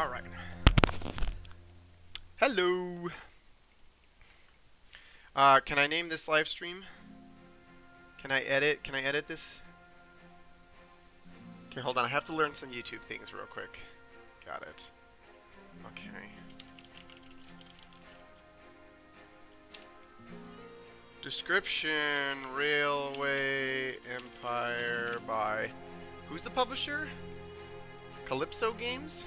Alright. Hello! Can I name this live stream? Can I edit this? Okay, hold on. I have to learn some YouTube things real quick. Got it. Okay. Description, Railway Empire by... Who's the publisher? Calypso Games?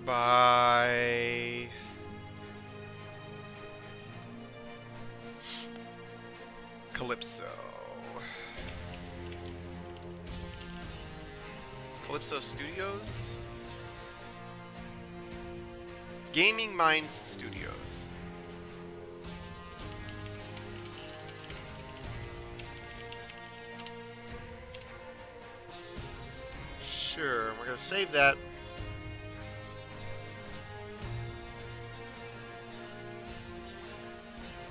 By... Calypso. Calypso Studios? Gaming Minds Studios. Sure, we're gonna save that.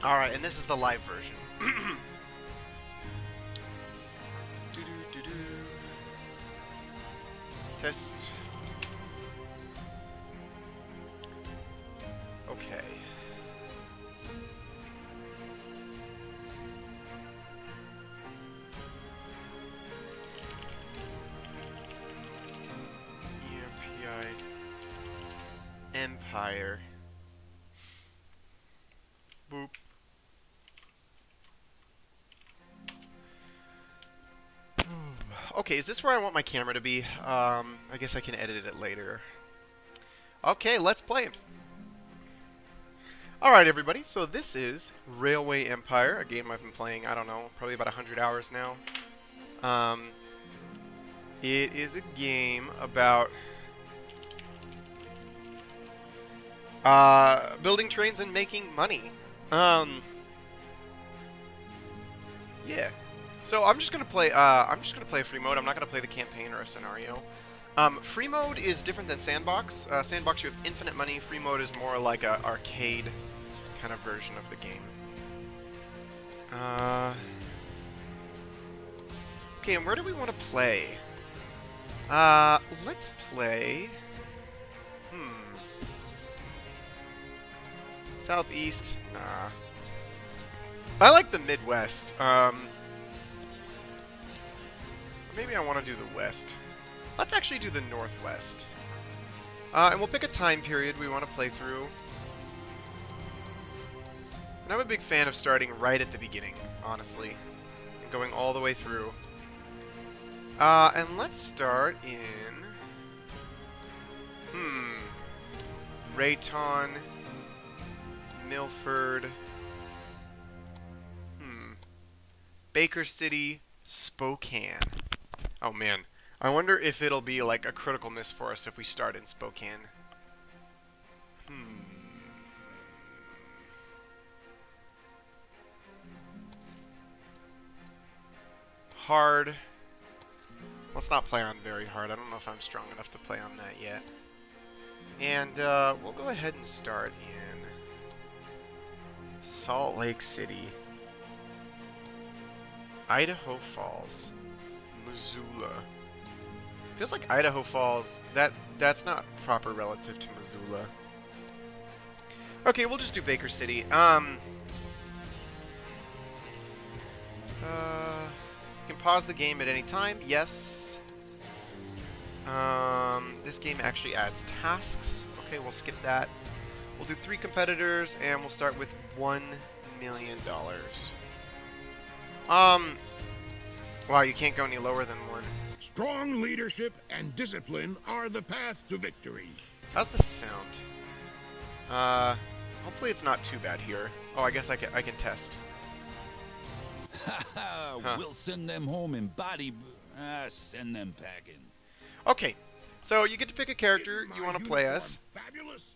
Alright, and this is the live version. Test. Okay. EMPI Empire. Boop. Okay, is this where I want my camera to be? I guess I can edit it later. Okay, let's play. Alright, everybody, so this is Railway Empire, a game I've been playing, I don't know, probably about 100 hours now. It is a game about building trains and making money. Yeah. So I'm just gonna play free mode. I'm not gonna play the campaign or a scenario. Free mode is different than Sandbox. Sandbox, you have infinite money. Free mode is more like a arcade kind of version of the game. Okay, and where do we want to play? Let's play. Southeast. Nah. I like the Midwest. Maybe I want to do the West. Let's actually do the Northwest. And we'll pick a time period we want to play through. And I'm a big fan of starting right at the beginning, honestly. And going all the way through. And let's start in... Rayton... Milford... Baker City... Spokane. Oh man, I wonder if it'll be like a critical miss for us if we start in Spokane. Hard. Let's not play on very hard. I don't know if I'm strong enough to play on that yet. And we'll go ahead and start in Salt Lake City. Idaho Falls. Missoula. Feels like Idaho Falls. That's not proper relative to Missoula. Okay, we'll just do Baker City. You can pause the game at any time. Yes. This game actually adds tasks. Okay, we'll skip that. We'll do 3 competitors, and we'll start with $1 million. Wow, you can't go any lower than 1. Strong leadership and discipline are the path to victory. How's this sound? Hopefully it's not too bad here. Oh, I guess I can test. Huh. We'll send them home in body... send them packing. Okay, so you get to pick a character you want to play as. Fabulous.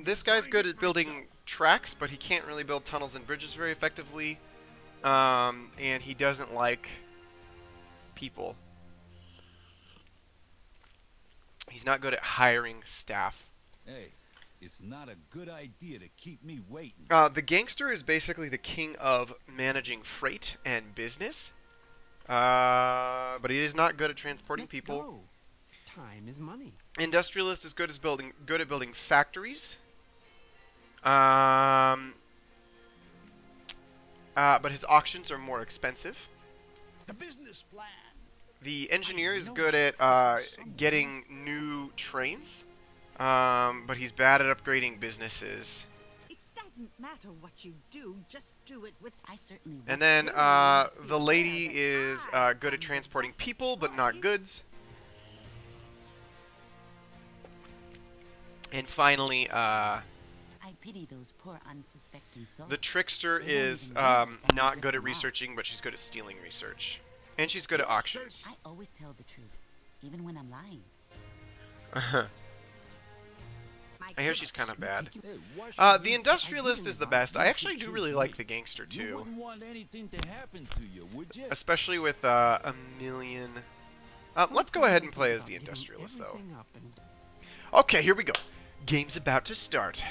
This guy's good at building tracks, but he can't really build tunnels and bridges very effectively. And he doesn't like people. He's not good at hiring staff. Hey, it's not a good idea to keep me waiting. The gangster is basically the king of managing freight and business. but he is not good at transporting Let's people. go. Time is money. Industrialist is good at building factories. But his auctions are more expensive. The business plan. The engineer is good at getting new trains, but he's bad at upgrading businesses. It doesn't matter what you do, just do it with. I certainly. And then the lady is good at transporting people, but not goods. And finally, I pity those poor unsuspecting souls. the trickster is not good at researching, but she's good at stealing research. And she's good at auctions. I always tell the truth, even when I'm lying. I hear she's kind of bad. Hey, why should The we- industrialist is the best. I actually do really like the gangster You too. wouldn't want anything to happen to you, would you? Especially with a million... let's go ahead and play as the industrialist though. Everything up and Okay, here we go. Game's about to start.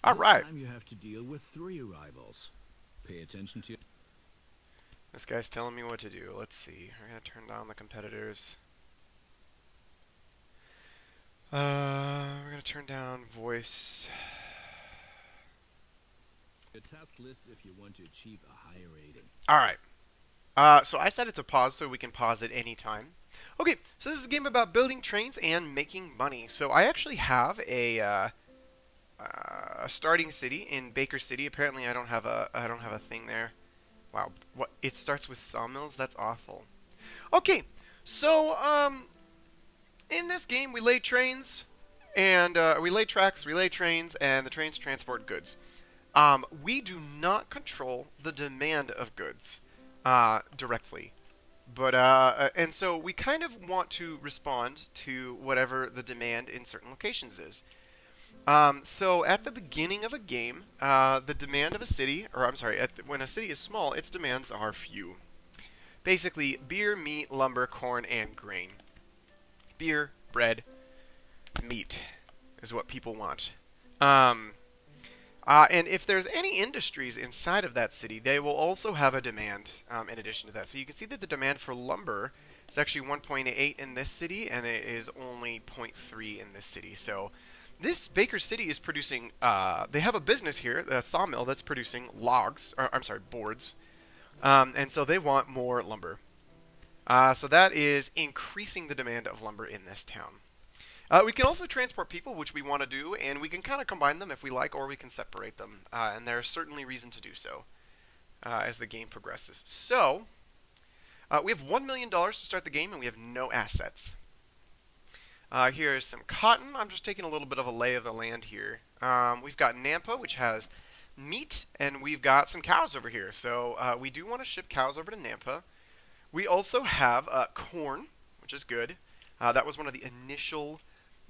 All right. This time you have to deal with 3 rivals. Pay attention to. This guy's telling me what to do. Let's see. We're gonna turn down the competitors. We're gonna turn down voice. A task list if you want to achieve a higher rating. All right. So I set it to pause so we can pause at any time. Okay, so this is a game about building trains and making money. So I actually have a starting city in Baker City. Apparently, I don't have a thing there. Wow, what? It starts with sawmills. That's awful. Okay, so in this game we lay trains, and we lay tracks, we lay trains, and the trains transport goods. We do not control the demand of goods directly, but and so we kind of want to respond to whatever the demand in certain locations is. So at the beginning of a game, the demand of a city, or I'm sorry, when a city is small, its demands are few. Basically, beer, meat, lumber, corn, and grain. Beer, bread, meat is what people want. And if there's any industries inside of that city, they will also have a demand in addition to that. So you can see that the demand for lumber is actually 1.8 in this city, and it is only 0.3 in this city. So this Baker City is producing, they have a business here, a sawmill that's producing logs, or I'm sorry, boards. And so they want more lumber. So that is increasing the demand of lumber in this town. We can also transport people, which we want to do, and we can kind of combine them if we like, or we can separate them. And there's certainly reason to do so as the game progresses. So, we have $1 million to start the game, and we have no assets. Here's some cotton. I'm just taking a little bit of a lay of the land here. We've got Nampa, which has meat, and we've got some cows over here. So we do want to ship cows over to Nampa. We also have corn, which is good. That was one of the initial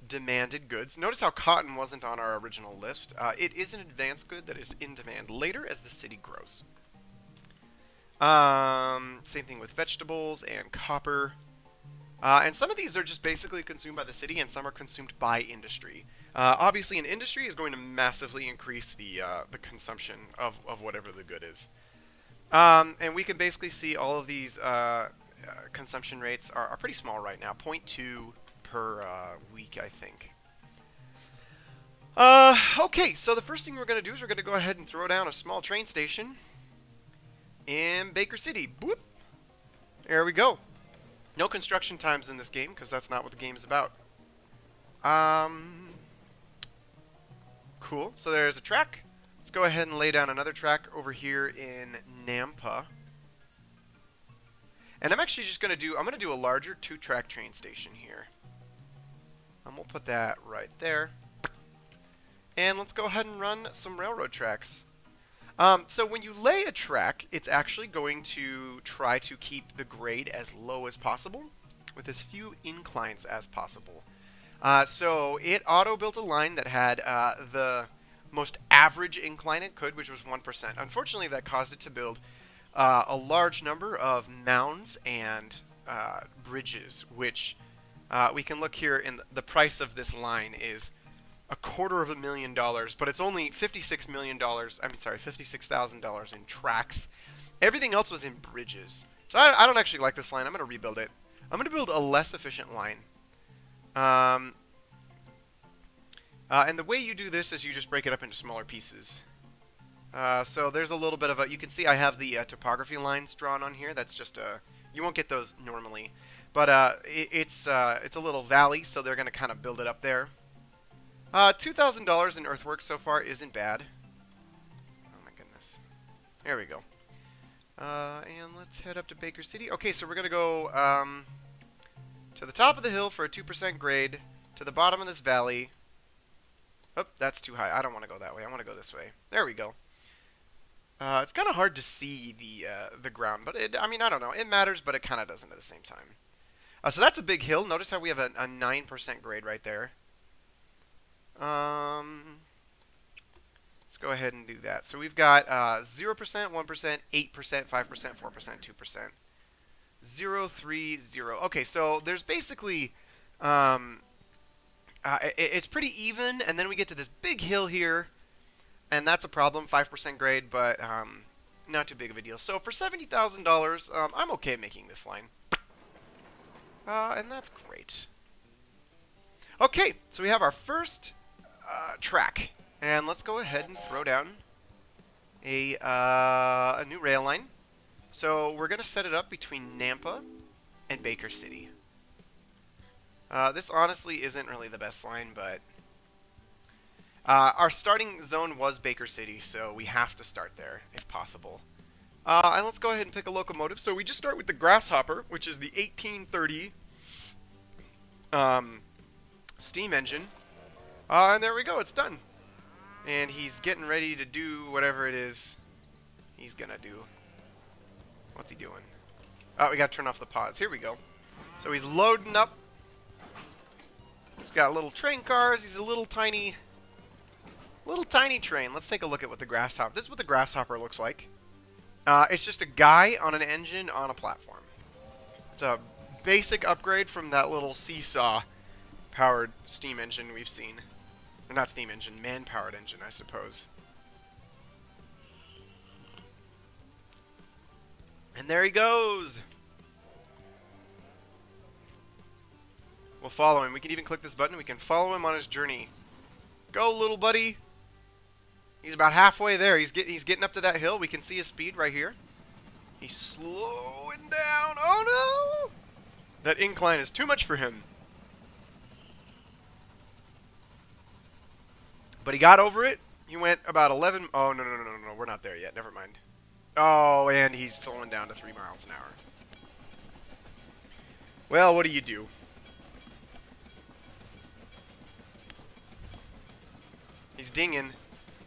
demanded goods. Notice how cotton wasn't on our original list. It is an advanced good that is in demand later as the city grows. Same thing with vegetables and copper. And some of these are just basically consumed by the city, and some are consumed by industry. Obviously, an industry is going to massively increase the consumption of whatever the good is. And we can basically see all of these consumption rates are pretty small right now, 0.2 per week, I think. Okay, so the first thing we're going to do is we're going to go ahead and throw down a small train station in Baker City. Boop. There we go. No construction times in this game, because that's not what the game is about. Cool. So there's a track. Let's go ahead and lay down another track over here in Nampa. And I'm actually just going to do, I'm going to do a larger 2-track train station here. And we'll put that right there. And let's go ahead and run some railroad tracks. So when you lay a track, it's actually going to try to keep the grade as low as possible with as few inclines as possible. So it auto-built a line that had the most average incline it could, which was 1%. Unfortunately, that caused it to build a large number of mounds and bridges, which we can look here in the price of this line is $250,000, but it's only $56 million. I'm sorry, $56,000 in tracks. Everything else was in bridges. So I don't actually like this line. I'm going to rebuild it. I'm going to build a less efficient line. And the way you do this is you just break it up into smaller pieces. So there's a little bit of a... You can see I have the topography lines drawn on here. That's just a... You won't get those normally. But it's a little valley, so they're going to kind of build it up there. $2,000 in earthworks so far isn't bad. Oh my goodness. There we go. And let's head up to Baker City. Okay, so we're going to go to the top of the hill for a 2% grade, to the bottom of this valley. Oh, that's too high. I don't want to go that way. I want to go this way. There we go. It's kind of hard to see the ground, but I mean, I don't know. It matters, but it kind of doesn't at the same time. So that's a big hill. Notice how we have a 9% grade right there. Let's go ahead and do that. So we've got 0%, 1%, 8%, 5%, 4%, 2%. 0, 3, 0. Okay, so there's basically... it's pretty even, and then we get to this big hill here, and that's a problem, 5% grade, but not too big of a deal. So for $70,000, I'm okay making this line. And that's great. Okay, so we have our first track, and let's go ahead and throw down a new rail line. So we're going to set it up between Nampa and Baker City. This honestly isn't really the best line, but our starting zone was Baker City, so we have to start there if possible. And let's go ahead and pick a locomotive. So we just start with the Grasshopper, which is the 1830 steam engine. And there we go, it's done. And he's getting ready to do whatever it is he's gonna do. What's he doing? Oh, we gotta turn off the pause. Here we go. So he's loading up. He's got little train cars. He's a little tiny train. Let's take a look at what the Grasshopper... This is what the Grasshopper looks like. It's just a guy on an engine on a platform. It's a basic upgrade from that little seesaw-powered steam engine we've seen. Or not steam engine, man-powered engine, I suppose. And there he goes! We'll follow him. We can even click this button. We can follow him on his journey. Go, little buddy! He's about halfway there. He's getting up to that hill. We can see his speed right here. He's slowing down. Oh, no! That incline is too much for him. But he got over it. He went about 11... Oh, no. We're not there yet. Never mind. Oh, and he's slowing down to 3 miles an hour. Well, what do you do? He's dinging.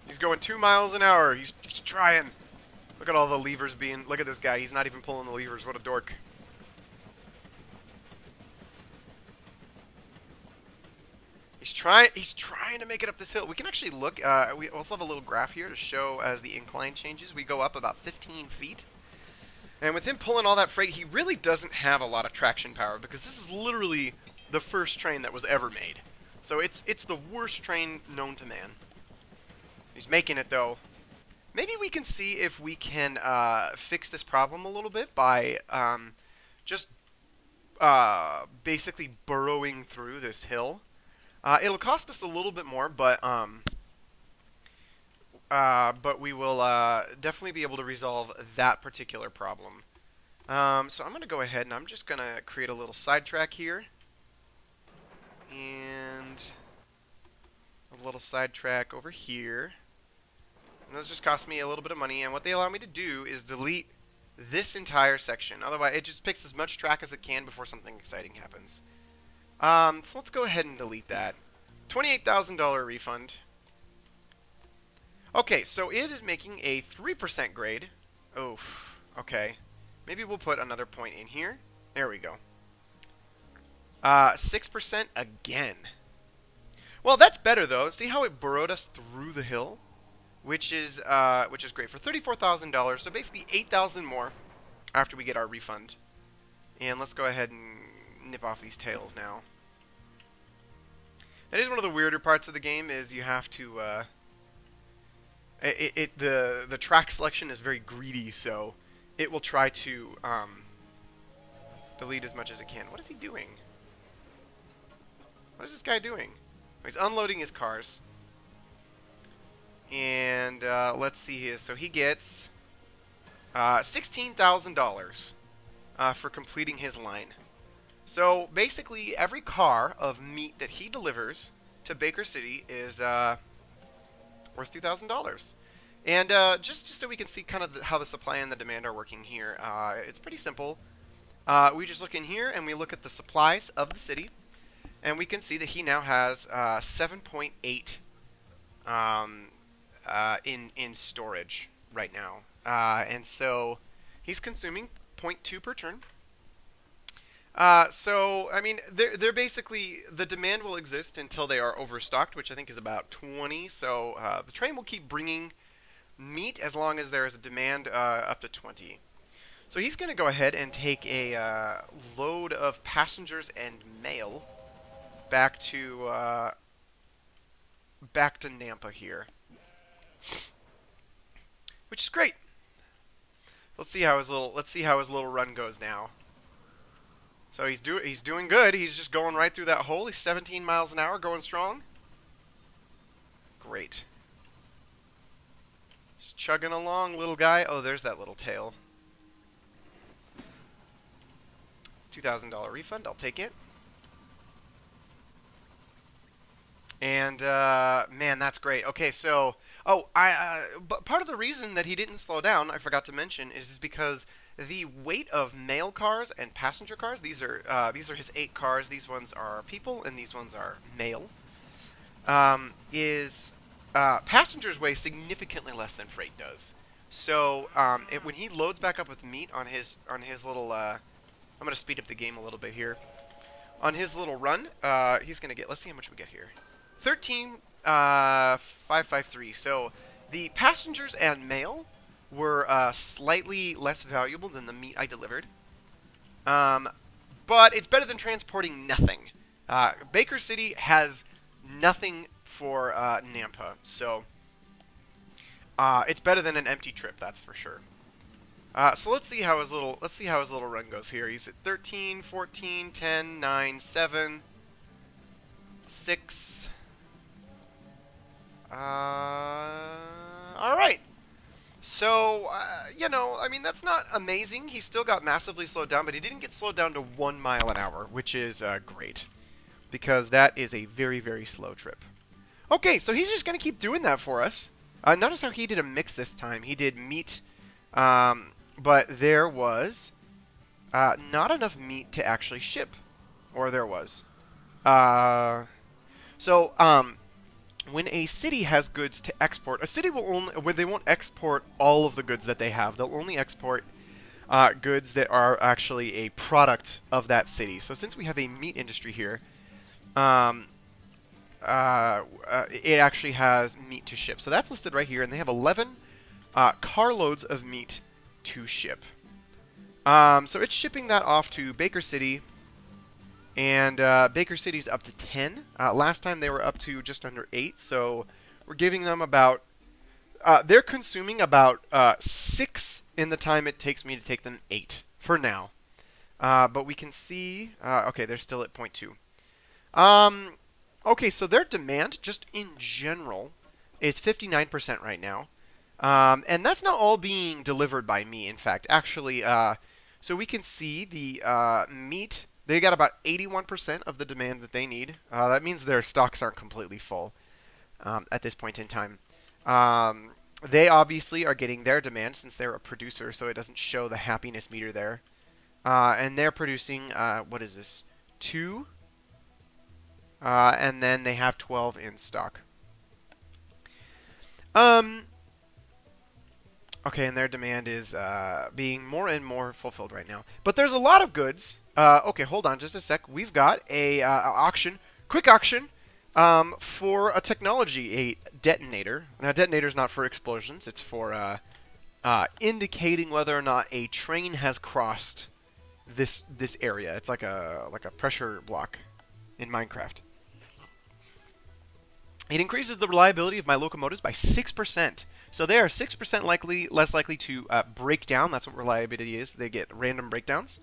He's going 2 miles an hour. He's trying. Look at all the levers being... Look at this guy. He's not even pulling the levers. What a dork. He's trying to make it up this hill. We can actually look. We also have a little graph here to show as the incline changes. We go up about 15 feet. And with him pulling all that freight, he really doesn't have a lot of traction power because this is literally the first train that was ever made. So it's the worst train known to man. He's making it, though. Maybe we can see if we can fix this problem a little bit by just basically burrowing through this hill. It'll cost us a little bit more, but we will definitely be able to resolve that particular problem. So I'm going to go ahead and I'm just going to create a little sidetrack here. And a little sidetrack over here. And those just cost me a little bit of money, and what they allow me to do is delete this entire section. Otherwise, it just picks as much track as it can before something exciting happens. So let's go ahead and delete that. $28,000 refund. Okay, so it is making a 3% grade. Oh, okay. Maybe we'll put another point in here. There we go. 6% again. Well, that's better, though. See how it burrowed us through the hill? which is great for $34,000. So basically 8,000 more after we get our refund. And let's go ahead and nip off these tails now. That is one of the weirder parts of the game. Is you have to the track selection is very greedy, so it will try to delete as much as it can. What is he doing? What is this guy doing? He's unloading his cars. And let's see here. So he gets $16,000 for completing his line. So basically, every car of meat that he delivers to Baker City is worth $2,000. And just so we can see kind of how the supply and the demand are working here, it's pretty simple. We just look in here and we look at the supplies of the city, and we can see that he now has 7.8 in storage right now, and so he's consuming 0.2 per turn. So, I mean, they're basically, the demand will exist until they are overstocked, which I think is about 20. So the train will keep bringing meat as long as there is a demand up to 20. So he's going to go ahead and take a load of passengers and mail back to Nampa here, which is great. Let's see how his little run goes now. So he's doing good. He's just going right through that hole. He's 17 miles an hour, going strong. Great. Just chugging along, little guy. Oh, there's that little tail. $2,000 refund. I'll take it. And man, that's great. Okay, so but part of the reason that he didn't slow down, I forgot to mention, is because the weight of mail cars and passenger cars, these are his 8 cars, these ones are people, and these ones are mail, passengers weigh significantly less than freight does. So when he loads back up with meat on his little, I'm going to speed up the game a little bit here. On his little run, he's going to get, let's see how much we get here. 13,553. So the passengers and mail were slightly less valuable than the meat I delivered. But it's better than transporting nothing. Baker City has nothing for Nampa, so it's better than an empty trip, that's for sure. So let's see how his little run goes here. He's at 13, 14, 10, 9, 7, 6. All right. So, you know, I mean, that's not amazing. He still got massively slowed down, but he didn't get slowed down to 1 mile an hour, which is great, because that is a very, very slow trip. Okay, so he's just going to keep doing that for us. Notice how he did a mix this time. He did meat, but there was not enough meat to actually ship, or there was. When a city has goods to export, a city will only, they won't export all of the goods that they have. They'll only export goods that are actually a product of that city. So since we have a meat industry here, it actually has meat to ship. So that's listed right here, and they have 11 carloads of meat to ship. So it's shipping that off to Baker City. And Baker City's up to 10. Last time they were up to just under 8, so we're giving them about... they're consuming about 6 in the time it takes me to take them 8, for now. But we can see... okay, they're still at 0.2. Okay, so their demand, just in general, is 59% right now. And that's not all being delivered by me, in fact. Actually, so we can see the meat... They got about 81% of the demand that they need. That means their stocks aren't completely full at this point in time. They obviously are getting their demand since they're a producer, so it doesn't show the happiness meter there. And they're producing, what is this, 2? And then they have 12 in stock. Okay, and their demand is being more and more fulfilled right now. But there's a lot of goods. Okay, hold on just a sec. We've got a auction, quick auction. for a technology, a detonator. Now, detonator is not for explosions. It's for indicating whether or not a train has crossed this area. It's like a pressure block in Minecraft. It increases the reliability of my locomotives by 6%. So they are 6% less likely to break down. That's what reliability is. They get random breakdowns.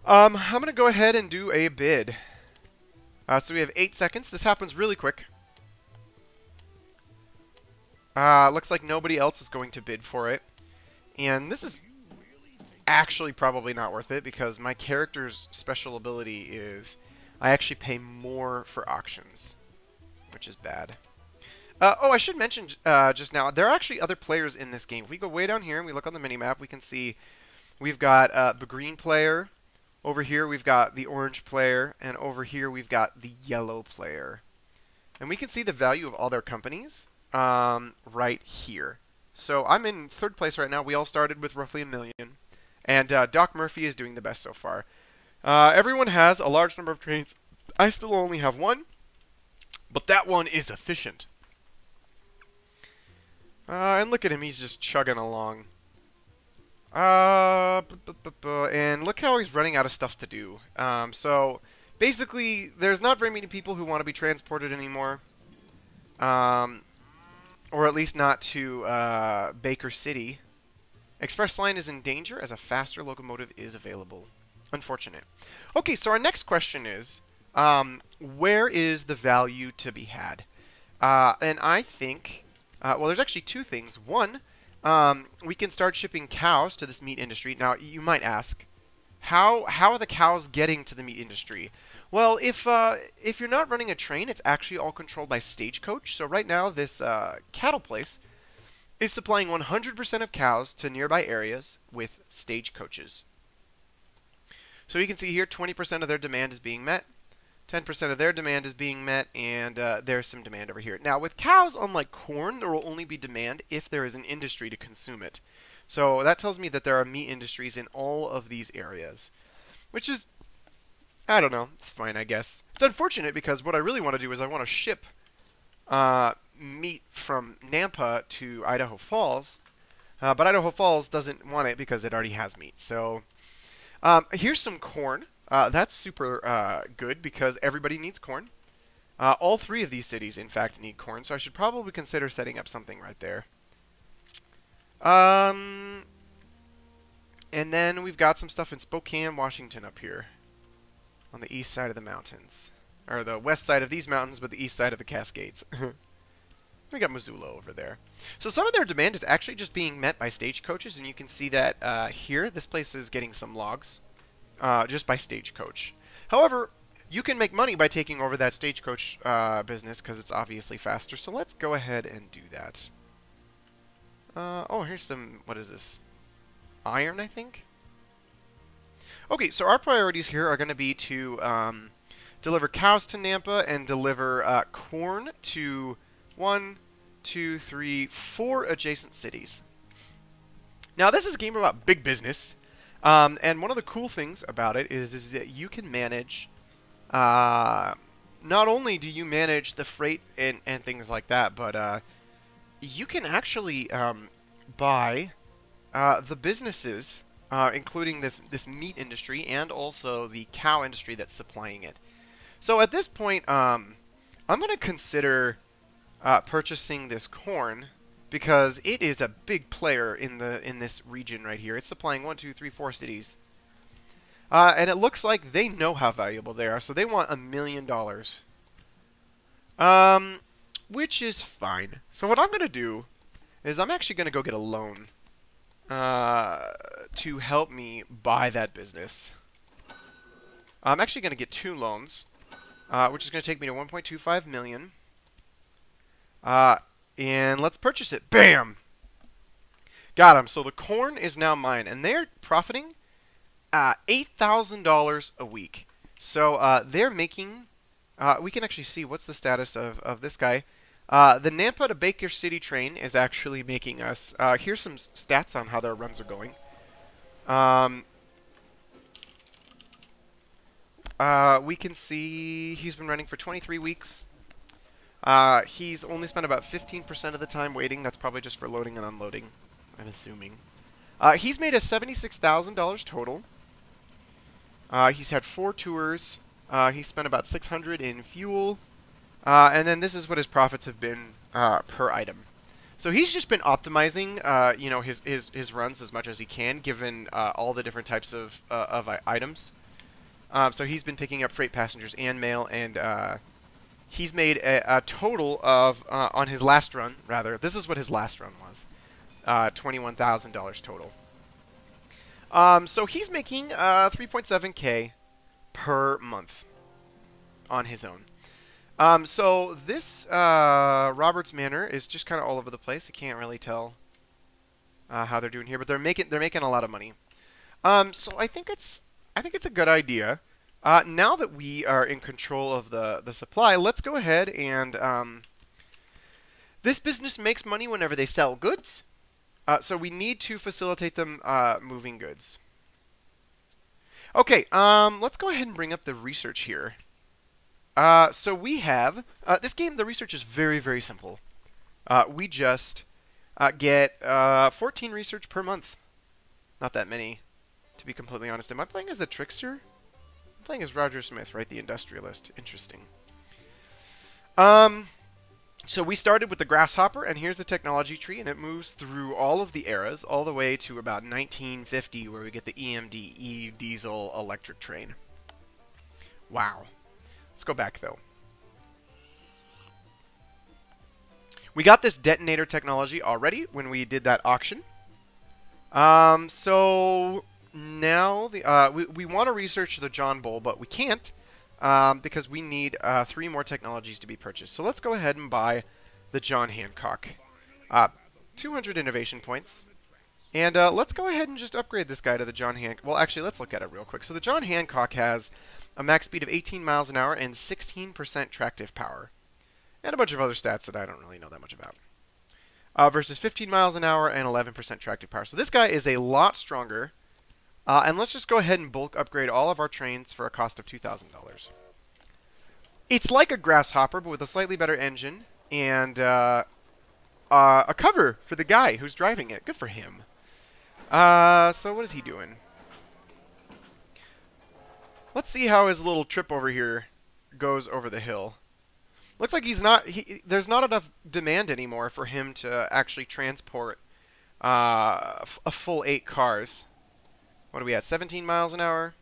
I'm going to go ahead and do a bid. So we have 8 seconds. This happens really quick. Looks like nobody else is going to bid for it. And this is actually probably not worth it because my character's special ability is I actually pay more for auctions, which is bad. Oh, I should mention just now, there are actually other players in this game. If we go way down here and we look on the minimap, we can see we've got the green player. Over here we've got the orange player. And over here we've got the yellow player. And we can see the value of all their companies right here. So I'm in 3rd place right now. We all started with roughly $1 million. And Doc Murphy is doing the best so far. Everyone has a large number of trains. I still only have one. But that one is efficient. And look at him, he's just chugging along. And look how he's running out of stuff to do. So, basically, there's not very many people who want to be transported anymore. Or at least not to Baker City. Express Line is in danger as a faster locomotive is available. Unfortunate. Okay, so our next question is, where is the value to be had? And I think... well, there's actually 2 things. One, we can start shipping cows to this meat industry. Now, you might ask, how are the cows getting to the meat industry? Well, if you're not running a train, it's actually all controlled by Stagecoach. So right now, this cattle place is supplying 100% of cows to nearby areas with stagecoaches. So you can see here, 20% of their demand is being met. 10% of their demand is being met, and there's some demand over here. Now, with cows, unlike corn, there will only be demand if there is an industry to consume it. So that tells me that there are meat industries in all of these areas, which is, I don't know, it's fine, I guess. It's unfortunate because what I really want to do is I want to ship meat from Nampa to Idaho Falls, but Idaho Falls doesn't want it because it already has meat. So here's some corn. That's super good because everybody needs corn. All 3 of these cities, in fact, need corn, so I should probably consider setting up something right there. And then we've got some stuff in Spokane, Washington up here on the east side of the mountains. Or the west side of these mountains, but the east side of the Cascades. We got Missoula over there. So some of their demand is actually just being met by stagecoaches, and you can see that here, this place is getting some logs. Just by Stagecoach. However, you can make money by taking over that Stagecoach business because it's obviously faster. So let's go ahead and do that. Oh, here's some, what is this? Iron, I think? Okay, so our priorities here are going to be to deliver cows to Nampa and deliver corn to 1, 2, 3, 4 adjacent cities. Now, this is a game about big business. And one of the cool things about it is that you can manage, not only do you manage the freight and things like that, but you can actually buy the businesses, including this meat industry and also the cow industry that's supplying it. So at this point, I'm going to consider purchasing this corn, because it is a big player in this region right here. It's supplying 1, 2, 3, 4 cities. And it looks like they know how valuable they are, so they want $1 million. Which is fine. So what I'm going to do is I'm actually going to go get a loan to help me buy that business. I'm actually going to get 2 loans, which is going to take me to $1.25 million. And let's purchase it. Bam! Got him. So the corn is now mine. And they're profiting $8,000 a week. So they're making... we can actually see what's the status of this guy. The Nampa to Baker City train is actually making us... here's some stats on how their runs are going. we can see he's been running for 23 weeks. He's only spent about 15% of the time waiting. That's probably just for loading and unloading, I'm assuming. He's made us $76,000 total. He's had 4 tours. He spent about $600 in fuel. And then this is what his profits have been per item. So he's just been optimizing, you know, his runs as much as he can, given all the different types of items. So he's been picking up freight, passengers, and mail, and he's made a total of, on his last run, rather, this is what his last run was, $21,000 total. So he's making 3.7K per month on his own. So this Roberts Manor is just kind of all over the place. You can't really tell how they're doing here, but they're making a lot of money. So I think it's a good idea. Now that we are in control of the supply, let's go ahead and this business makes money whenever they sell goods. So we need to facilitate them moving goods. Okay, let's go ahead and bring up the research here. So we have this game. The research is very, very simple. We just get 14 research per month. Not that many, to be completely honest. Am I playing as the trickster? I'm playing as Roger Smith, right? The industrialist. Interesting. So we started with the grasshopper, and here's the technology tree, and it moves through all of the eras, all the way to about 1950, where we get the EMD, diesel electric train. Wow. Let's go back, though. We got this detonator technology already when we did that auction. So now we want to research the John Bull, but we can't because we need 3 more technologies to be purchased. So let's go ahead and buy the John Hancock. 200 innovation points. And let's go ahead and just upgrade this guy to the John Hancock. Well, actually, let's look at it real quick. So the John Hancock has a max speed of 18 miles an hour and 16% tractive power. And a bunch of other stats that I don't really know that much about. Versus 15 miles an hour and 11% tractive power. So this guy is a lot stronger. And let's just go ahead and bulk upgrade all of our trains for a cost of $2,000. It's like a grasshopper, but with a slightly better engine. And a cover for the guy who's driving it. Good for him. So what is he doing? Let's see how his little trip over here goes over the hill. Looks like there's not enough demand anymore for him to actually transport a full 8 cars. What are we at? 17 miles an hour?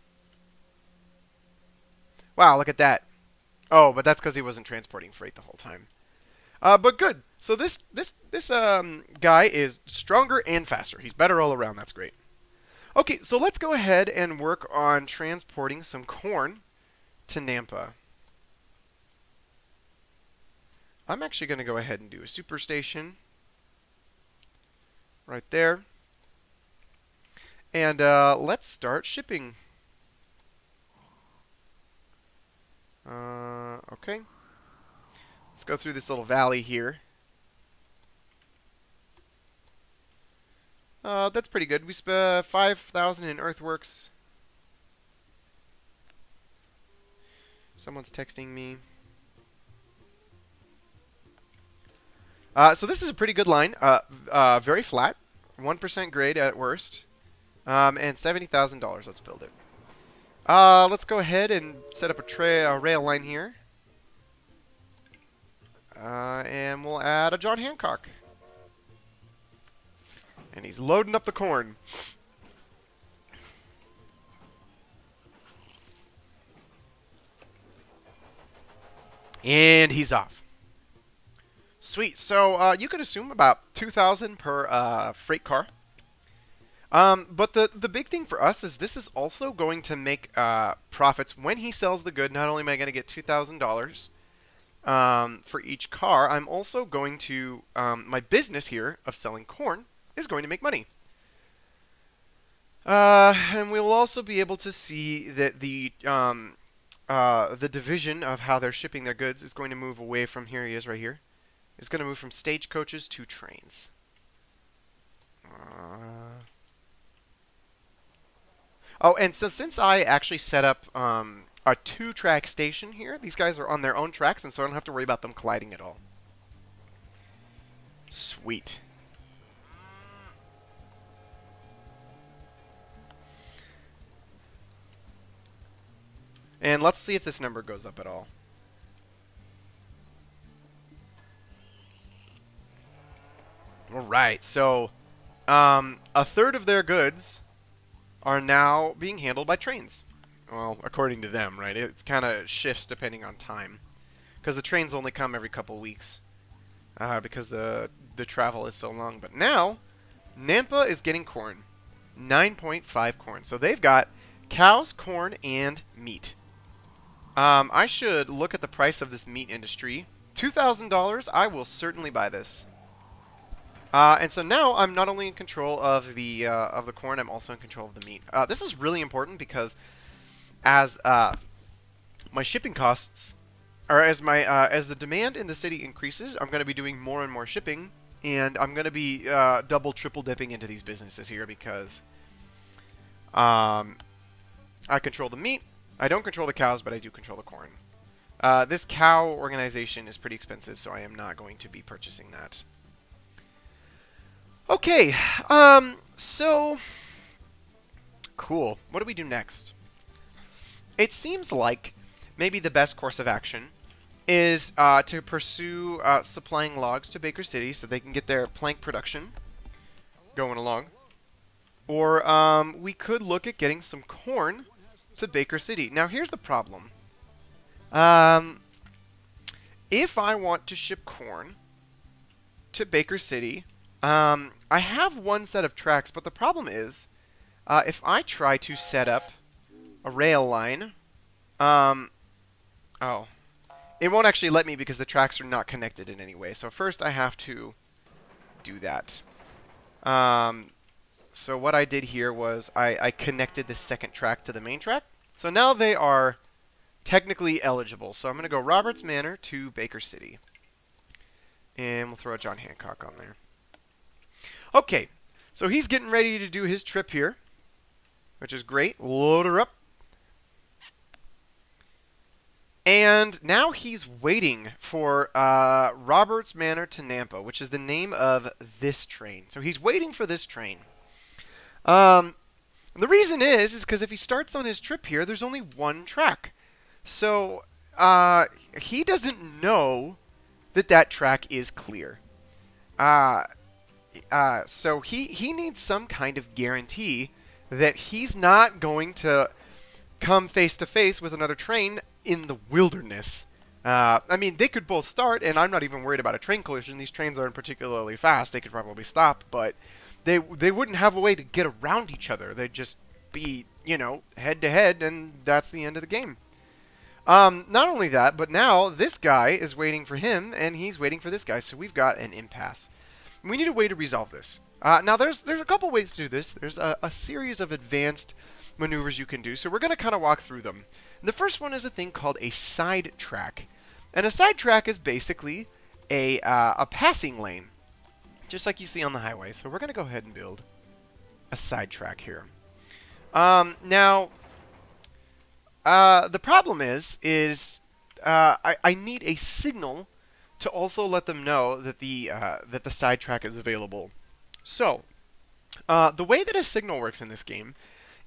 Wow, look at that. Oh, but that's because he wasn't transporting freight the whole time. But good. So this guy is stronger and faster. He's better all around. That's great. Okay, so let's go ahead and work on transporting some corn to Nampa. I'm actually going to go ahead and do a superstation right there. And let's start shipping. Okay. Let's go through this little valley here. That's pretty good. We spent 5,000 in earthworks. Someone's texting me. So this is a pretty good line. Very flat. 1% grade at worst. And $70,000. Let's build it. Let's go ahead and set up a rail line here. And we'll add a John Hancock. And he's loading up the corn. And he's off. Sweet. So you could assume about 2,000 per freight car. But the big thing for us is this is also going to make profits when he sells the good. Not only am I going to get $2,000 for each car, I'm also going to my business here of selling corn is going to make money. And we'll also be able to see that the division of how they're shipping their goods is going to move away from, here he is right here, it's going to move from stagecoaches to trains. Oh, and so since I actually set up a 2-track station here. These guys are on their own tracks, and so I don't have to worry about them colliding at all. Sweet. And let's see if this number goes up at all. Alright, so a third of their goods are now being handled by trains. Well, according to them, right? It kind of shifts depending on time. Because the trains only come every couple weeks. Because the travel is so long. But now, Nampa is getting corn. 9.5 corn. So they've got cows, corn, and meat. I should look at the price of this meat industry. $2,000, I will certainly buy this. And so now I'm not only in control of the corn, I'm also in control of the meat. This is really important because as my shipping costs, or as the demand in the city increases, I'm going to be doing more and more shipping, and I'm going to be double, triple dipping into these businesses here because I control the meat. I don't control the cows, but I do control the corn. This cow organization is pretty expensive, so I am not going to be purchasing that. Okay, so cool. What do we do next? It seems like maybe the best course of action is to pursue supplying logs to Baker City so they can get their plank production going along. Or we could look at getting some corn to Baker City. Now here's the problem. If I want to ship corn to Baker City, I have one set of tracks, but the problem is if I try to set up a rail line, oh, it won't actually let me because the tracks are not connected in any way. So first I have to do that. So what I did here was I connected the second track to the main track. So now they are technically eligible. So I'm going to go Roberts Manor to Baker City. And we'll throw a John Hancock on there. Okay, so he's getting ready to do his trip here, which is great. Load her up. And now he's waiting for Roberts Manor to Nampa, which is the name of this train. So he's waiting for this train. The reason is because if he starts on his trip here, there's only one track. So he doesn't know that that track is clear. So he needs some kind of guarantee that he's not going to come face to face with another train in the wilderness. I mean, they could both start, and I'm not even worried about a train collision. These trains aren't particularly fast. They could probably stop, but they wouldn't have a way to get around each other. They'd just be, you know, head to head, and that's the end of the game. Not only that, but now this guy is waiting for him, and he's waiting for this guy, so we've got an impasse. We need a way to resolve this. Now, there's a couple ways to do this. There's a series of advanced maneuvers you can do, so we're going to kind of walk through them. The first one is a thing called a side track. And a side track is basically a passing lane, just like you see on the highway. So we're going to go ahead and build a side track here. Now, the problem is I need a signal to also let them know that the side track is available. So, the way that a signal works in this game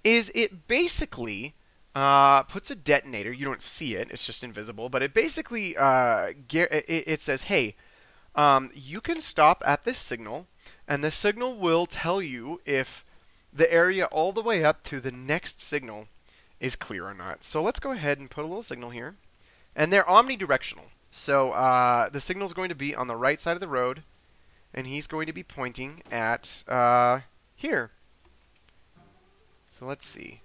is it basically puts a detonator. You don't see it; it's just invisible. But it basically it says, "Hey, you can stop at this signal, and the signal will tell you if the area all the way up to the next signal is clear or not." So let's go ahead and put a little signal here, and they're omnidirectional. So the signal is going to be on the right side of the road, and he's going to be pointing at here. So let's see.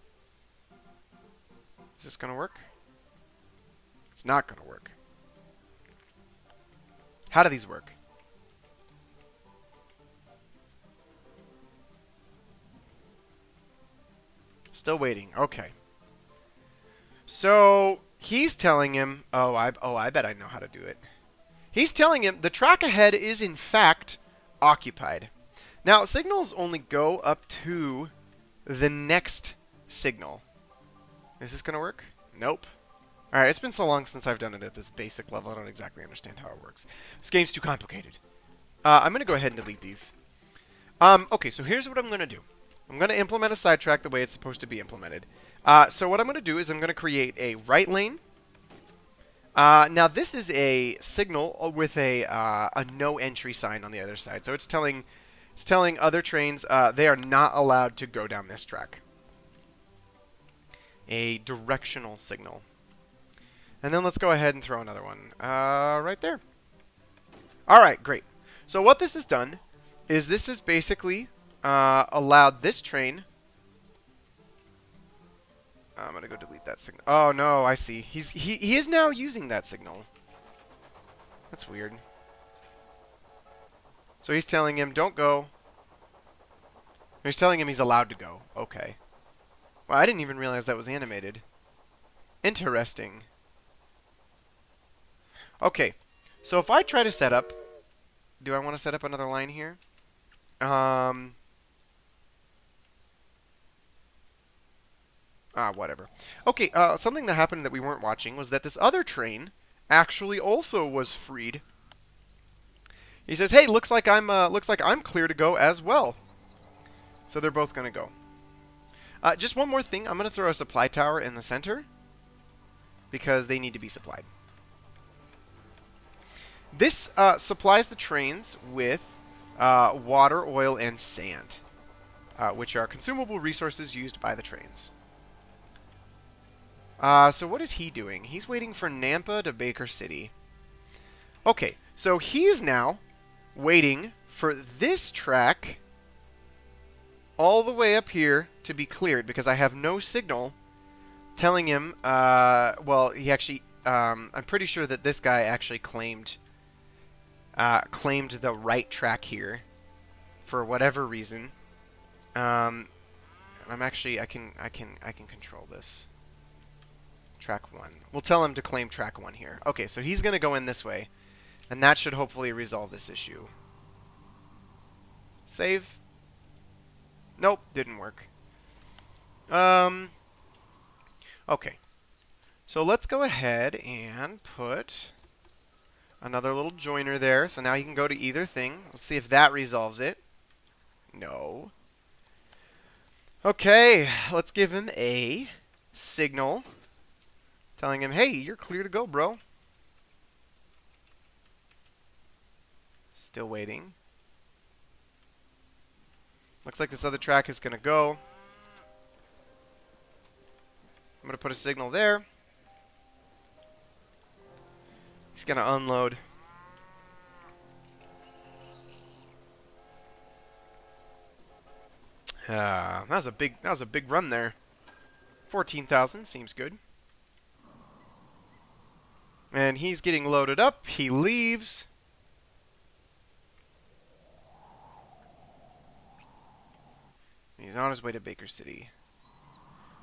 Is this going to work? It's not going to work. How do these work? Still waiting. Okay. So he's telling him, oh, I bet I know how to do it. He's telling him the track ahead is in fact occupied. Now, signals only go up to the next signal. Is this going to work? Nope. Alright, it's been so long since I've done it at this basic level, I don't exactly understand how it works. This game's too complicated. I'm going to go ahead and delete these. Okay, so here's what I'm going to do. I'm going to implement a sidetrack the way it's supposed to be implemented. So what I'm going to do is I'm going to create a right lane. Now this is a signal with a no entry sign on the other side. So it's telling other trains they are not allowed to go down this track. A directional signal. And then let's go ahead and throw another one right there. Alright, great. So what this has done is this has basically allowed this train... I'm going to go delete that signal. Oh, no, I see. He is now using that signal. That's weird. So he's telling him, don't go. He's telling him he's allowed to go. Okay. Well, I didn't even realize that was animated. Interesting. Okay. So if I try to set up... Do I want to set up another line here? Whatever. Okay, something that happened that we weren't watching was that this other train actually also was freed. He says, "Hey, looks like I'm clear to go as well." So they're both going to go. Just one more thing. I'm going to throw a supply tower in the center because they need to be supplied. This supplies the trains with water, oil, and sand, which are consumable resources used by the trains. So what is he doing? He's waiting for Nampa to Baker City. Okay, so he is now waiting for this track all the way up here to be cleared because I have no signal telling him, well, he actually, I'm pretty sure that this guy actually claimed the right track here for whatever reason. I'm actually, I can control this. Track 1. We'll tell him to claim track 1 here. Okay, so he's going to go in this way, and that should hopefully resolve this issue. Save. Nope, didn't work. Okay. So let's go ahead and put another little joiner there. So now he can go to either thing. Let's see if that resolves it. No. Okay, let's give him a signal. Telling him, hey, you're clear to go, bro. Still waiting. Looks like this other track is going to go. I'm going to put a signal there. He's going to unload. That was a big run there. 14,000 seems good. And he's getting loaded up. He leaves. He's on his way to Baker City.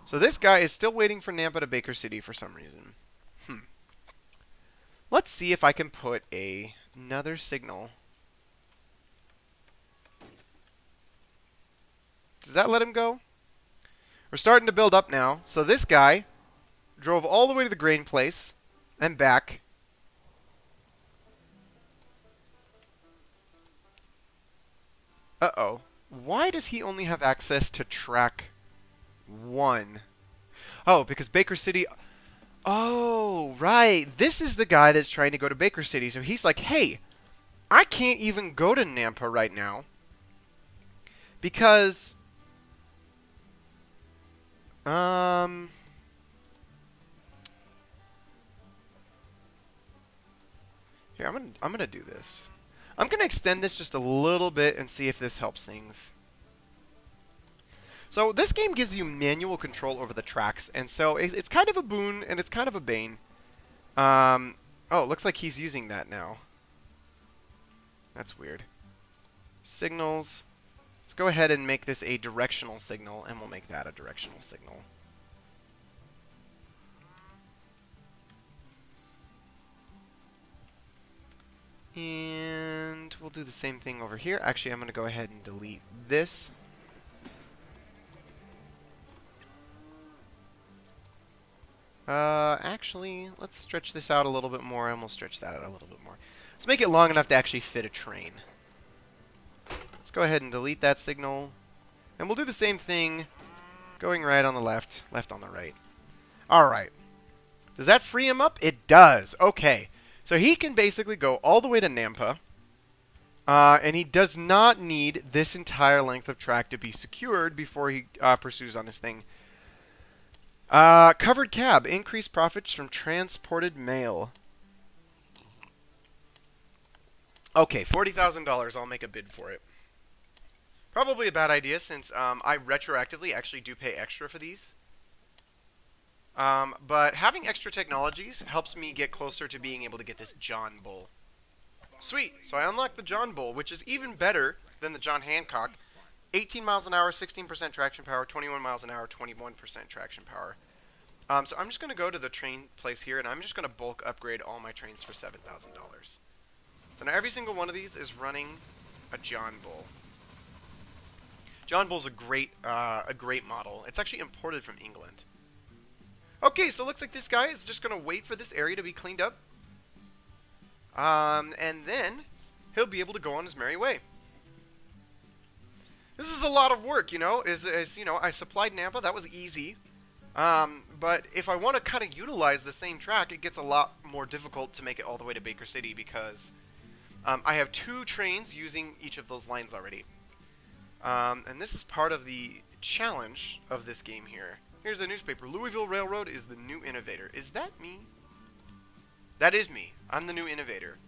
So this guy is still waiting for Nampa to Baker City for some reason. Let's see if I can put another signal. Does that let him go? We're starting to build up now. So this guy drove all the way to the grain place and back. Uh-oh. Why does he only have access to track 1? Oh, because Baker City... Oh, right. This is the guy that's trying to go to Baker City. So he's like, hey, I can't even go to Nampa right now. Because... Here, I'm gonna do this. I'm gonna extend this just a little bit and see if this helps things. So this game gives you manual control over the tracks, and so it's kind of a boon and it's kind of a bane. Oh, it looks like he's using that now. That's weird. Signals. Let's go ahead and make this a directional signal, and we'll make that a directional signal. And we'll do the same thing over here. Actually, I'm going to go ahead and delete this. Actually, let's stretch this out a little bit more, and we'll stretch that out a little bit more. Let's make it long enough to actually fit a train. Let's go ahead and delete that signal. And we'll do the same thing, going right on the left, left on the right. Alright. Does that free him up? It does. Okay. So he can basically go all the way to Nampa. And he does not need this entire length of track to be secured before he pursues on his thing. Covered cab. Increased profits from transported mail. Okay, $40,000. I'll make a bid for it. Probably a bad idea since I retroactively actually do pay extra for these. But having extra technologies helps me get closer to being able to get this John Bull. Sweet! So I unlocked the John Bull, which is even better than the John Hancock. 18 miles an hour, 16% traction power, 21 miles an hour, 21% traction power. So I'm just going to go to the train place here, and I'm just going to bulk upgrade all my trains for $7,000. So now every single one of these is running a John Bull. John Bull's a great model. It's actually imported from England. Okay, so it looks like this guy is just going to wait for this area to be cleaned up. And then he'll be able to go on his merry way. This is a lot of work, you know. You know, I supplied Nampa. That was easy. But if I want to kind of utilize the same track, it gets a lot more difficult to make it all the way to Baker City because I have 2 trains using each of those lines already. And this is part of the challenge of this game here. Here's a newspaper. Louisville Railroad is the new innovator. Is that me? That is me. I'm the new innovator.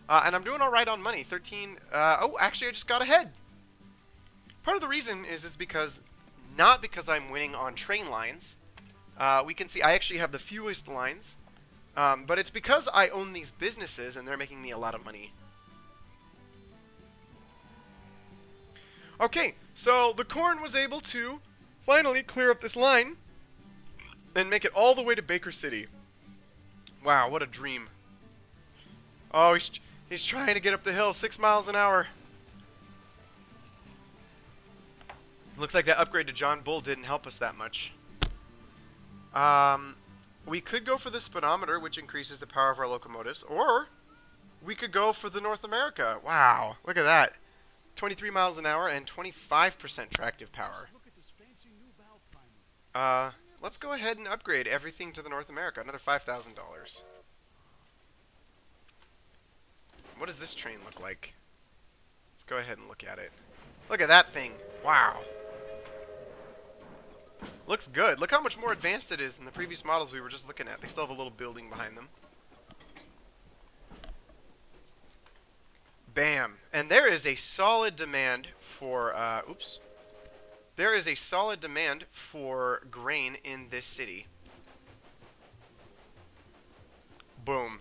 And I'm doing alright on money. 13. Oh, actually, I just got ahead. Part of the reason is because, not because I'm winning on train lines. We can see I actually have the fewest lines. But it's because I own these businesses and they're making me a lot of money. Okay, so the corn was able to finally clear up this line and make it all the way to Baker City. Wow, what a dream. Oh, he's trying to get up the hill 6 miles an hour. Looks like that upgrade to John Bull didn't help us that much. We could go for the speedometer, which increases the power of our locomotives, or we could go for the North America. Wow, look at that. 23 miles an hour and 25% tractive power. Let's go ahead and upgrade everything to the North America. Another $5,000. What does this train look like? Let's go ahead and look at it. Look at that thing. Wow. Looks good. Look how much more advanced it is than the previous models we were just looking at. They still have a little building behind them. Bam. And there is a solid demand for, oops. There is a solid demand for grain in this city. Boom.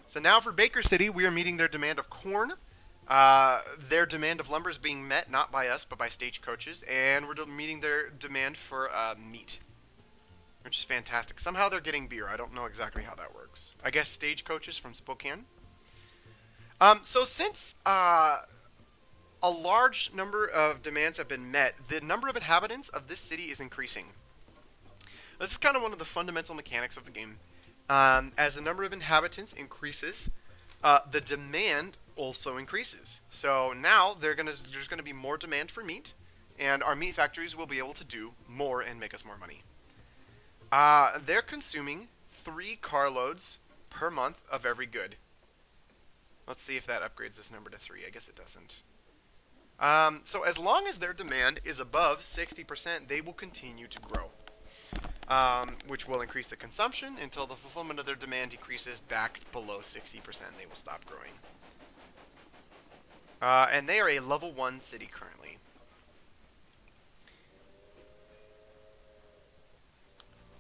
So now for Baker City, we are meeting their demand of corn. Their demand of lumber is being met, not by us, but by stagecoaches. And we're meeting their demand for meat, which is fantastic. Somehow they're getting beer. I don't know exactly how that works. I guess stagecoaches from Spokane. So since a large number of demands have been met, the number of inhabitants of this city is increasing. This is kind of one of the fundamental mechanics of the game. As the number of inhabitants increases, the demand also increases. So now there's going to be more demand for meat, and our meat factories will be able to do more and make us more money. They're consuming 3 carloads per month of every good. Let's see if that upgrades this number to 3. I guess it doesn't. So as long as their demand is above 60%, they will continue to grow, which will increase the consumption until the fulfillment of their demand decreases back below 60%. They will stop growing. And they are a level 1 city currently.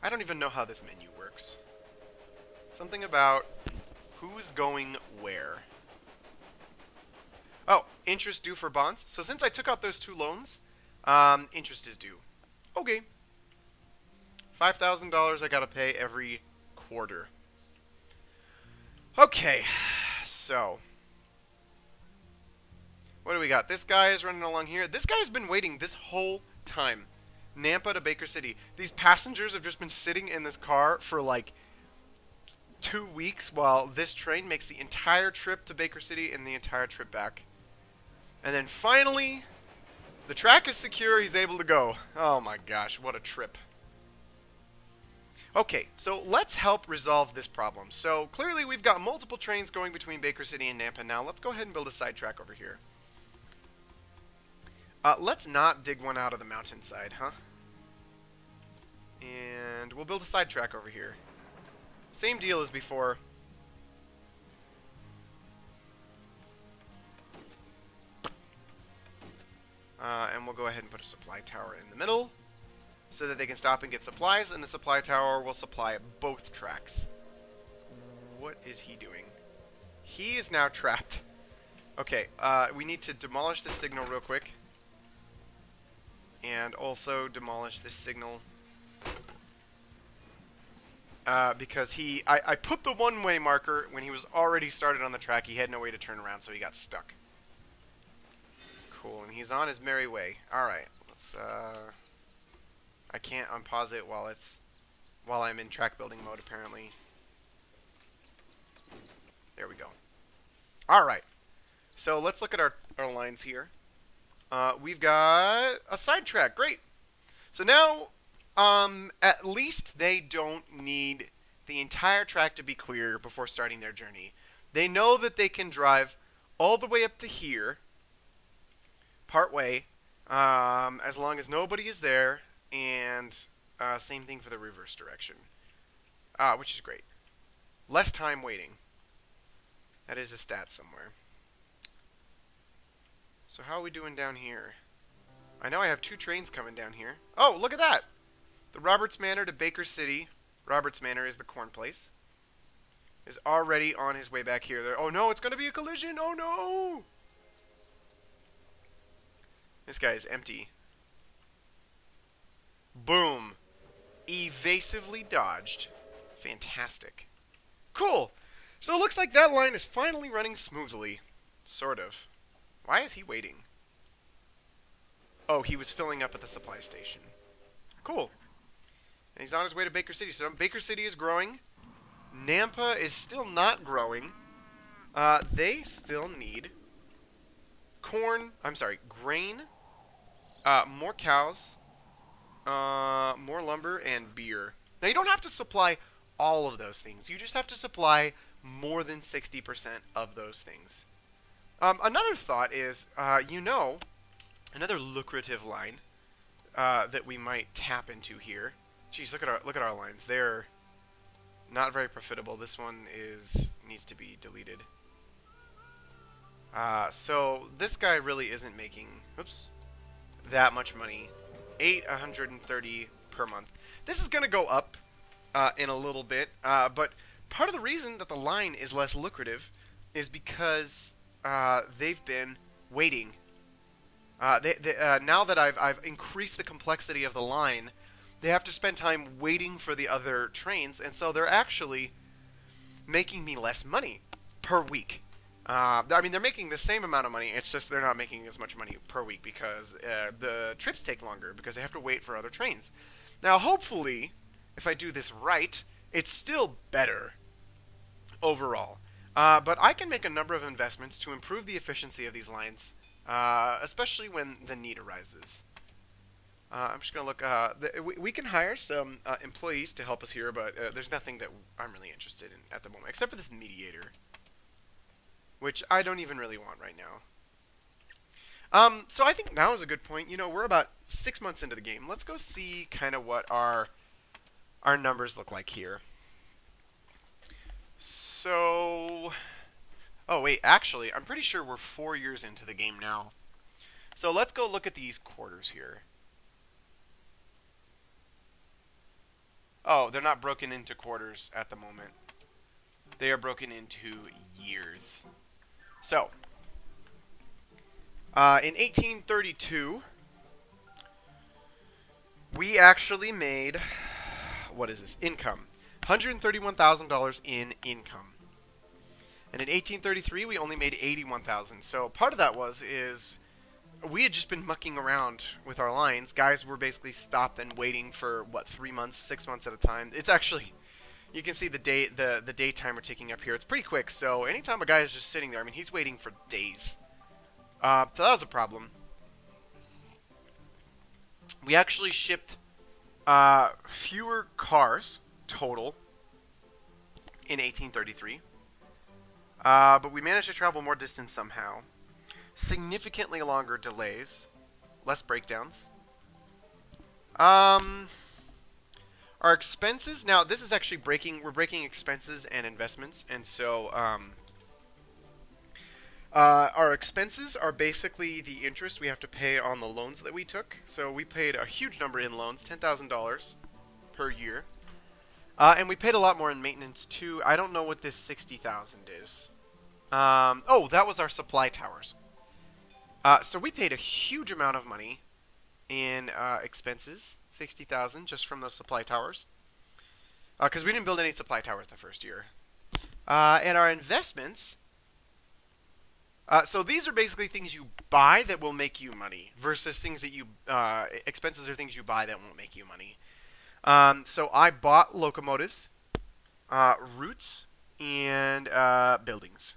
I don't even know how this menu works. Something about who's going where. Oh, interest due for bonds. So since I took out those 2 loans, interest is due. Okay. $5,000 I gotta pay every quarter. Okay, so what do we got? This guy is running along here. This guy's been waiting this whole time Nampa to Baker City. These passengers have just been sitting in this car for like 2 weeks while this train makes the entire trip to Baker City and the entire trip back. And then finally, the track is secure, he's able to go. Oh my gosh, what a trip. Okay, so let's help resolve this problem. So clearly we've got multiple trains going between Baker City and Nampa now. Let's go ahead and build a sidetrack over here. Let's not dig one out of the mountainside, huh? And we'll build a sidetrack over here. Same deal as before. And we'll go ahead and put a supply tower in the middle so that they can stop and get supplies, and the supply tower will supply both tracks. What is he doing? He is now trapped. Okay, we need to demolish this signal real quick. And also demolish this signal. Because I put the one-way marker when he was already started on the track. He had no way to turn around, so he got stuck. Cool, and he's on his merry way. Alright, let's, I can't unpause it while I'm in track building mode, apparently. There we go. Alright, so let's look at our lines here. We've got a sidetrack, great. So now, at least they don't need the entire track to be clear before starting their journey. They know that they can drive all the way up to here, part way, as long as nobody is there, and same thing for the reverse direction, which is great. Less time waiting. That is a stat somewhere. So how are we doing down here? I know I have 2 trains coming down here. Oh, look at that! The Roberts Manor to Baker City. Roberts Manor is the corn place. Is already on his way back here. Oh no, it's going to be a collision! Oh no! This guy is empty. Boom. Evasively dodged. Fantastic. Cool! So it looks like that line is finally running smoothly. Sort of. Why is he waiting? Oh, he was filling up at the supply station. Cool. And he's on his way to Baker City. So Baker City is growing. Nampa is still not growing. They still need grain, more cows, more lumber, and beer. Now, you don't have to supply all of those things. You just have to supply more than 60% of those things. Another thought is, another lucrative line that we might tap into here. Jeez, look at our lines. They're not very profitable. This one needs to be deleted. So this guy really isn't making that much money. 830 per month. This is going to go up in a little bit, but part of the reason that the line is less lucrative is because they've been waiting. Now that I've increased the complexity of the line, they have to spend time waiting for the other trains, and so they're actually making me less money per week. I mean, they're making the same amount of money, it's just they're not making as much money per week because the trips take longer because they have to wait for other trains. Now, hopefully, if I do this right, it's still better overall. But I can make a number of investments to improve the efficiency of these lines, especially when the need arises. I'm just going to look. We can hire some employees to help us here, but there's nothing that I'm really interested in at the moment, except for this mediator, which I don't even really want right now. So I think now is a good point. You know, we're about 6 months into the game. Let's go see kind of what our numbers look like here. So, oh wait, actually, I'm pretty sure we're 4 years into the game now. So let's go look at these quarters here. Oh, they're not broken into quarters at the moment. They are broken into years. So, in 1832, we actually made, what is this, income. $131,000 in income. And in 1833, we only made $81,000. So part of that is we had just been mucking around with our lines. Guys were basically stopped and waiting for, what, 3 months, 6 months at a time. It's actually, you can see the day timer ticking up here. It's pretty quick, so anytime a guy is just sitting there, I mean, he's waiting for days. So that was a problem. We actually shipped fewer cars total in 1833. But we managed to travel more distance somehow. Significantly longer delays. Less breakdowns. Our expenses, now this is actually we're breaking expenses and investments, and so our expenses are basically the interest we have to pay on the loans that we took. So we paid a huge number in loans, $10,000 per year. And we paid a lot more in maintenance too. I don't know what this 60,000 is. Oh, that was our supply towers. So we paid a huge amount of money in expenses, 60,000 just from those supply towers. Because we didn't build any supply towers the first year. And our investments, so these are basically things you buy that will make you money versus things that you, expenses are things you buy that won't make you money. So I bought locomotives, routes, and buildings.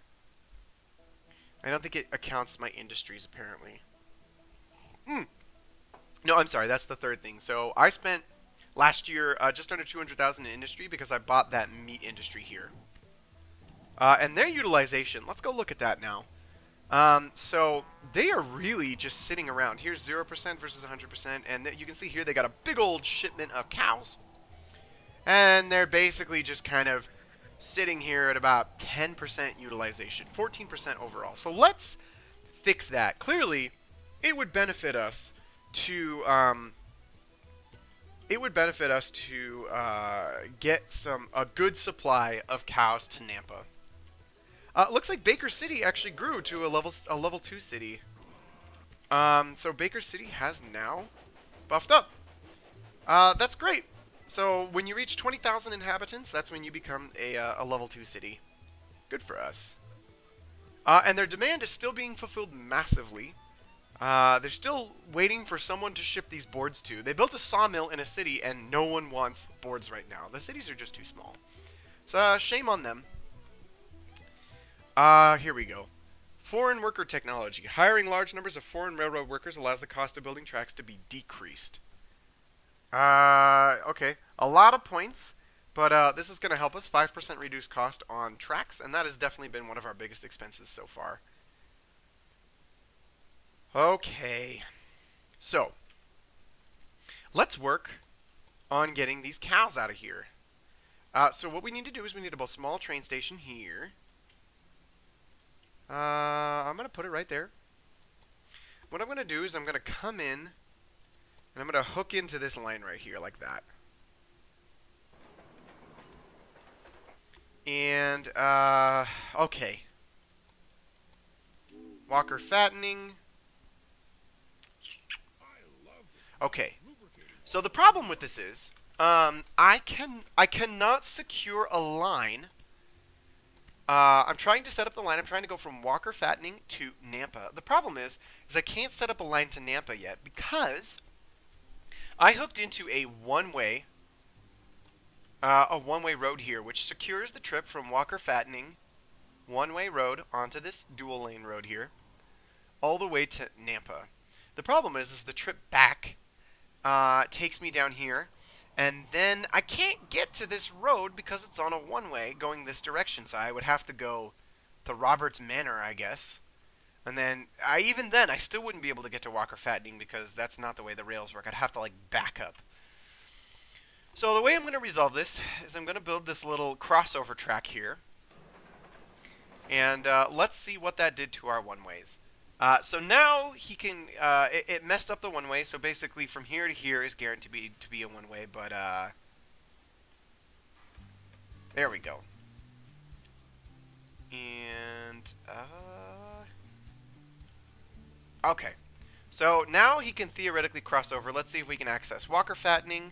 I don't think it accounts my industries, apparently. No, I'm sorry, that's the third thing. So I spent last year just under 200,000 in industry because I bought that meat industry here. And their utilization, let's go look at that now. So they are really just sitting around. Here's 0% versus 100%, and you can see here they got a big old shipment of cows. And they're basically just kind of sitting here at about 10% utilization, 14% overall. So let's fix that. Clearly, it would benefit us to get a good supply of cows to Nampa. Looks like Baker City actually grew to a level 2 city. So Baker City has now buffed up. That's great. So when you reach 20,000 inhabitants, that's when you become a level 2 city. Good for us. And their demand is still being fulfilled massively. They're still waiting for someone to ship these boards to. They built a sawmill in a city, and no one wants boards right now. The cities are just too small. So shame on them. Here we go. Foreign worker technology. Hiring large numbers of foreign railroad workers allows the cost of building tracks to be decreased. Okay. A lot of points, but this is going to help us. 5% reduced cost on tracks, and that has definitely been one of our biggest expenses so far. Okay. So, let's work on getting these cows out of here. So what we need to do is we need a small train station here. I'm going to put it right there. What I'm going to do is I'm going to come in, and I'm going to hook into this line right here like that. And, okay. Walker fattening. Okay. So the problem with this is, I cannot secure a line. I'm trying to set up the line. I'm trying to go from Walker fattening to Nampa. The problem is I can't set up a line to Nampa yet because I hooked into a one-way road here, which secures the trip from Walker fattening one-way road onto this dual lane road here, all the way to Nampa. The problem is the trip back takes me down here, and then I can't get to this road because it's on a one-way going this direction, so I would have to go to Roberts Manor, I guess. And then, even then, I still wouldn't be able to get to Walker fattening because that's not the way the rails work. I'd have to, like, back up. So the way I'm going to resolve this is I'm going to build this little crossover track here. And let's see what that did to our one-ways. So now he can, it messed up the one-way, so basically from here to here is guaranteed to be a one-way, but, there we go. And, okay. So now he can theoretically cross over. Let's see if we can access Walker fattening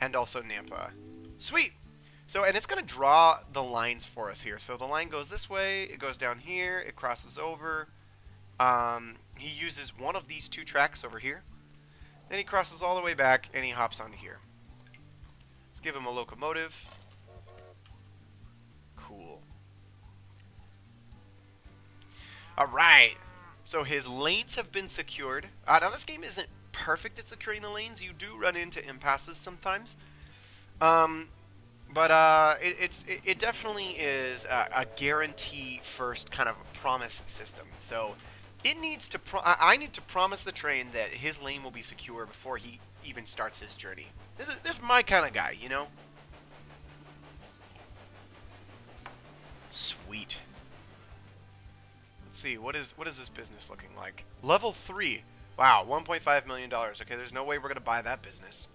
and also Nampa. Sweet! So, and it's going to draw the lines for us here. So the line goes this way, it goes down here, it crosses over. He uses one of these two tracks over here. Then he crosses all the way back and he hops onto here. Let's give him a locomotive. Cool. Alright. So his lanes have been secured. Now this game isn't perfect at securing the lanes. You do run into impasses sometimes. But it definitely is a guarantee first kind of promise system. So it needs to I need to promise the train that his lane will be secure before he even starts his journey. This is my kind of guy, you know? Sweet. Let's see, what is this business looking like? Level 3. Wow, $1.5 million. Okay, there's no way we're gonna buy that business.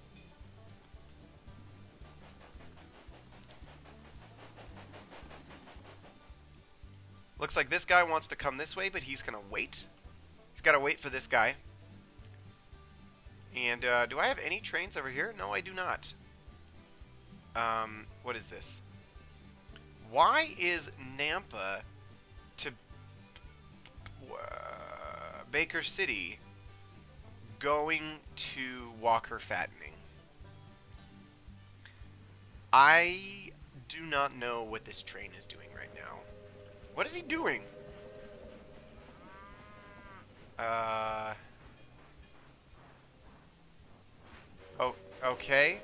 Looks like this guy wants to come this way, but he's gonna wait. He's gotta wait for this guy. And do I have any trains over here? No, I do not. What is this? Why is Nampa to Baker City going to Walker Fattening? I do not know what this train is doing right now. What is he doing? Oh, okay.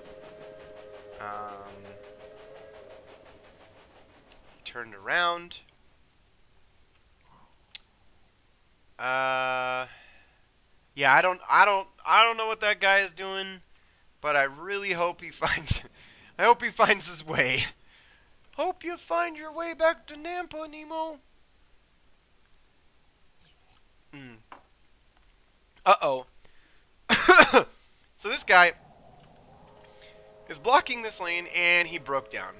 Turned around. Yeah, I don't know what that guy is doing, but I really hope he finds I hope he finds his way. Hope you find your way back to Nampa, Nemo. Uh-oh. So this guy is blocking this lane, and he broke down.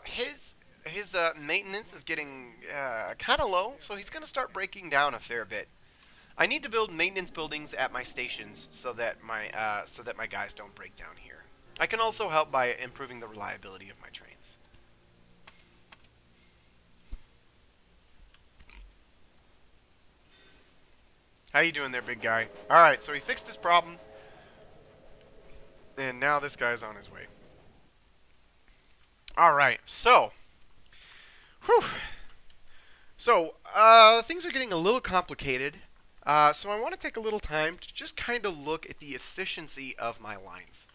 His maintenance is getting kind of low, so he's going to start breaking down a fair bit. I need to build maintenance buildings at my stations so that my guys don't break down here. I can also help by improving the reliability of my trains. How you doing there, big guy? Alright, so he fixed this problem. And now this guy's on his way. Alright, so. Whew. So, things are getting a little complicated. So I want to take a little time to just kind of look at the efficiency of my lines.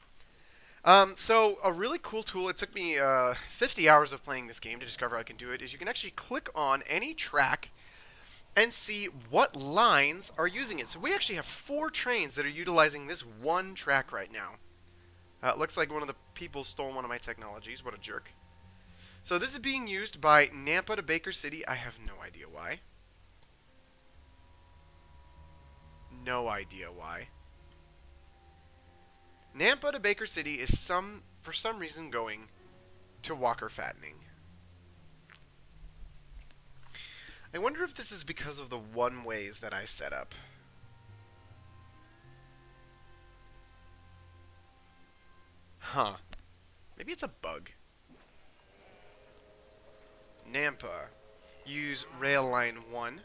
So a really cool tool, it took me 50 hours of playing this game to discover I can do it, is you can actually click on any track and see what lines are using it. So we actually have 4 trains that are utilizing this one track right now. It looks like one of the people stole one of my technologies. What a jerk. So this is being used by Nampa to Baker City. I have no idea why. No idea why. Nampa to Baker City is for some reason going to Walker Fattening. I wonder if this is because of the one-ways that I set up. Huh. Maybe it's a bug. Nampa. Use rail line 1.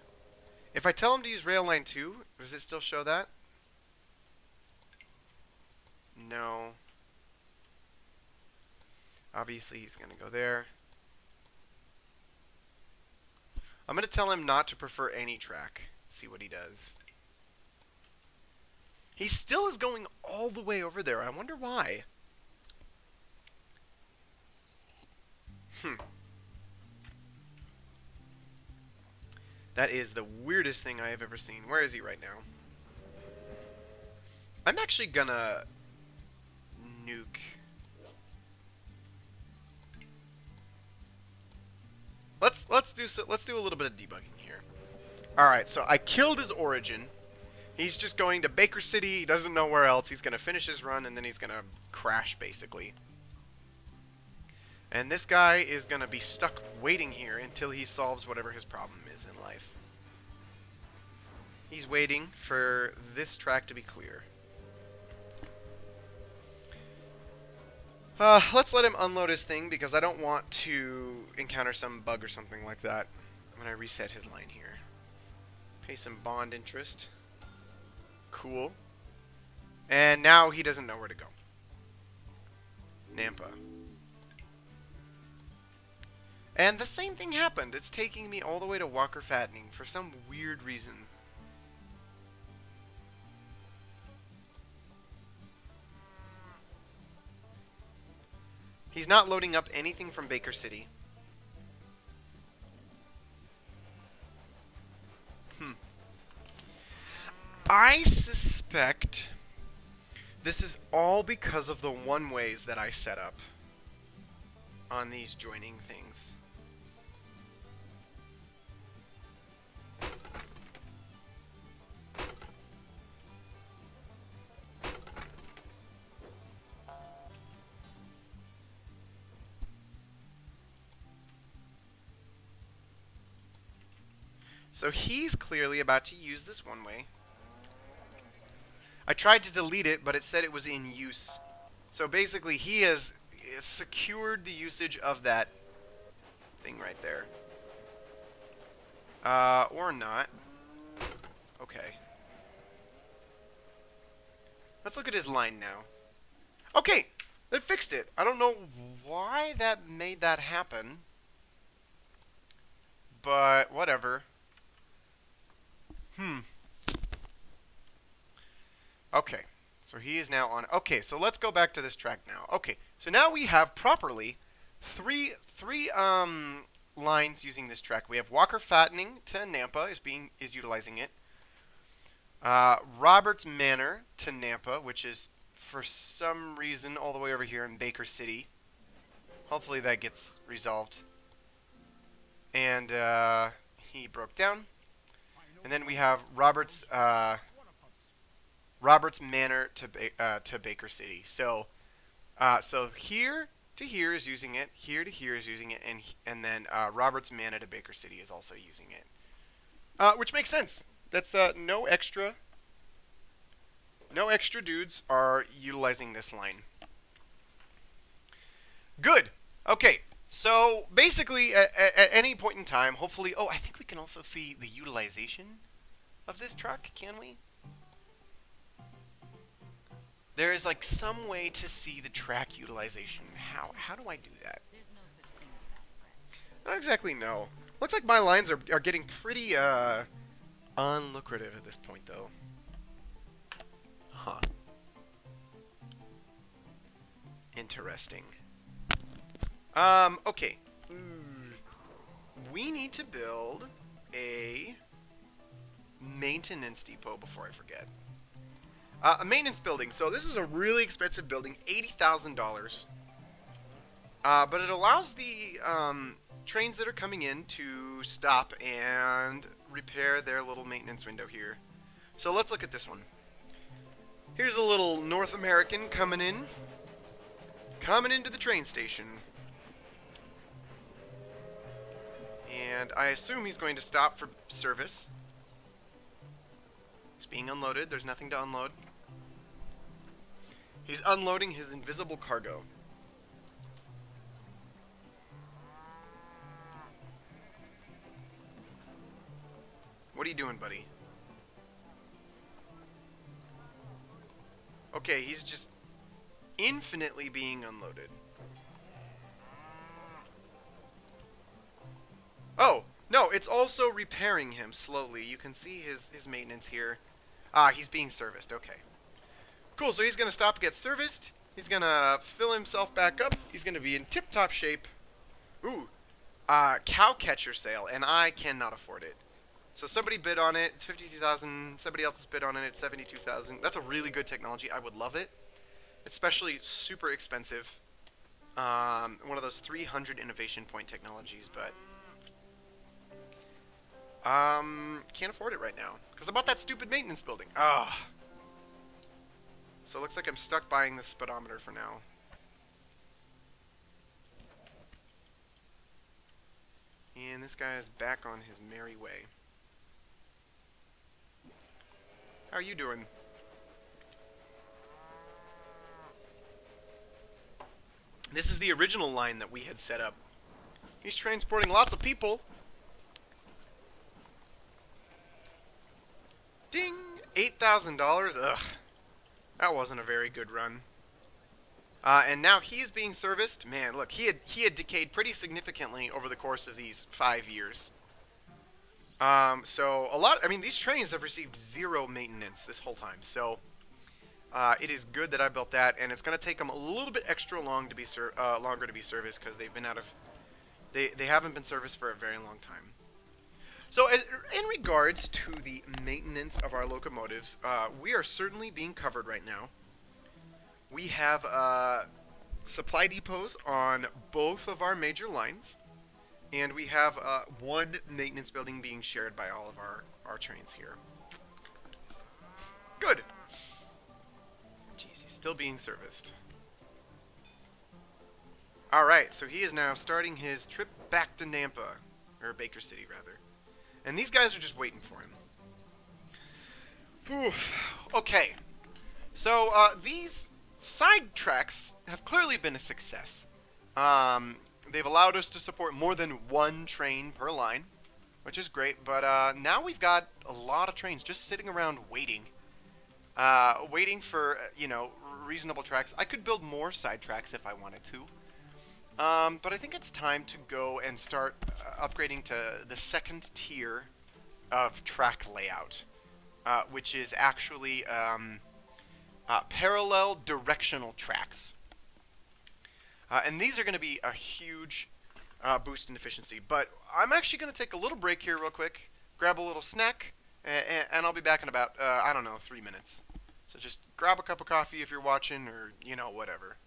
If I tell him to use rail line 2, does it still show that? No. Obviously he's going to go there. I'm going to tell him not to prefer any track. See what he does. He still is going all the way over there. I wonder why. That is the weirdest thing I have ever seen. Where is he right now? I'm actually gonna nuke. Let's do a little bit of debugging here. All right, so I killed his origin. He's just going to Baker City. He doesn't know where else. He's gonna finish his run and then he's gonna crash basically. And this guy is gonna be stuck waiting here until he solves whatever his problem is in life. He's waiting for this track to be clear. Let's let him unload his thing because I don't want to encounter some bug or something like that when I reset his line here. Pay some bond interest. Cool. And now he doesn't know where to go. Nampa. And the same thing happened. It's taking me all the way to Walker Fattening for some weird reason. He's not loading up anything from Baker City. I suspect this is all because of the one-ways that I set up on these joining things. So he's clearly about to use this one way. I tried to delete it, but it said it was in use. So basically, he has secured the usage of that thing right there. Or not. Okay. Let's look at his line now. Okay, it fixed it. I don't know why that made that happen. But, whatever. Okay, so he is now on. Okay, so let's go back to this track now. Okay, so now we have properly three lines using this track. We have Walker Fattening to Nampa is utilizing it. Roberts Manor to Nampa, which is for some reason all the way over here in Baker City. Hopefully that gets resolved. And he broke down. And then we have Roberts Manor to Baker City. So so here to here is using it, here to here is using it, and then Roberts Manor to Baker City is also using it. Which makes sense. That's no extra dudes are utilizing this line. Good. Okay. So basically, at any point in time, hopefully... Oh, I think we can also see the utilization of this truck, can we? There is like some way to see the track utilization. How do I do that? I don't exactly know. Looks like my lines are getting pretty unlucrative at this point, though. Huh. Interesting. Okay. We need to build a maintenance depot before I forget. A maintenance building. So this is a really expensive building, $80,000. But it allows the trains that are coming in to stop and repair their little maintenance window here. So let's look at this one. Here's a little North American coming into the train station. And I assume he's going to stop for service. It's being unloaded. There's nothing to unload. He's unloading his invisible cargo. What are you doing, buddy? Okay, he's just infinitely being unloaded. Oh, no, it's also repairing him slowly. You can see his maintenance here. Ah, he's being serviced. Okay. Cool, so he's going to stop and get serviced. He's going to fill himself back up. He's going to be in tip-top shape. Ooh, cow catcher sale, and I cannot afford it. So somebody bid on it. It's $52,000. Somebody else bid on it. It's $72,000. That's a really good technology. I would love it. Especially super expensive. One of those 300 innovation point technologies, but... can't afford it right now. Because I bought that stupid maintenance building. Ah. So it looks like I'm stuck buying this speedometer for now. And this guy is back on his merry way. How are you doing? This is the original line that we had set up. He's transporting lots of people. $8,000? Ugh. That wasn't a very good run. And now he's being serviced. Man, look, he had decayed pretty significantly over the course of these 5 years. So a lot. I mean, these trains have received 0 maintenance this whole time. So it is good that I built that, and it's going to take them a little bit extra long to be longer to be serviced because they've been out of. They haven't been serviced for a very long time. So in regards to the maintenance of our locomotives, we are certainly being covered right now. We have supply depots on both of our major lines, and we have one maintenance building being shared by all of our trains here. Good. Jeez, he's still being serviced. Alright, so he is now starting his trip back to Nampa, or Baker City rather. And these guys are just waiting for him. Oof. Okay, so these side tracks have clearly been a success. They've allowed us to support more than 1 train per line, which is great, but now we've got a lot of trains just sitting around waiting. Waiting for, you know, reasonable tracks. I could build more side tracks if I wanted to. But I think it's time to go and start upgrading to the 2nd tier of track layout, which is actually parallel directional tracks. And these are going to be a huge boost in efficiency. But I'm actually going to take a little break here real quick, grab a little snack, and I'll be back in about, I don't know, 3 minutes. So just grab a cup of coffee if you're watching, or, you know, whatever.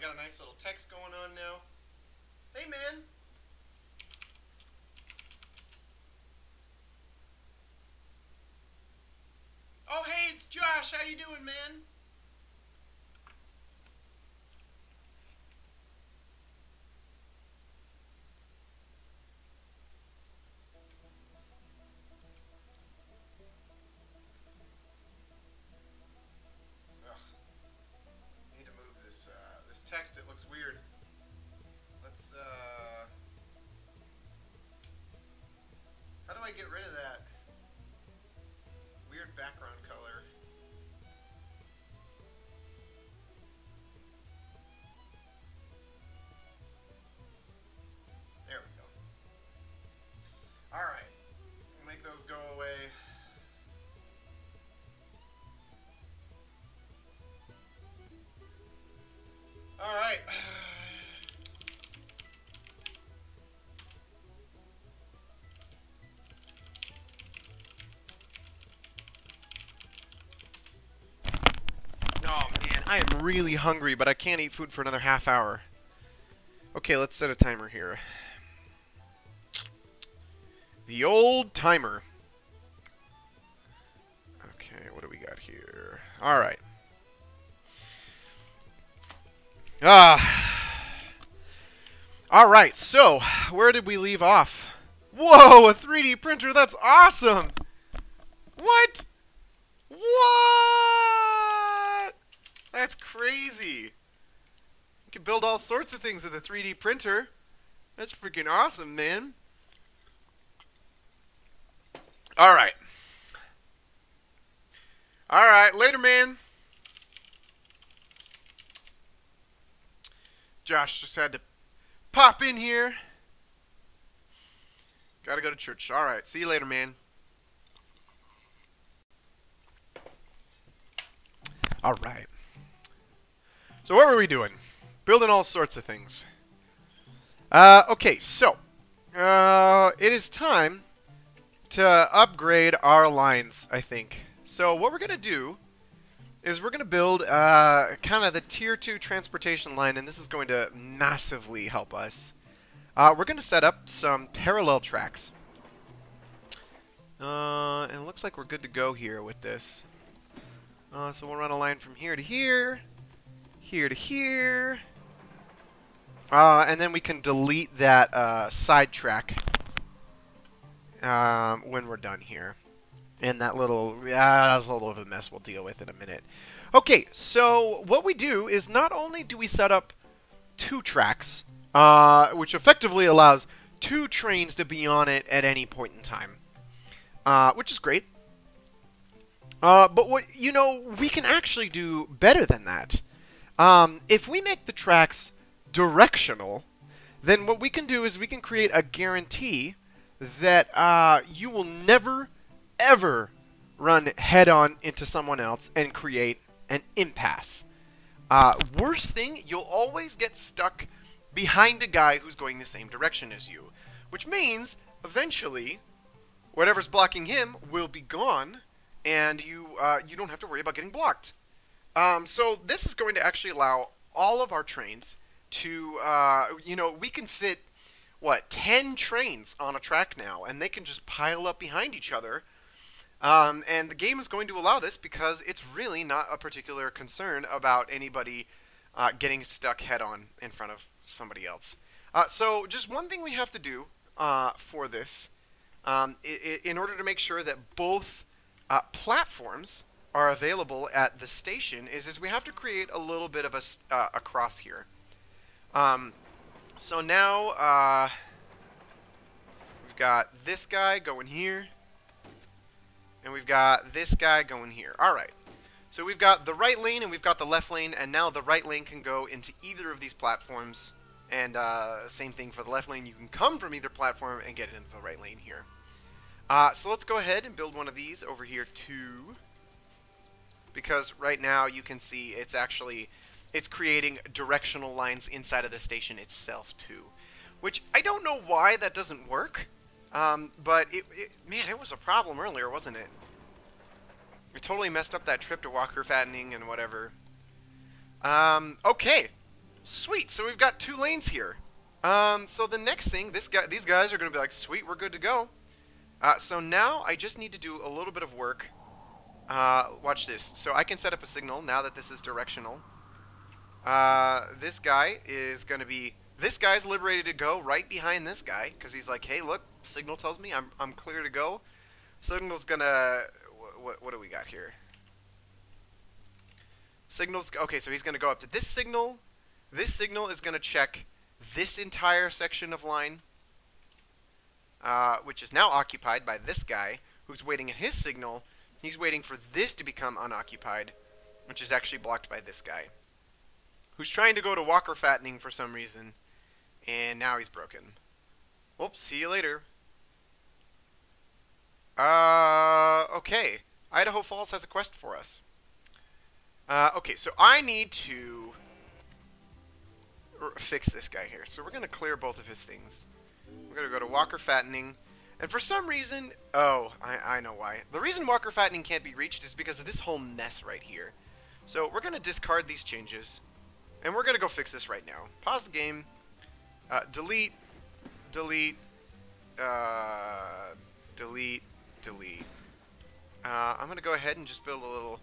got a nice little text going on now. Hey, man. Oh, hey, it's Josh. How you doing, man? Text, it looks weird. Let's, how do I get rid of that weird background color? There we go. Alright. Make those go away. Alright. Oh man, I am really hungry, but I can't eat food for another half hour. Okay, let's set a timer here. The old timer. Okay, what do we got here? Alright. Alright, so, where did we leave off? Whoa, a 3D printer, that's awesome! What? What? That's crazy. You can build all sorts of things with a 3D printer. That's freaking awesome, man. Alright. Alright, later, man. Josh just had to pop in here. Gotta go to church. Alright, see you later, man. Alright. So what were we doing? Building all sorts of things. Okay, so it is time to upgrade our lines, I think. So what we're gonna do is we're going to build kind of the Tier 2 transportation line, and this is going to massively help us. We're going to set up some parallel tracks. And it looks like we're good to go here with this. So we'll run a line from here to here, here to here, and then we can delete that side track when we're done here. And that little, that's a little of a mess we'll deal with in a minute. Okay, so what we do is not only do we set up 2 tracks, which effectively allows 2 trains to be on it at any point in time, which is great. But what, you know, we can actually do better than that. If we make the tracks directional, then what we can do is we can create a guarantee that you will never ever run head-on into someone else and create an impasse. Worst thing, you'll always get stuck behind a guy who's going the same direction as you, which means eventually whatever's blocking him will be gone, and you don't have to worry about getting blocked. So this is going to actually allow all of our trains to, you know, we can fit, what, 10 trains on a track now, and they can just pile up behind each other. And the game is going to allow this because it's really not a particular concern about anybody getting stuck head-on in front of somebody else. So just one thing we have to do for this, in order to make sure that both platforms are available at the station, is we have to create a little bit of a cross here. So now we've got this guy going here. And we've got this guy going here. Alright. So we've got the right lane and we've got the left lane, and now the right lane can go into either of these platforms. And same thing for the left lane. You can come from either platform and get into the right lane here. So let's go ahead and build one of these over here too. Because right now you can see it's creating directional lines inside of the station itself too. Which I don't know why that doesn't work. But man, it was a problem earlier, wasn't it? It totally messed up that trip to Walker Fattening and whatever. Okay. Sweet, so we've got 2 lanes here. So the next thing, these guys are going to be like, sweet, we're good to go. So now I just need to do a little bit of work. Watch this. So I can set up a signal now that this is directional. This guy is going to be... This guy's liberated to go right behind this guy, because he's like, hey, look, signal tells me I'm clear to go. Signal's going to... What do we got here? Signal's... Okay, so he's going to go up to this signal. This signal is going to check this entire section of line, which is now occupied by this guy, who's waiting at his signal. He's waiting for this to become unoccupied, which is actually blocked by this guy, who's trying to go to Walker Fattening for some reason, and now he's broken. Whoops, see you later. Okay. Idaho Falls has a quest for us. Okay, so I need to fix this guy here. So we're going to clear both of his things. We're going to go to Walker Fattening. And for some reason... Oh, I know why. The reason Walker Fattening can't be reached is because of this whole mess right here. So we're going to discard these changes. And we're going to go fix this right now. Pause the game. Delete. Delete. Delete. Delete. I'm going to go ahead and just build a little...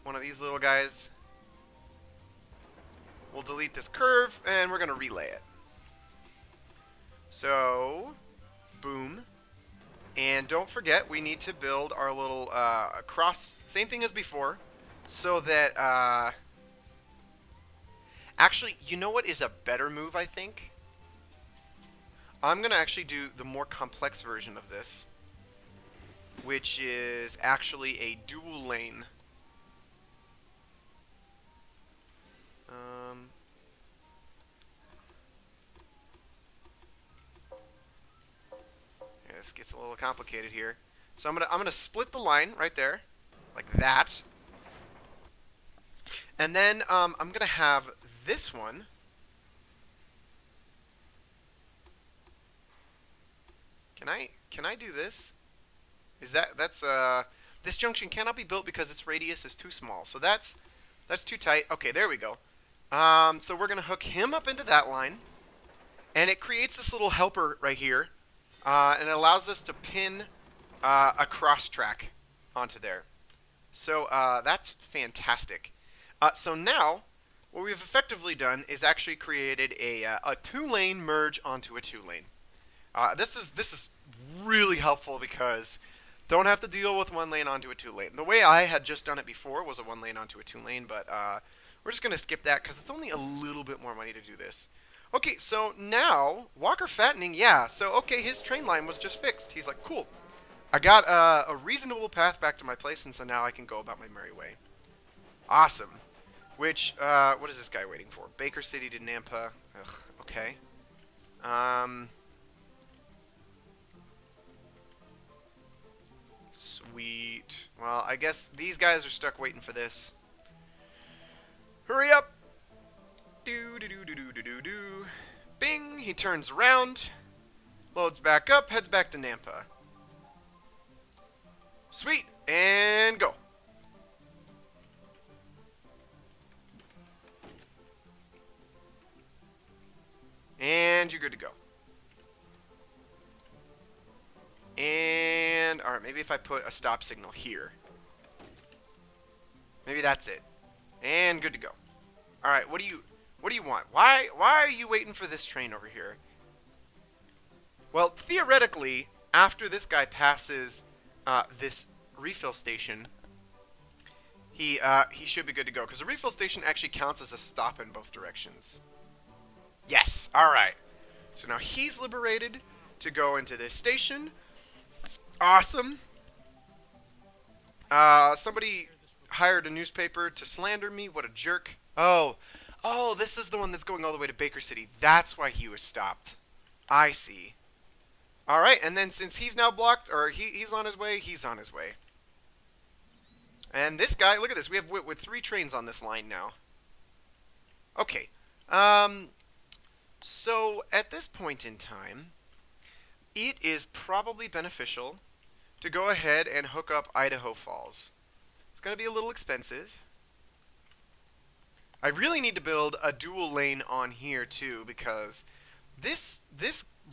one of these little guys. We'll delete this curve, and we're going to relay it. So, boom. And don't forget, we need to build our little cross, same thing as before, so that, actually, you know what is a better move, I think? I'm going to actually do the more complex version of this, which is actually a dual lane. Yeah, this gets a little complicated here. So I'm gonna split the line right there, like that, and then I'm gonna have this one. Can I do this? Is that's this junction cannot be built because its radius is too small. So that's too tight. Okay, there we go. So we're gonna hook him up into that line, and it creates this little helper right here, and it allows us to pin a cross track onto there. So that's fantastic. So now what we've effectively done is actually created a 2-lane merge onto a 2-lane. This is really helpful because don't have to deal with 1 lane onto a 2-lane. The way I had just done it before was a 1 lane onto a 2-lane, but we're just going to skip that because it's only a little bit more money to do this. Okay, so now, Walker Fattening, yeah, so okay, his train line was just fixed. He's like, cool. I got a reasonable path back to my place, and so now I can go about my merry way. Awesome. Which, what is this guy waiting for? Baker City to Nampa. Ugh, okay. Sweet. Well, I guess these guys are stuck waiting for this. Hurry up! Do-do-do-do-do-do-do. Bing! He turns around, loads back up, heads back to Nampa. Sweet! And go! And you're good to go. And, alright, maybe if I put a stop signal here. Maybe that's it. And good to go. Alright, what do you want? Why are you waiting for this train over here? Well, theoretically, after this guy passes this refill station, he should be good to go, because the refill station actually counts as a stop in both directions. Yes! Alright. So now he's liberated to go into this station. Awesome. Somebody hired a newspaper to slander me. What a jerk. Oh, this is the one that's going all the way to Baker City. That's why he was stopped. I see. Alright, and then since he's now blocked, or he's on his way, he's on his way. And this guy, look at this. We have with 3 trains on this line now. Okay. So, at this point in time, it is probably beneficial to go ahead and hook up Idaho Falls. It's going to be a little expensive. I really need to build a dual lane on here too, because this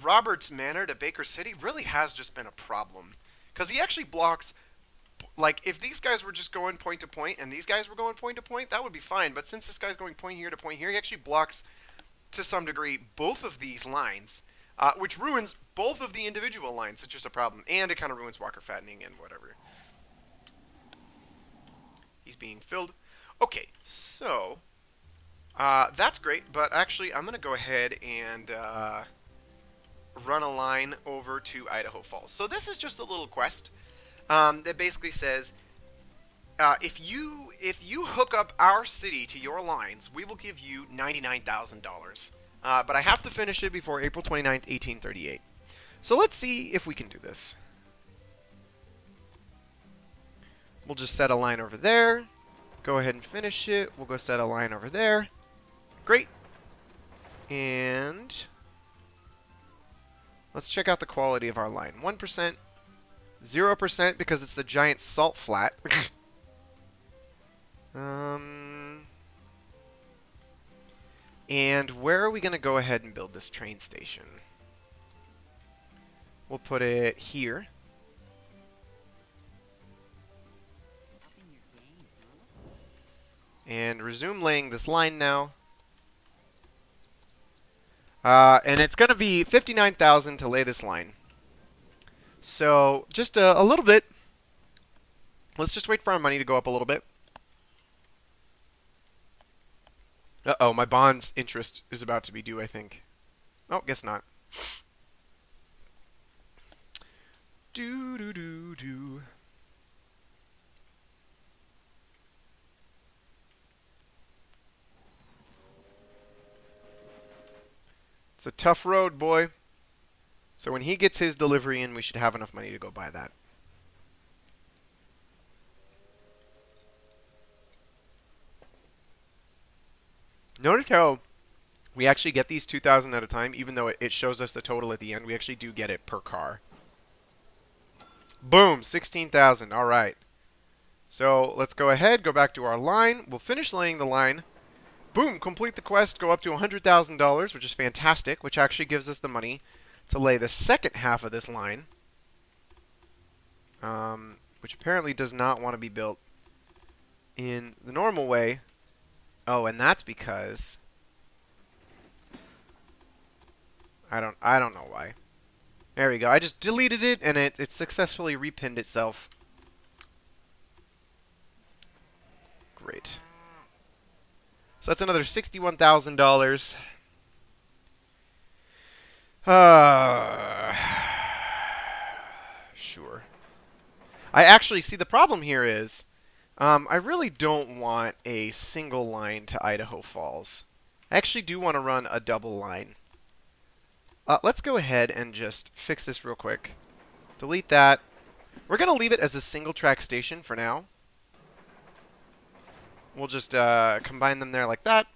Roberts Manor to Baker City really has just been a problem. Because he actually blocks, like, if these guys were just going point to point and these guys were going point to point, that would be fine. But since this guy's going point here to point here, he actually blocks, to some degree, both of these lines, which ruins both of the individual lines, which is a problem. And it kind of ruins Walker Fattening and whatever. He's being filled. Okay, so that's great, but actually I'm going to go ahead and run a line over to Idaho Falls. So this is just a little quest that basically says, if you hook up our city to your lines, we will give you $99,000. But I have to finish it before April 29th, 1838. So let's see if we can do this. We'll just set a line over there. Go ahead and finish it. We'll go set a line over there. Great. And let's check out the quality of our line. 1%, 0% because it's the giant salt flat. And where are we going to go ahead and build this train station? We'll put it here. And resume laying this line now. And it's going to be $59,000 to lay this line. So just a little bit. Let's just wait for our money to go up a little bit. Uh-oh, my bond's interest is about to be due, I think. Oh, guess not. Do. It's a tough road, boy. So when he gets his delivery in, we should have enough money to go buy that. Notice how we actually get these 2,000 at a time, even though it shows us the total at the end. We actually do get it per car. Boom, 16,000. All right. So let's go ahead, go back to our line. We'll finish laying the line. Boom, complete the quest, go up to $100,000, which is fantastic, which actually gives us the money to lay the second half of this line, which apparently does not want to be built in the normal way. Oh, and that's because I don't know why. There we go. I just deleted it, and it successfully repinned itself. Great. So that's another $61,000. Sure. I actually see the problem here is I really don't want a single line to Idaho Falls. I actually do want to run a double line. Let's go ahead and just fix this real quick. Delete that. We're going to leave it as a single track station for now. We'll just combine them there like that.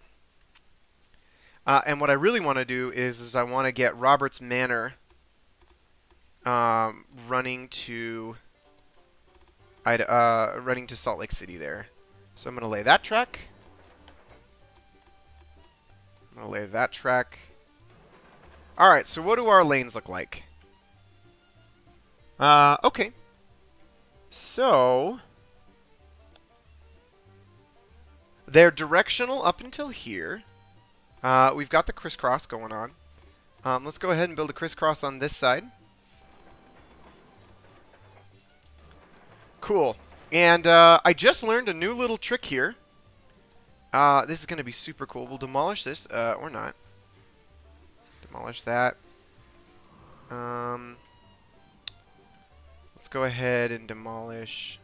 And what I really want to do is I want to get Roberts Manor running to Salt Lake City there. So I'm going to lay that track. I'm going to lay that track. Alright, so what do our lanes look like? Okay. So they're directional up until here. We've got the crisscross going on. Let's go ahead and build a crisscross on this side. Cool. And I just learned a new little trick here. This is going to be super cool. We'll demolish this, or not. Demolish that. Let's go ahead and demolish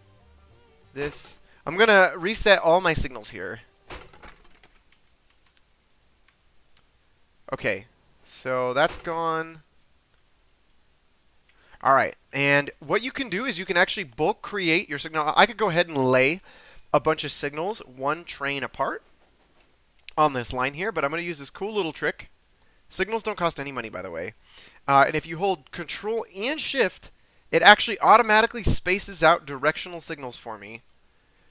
this. I'm going to reset all my signals here. Okay, so that's gone. Alright, and what you can do is you can actually bulk create your signal. I could go ahead and lay a bunch of signals one train apart on this line here, but I'm going to use this cool little trick. Signals don't cost any money, by the way. And if you hold Control and Shift, it actually automatically spaces out directional signals for me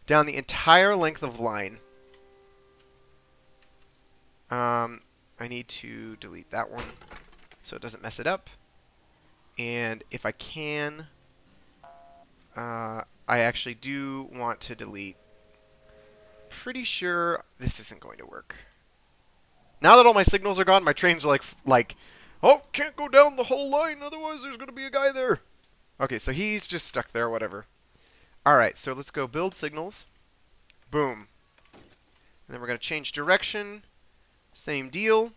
down the entire length of line. I need to delete that one so it doesn't mess it up. And if I can, I actually do want to delete. Pretty sure this isn't going to work. Now that all my signals are gone, my trains are like, oh, can't go down the whole line, otherwise there's going to be a guy there. Okay, so he's just stuck there, whatever. Alright, so let's go build signals. Boom. And then we're going to change direction. Same deal.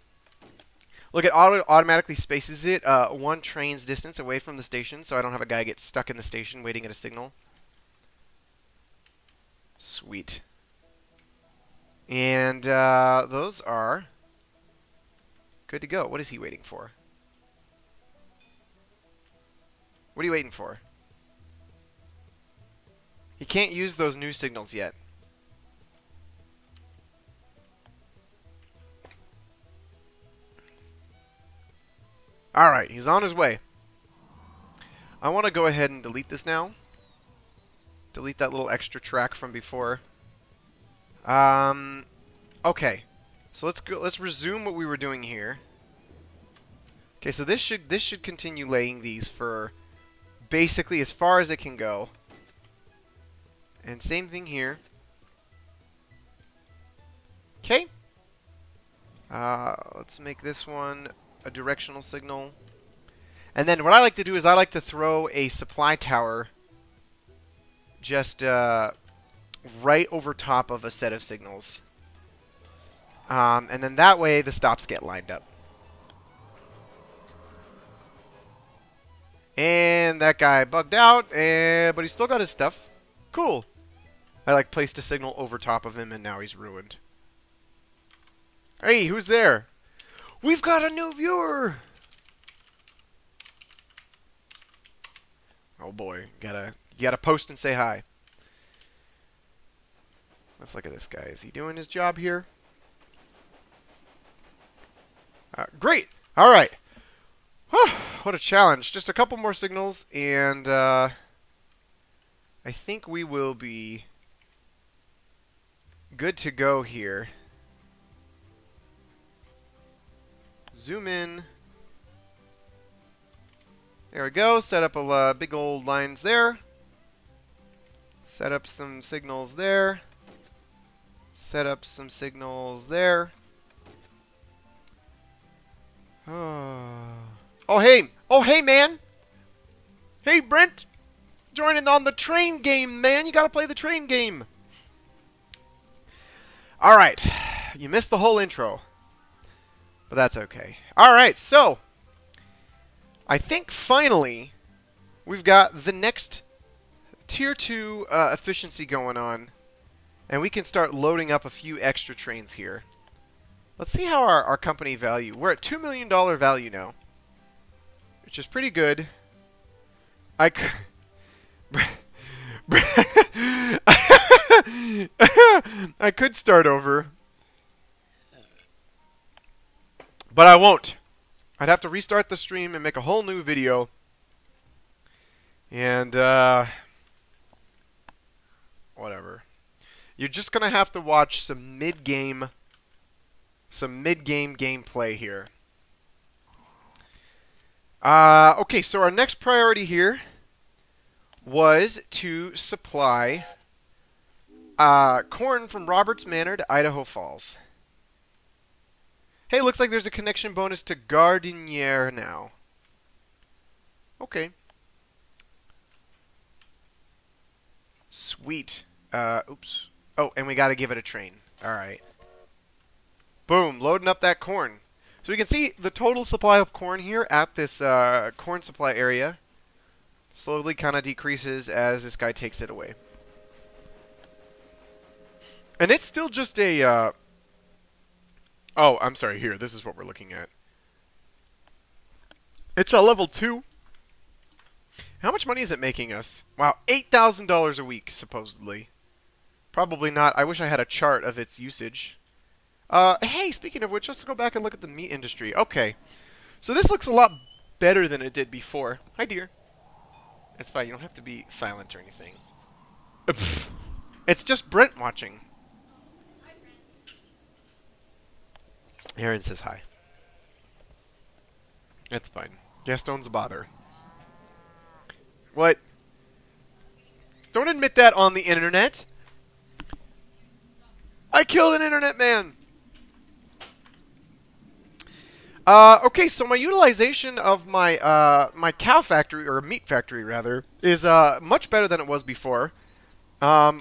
Look, it automatically spaces it one train's distance away from the station, so I don't have a guy get stuck in the station waiting at a signal. Sweet. And those are good to go. What is he waiting for? What are you waiting for? He can't use those new signals yet. Alright, he's on his way. I want to go ahead and delete this now. Delete that little extra track from before. Okay. So let's resume what we were doing here. Okay, so this should continue laying these for basically as far as it can go. And same thing here. Okay. Let's make this one a directional signal. And then what I like to do is I like to throw a supply tower just right over top of a set of signals. And then that way the stops get lined up. And that guy bugged out, but he still got his stuff. Cool. I placed a signal over top of him and now he's ruined. Hey, who's there? We've got a new viewer! Oh boy, you gotta post and say hi. Let's look at this guy. Is he doing his job here? Great! Alright. What a challenge. Just a couple more signals and I think we will be good to go here. Zoom in. There we go. Set up a big old lines there. Set up some signals there. Set up some signals there. Oh hey! Oh hey, man! Hey, Brent! Joining on the train game, man! You gotta play the train game! Alright. You missed the whole intro. But that's okay. Alright, so I think finally we've got the next Tier 2 efficiency going on. And we can start loading up a few extra trains here. Let's see how our company value. We're at $2 million value now. Which is pretty good. I could start over. But I won't. I'd have to restart the stream and make a whole new video. And, whatever. You're just gonna have to watch some mid-game gameplay here. Okay, so our next priority here was to supply corn from Roberts Manor to Idaho Falls. Hey, looks like there's a connection bonus to Gardinier now. Okay. Sweet. Oops. Oh, and we gotta give it a train. Alright. Boom, loading up that corn. So we can see the total supply of corn here at this corn supply area slowly kind of decreases as this guy takes it away. And it's still just a... Oh, I'm sorry, here, this is what we're looking at. It's a level 2. How much money is it making us? Wow, $8,000 a week, supposedly. Probably not. I wish I had a chart of its usage. Hey, speaking of which, let's go back and look at the meat industry. Okay. So this looks a lot better than it did before. Hi, dear. It's fine. You don't have to be silent or anything. It's just Brent watching. Aaron says hi. That's fine. Gaston's a bother. What? Don't admit that on the internet. I killed an internet man. Okay, so my utilization of my my cow factory, or meat factory rather, is much better than it was before. I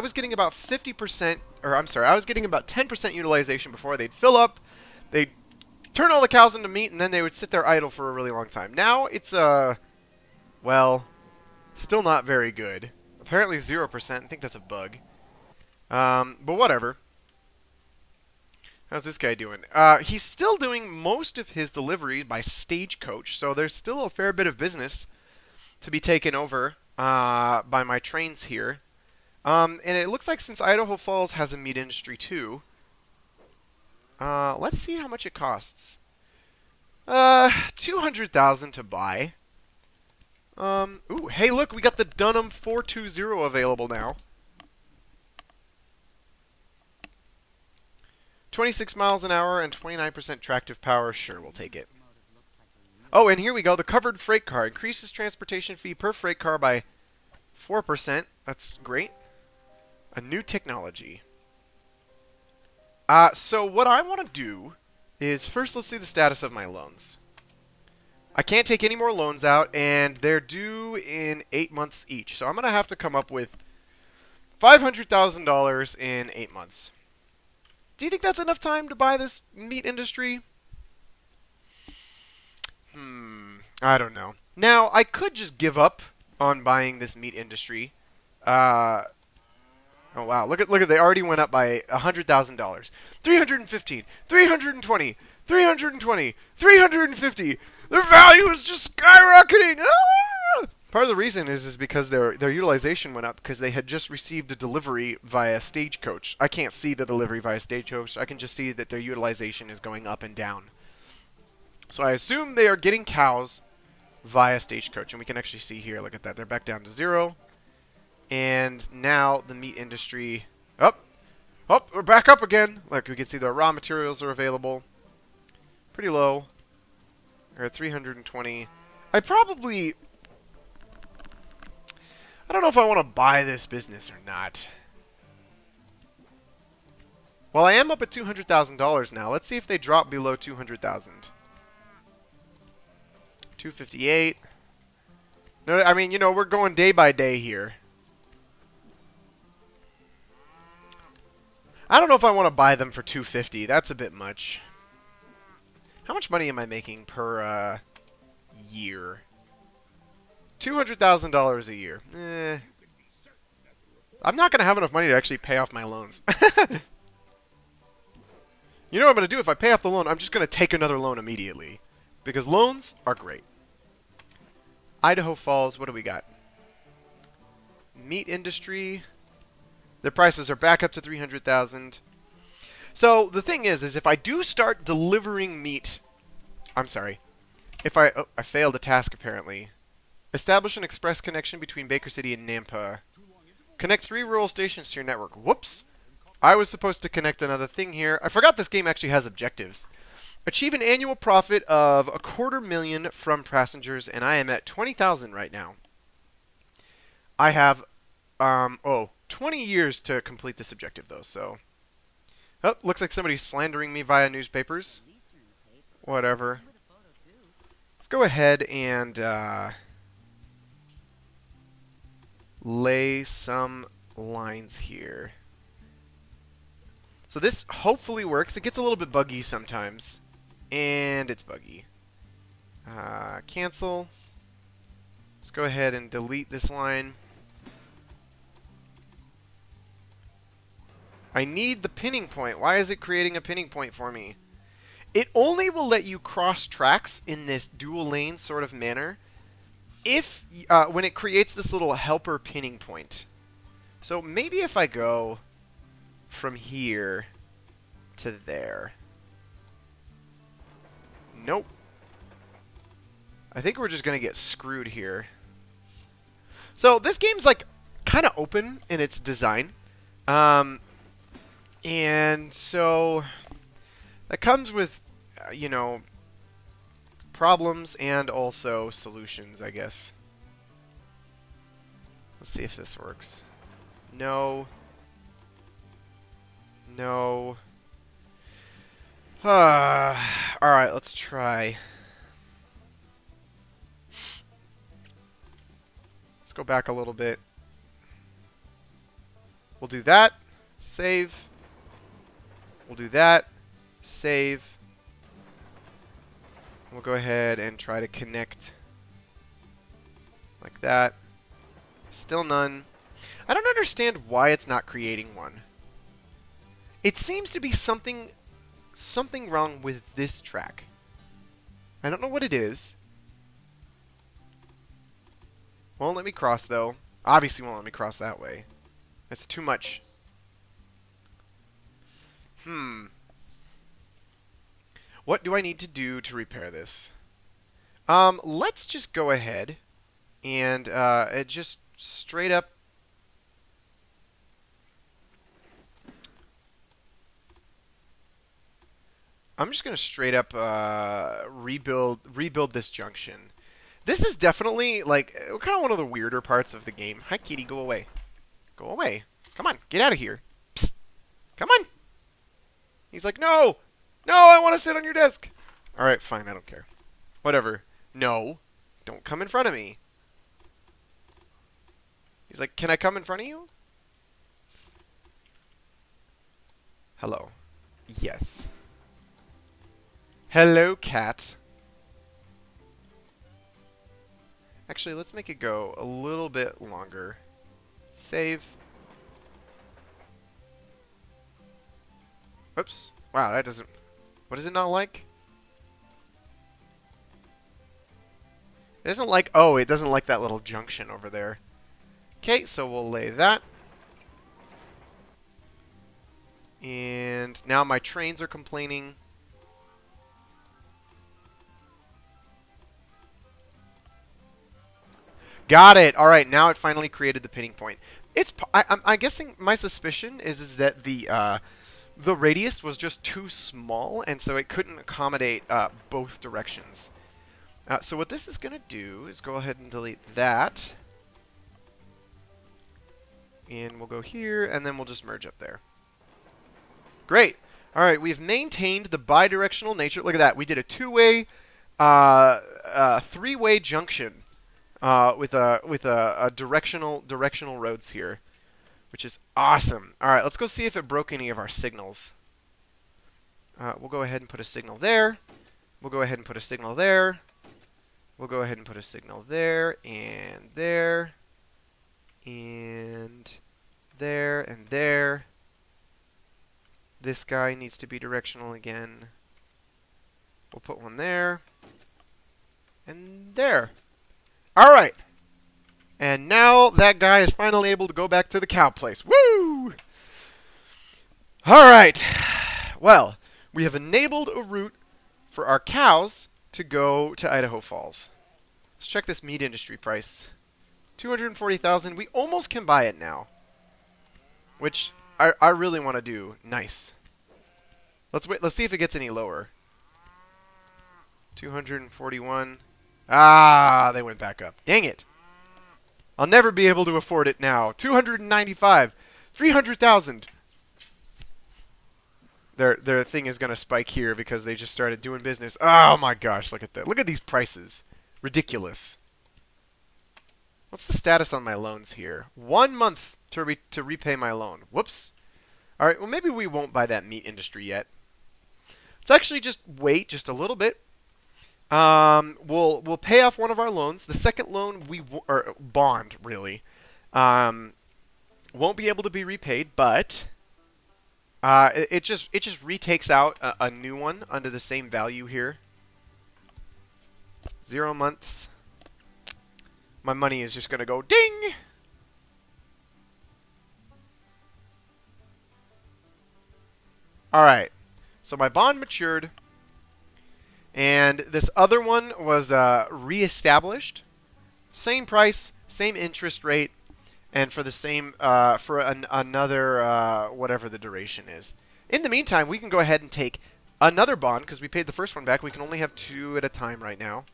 was getting about 50%, or I'm sorry, I was getting about 10% utilization before. They'd fill up, they'd turn all the cows into meat, and then they would sit there idle for a really long time. Now it's well, still not very good. Apparently 0%. I think that's a bug. But whatever. How's this guy doing? He's still doing most of his delivery by stagecoach, so there's still a fair bit of business to be taken over by my trains here. And it looks like since Idaho Falls has a meat industry too, let's see how much it costs. 200,000 to buy. Ooh, hey look, we got the Dunham 420 available now. 26 miles an hour and 29% tractive power. Sure, we'll take it. Oh, and here we go. The covered freight car increases transportation fee per freight car by 4%. That's great. A new technology. So what I want to do is first let's see the status of my loans. I can't take any more loans out, and they're due in 8 months each. So I'm going to have to come up with $500,000 in 8 months. Do you think that's enough time to buy this meat industry? I don't know. Now, I could just give up on buying this meat industry. Oh wow, look at they already went up by $100,000. 315, 320, 320, 350. Their value is just skyrocketing. Ah! Part of the reason is because their utilization went up because they had just received a delivery via stagecoach. I can't see the delivery via stagecoach. I can just see that their utilization is going up and down. So I assume they are getting cows via stagecoach, and we can actually see here. Look at that. They're back down to 0. And now the meat industry we're back up again. Like we can see the raw materials are available. Pretty low. We're at 320. I don't know if I want to buy this business or not. Well, I am up at $200,000 now. Let's see if they drop below 200,000. 258. No, I mean, you know, we're going day by day here. I don't know if I want to buy them for 250. That's a bit much. How much money am I making per year? $200,000 a year. I'm not going to have enough money to actually pay off my loans. You know what I'm going to do? If I pay off the loan, I'm just going to take another loan immediately. Because loans are great. Idaho Falls, what do we got? Meat industry. Their prices are back up to 300,000. So the thing is if I do start delivering meat, I'm sorry. If I failed a task apparently. Establish an express connection between Baker City and Nampa. Connect 3 rural stations to your network. Whoops. I was supposed to connect another thing here. I forgot this game actually has objectives. Achieve an annual profit of $250,000 from passengers, and I am at 20,000 right now. I have 20 years to complete this objective though, so. Oh, looks like somebody's slandering me via newspapers. Whatever. Let's go ahead and lay some lines here. So this hopefully works. It gets a little bit buggy sometimes. And it's buggy. Cancel. Let's go ahead and delete this line. I need the pinning point. Why is it creating a pinning point for me? It only will let you cross tracks in this dual lane sort of manner if when it creates this little helper pinning point. So maybe if I go from here to there. Nope. I think we're just going to get screwed here. So this game's like kind of open in its design. And so That comes with, you know, problems and also solutions, I guess. Let's see if this works. No. No. Alright, let's try. Let's go back a little bit. We'll do that. Save. We'll do that. Save. We'll go ahead and try to connect like that. Still none. I don't understand why it's not creating one. It seems to be something wrong with this track. I don't know what it is. Won't let me cross though. Obviously won't let me cross that way. That's too much. What do I need to do to repair this? Let's just go ahead and just straight up I'm just going to straight up rebuild this junction. This is definitely like kind of one of the weirder parts of the game. Hi kitty, go away. Go away. Come on, get out of here. Psst. Come on. He's like, "No. No, I want to sit on your desk." All right, fine, I don't care. Whatever. No. Don't come in front of me. He's like, "Can I come in front of you?" Hello. Yes. Hello, cat. Actually, let's make it go a little bit longer. Save. Oops. Wow, that doesn't... What is it not like? It doesn't like... Oh, it doesn't like that little junction over there. Okay, so we'll lay that. And now my trains are complaining. Got it. All right, now it finally created the pinning point. I'm guessing my suspicion is that the radius was just too small, and so it couldn't accommodate both directions. So what this is going to do is go ahead and delete that. And we'll go here, and then we'll just merge up there. Great. All right, we've maintained the bidirectional nature. Look at that. We did a two-way, three-way junction with a directional roads here, which is awesome. All right, let's go see if it broke any of our signals. We'll go ahead and put a signal there. We'll go ahead and put a signal there. We'll go ahead and put a signal there and there and there and there. This guy needs to be directional again. We'll put one there and there. All right. And now that guy is finally able to go back to the cow place. Woo! All right. Well, we have enabled a route for our cows to go to Idaho Falls. Let's check this meat industry price. 240,000. We almost can buy it now, which I really want to do. Nice. Let's wait. Let's see if it gets any lower. 241. Ah, they went back up. Dang it. I'll never be able to afford it now. 295. 300,000. Their thing is going to spike here because they just started doing business. Oh my gosh, look at that. Look at these prices. Ridiculous. What's the status on my loans here? 1 month to repay my loan. Whoops. All right, well maybe we won't buy that meat industry yet. Let's actually just wait just a little bit. We'll pay off one of our loans. The second loan or bond really won't be able to be repaid, but it just retakes out a new one under the same value here. 0 months. My money is just gonna go ding. All right. So my bond matured. And this other one was reestablished. Same price, same interest rate, and for the same another whatever the duration is. In the meantime, we can go ahead and take another bond, because we paid the first one back. We can only have 2 at a time right now.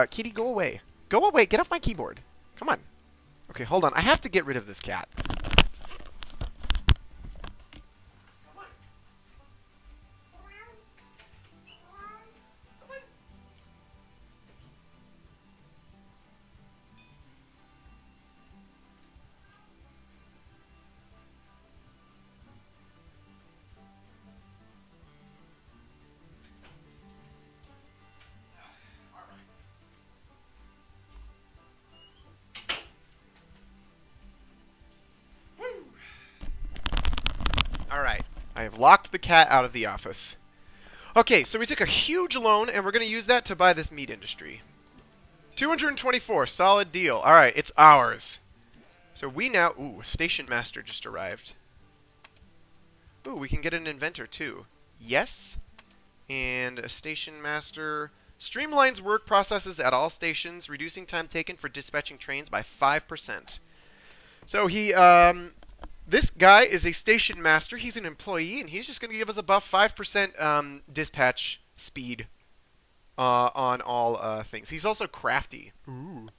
Kitty, go away. Go away. Get off my keyboard. Come on. Okay, hold on. I have to get rid of this cat. Alright, I have locked the cat out of the office. Okay, so we took a huge loan, and we're going to use that to buy this meat industry. 224, solid deal. Alright, it's ours. So we now... Ooh, Station Master just arrived. Ooh, we can get an inventor, too. Yes. And a Station Master... Streamlines work processes at all stations, reducing time taken for dispatching trains by 5%. So he, this guy is a station master. He's an employee, and he's just going to give us a buff 5% dispatch speed on all things. He's also crafty. Ooh.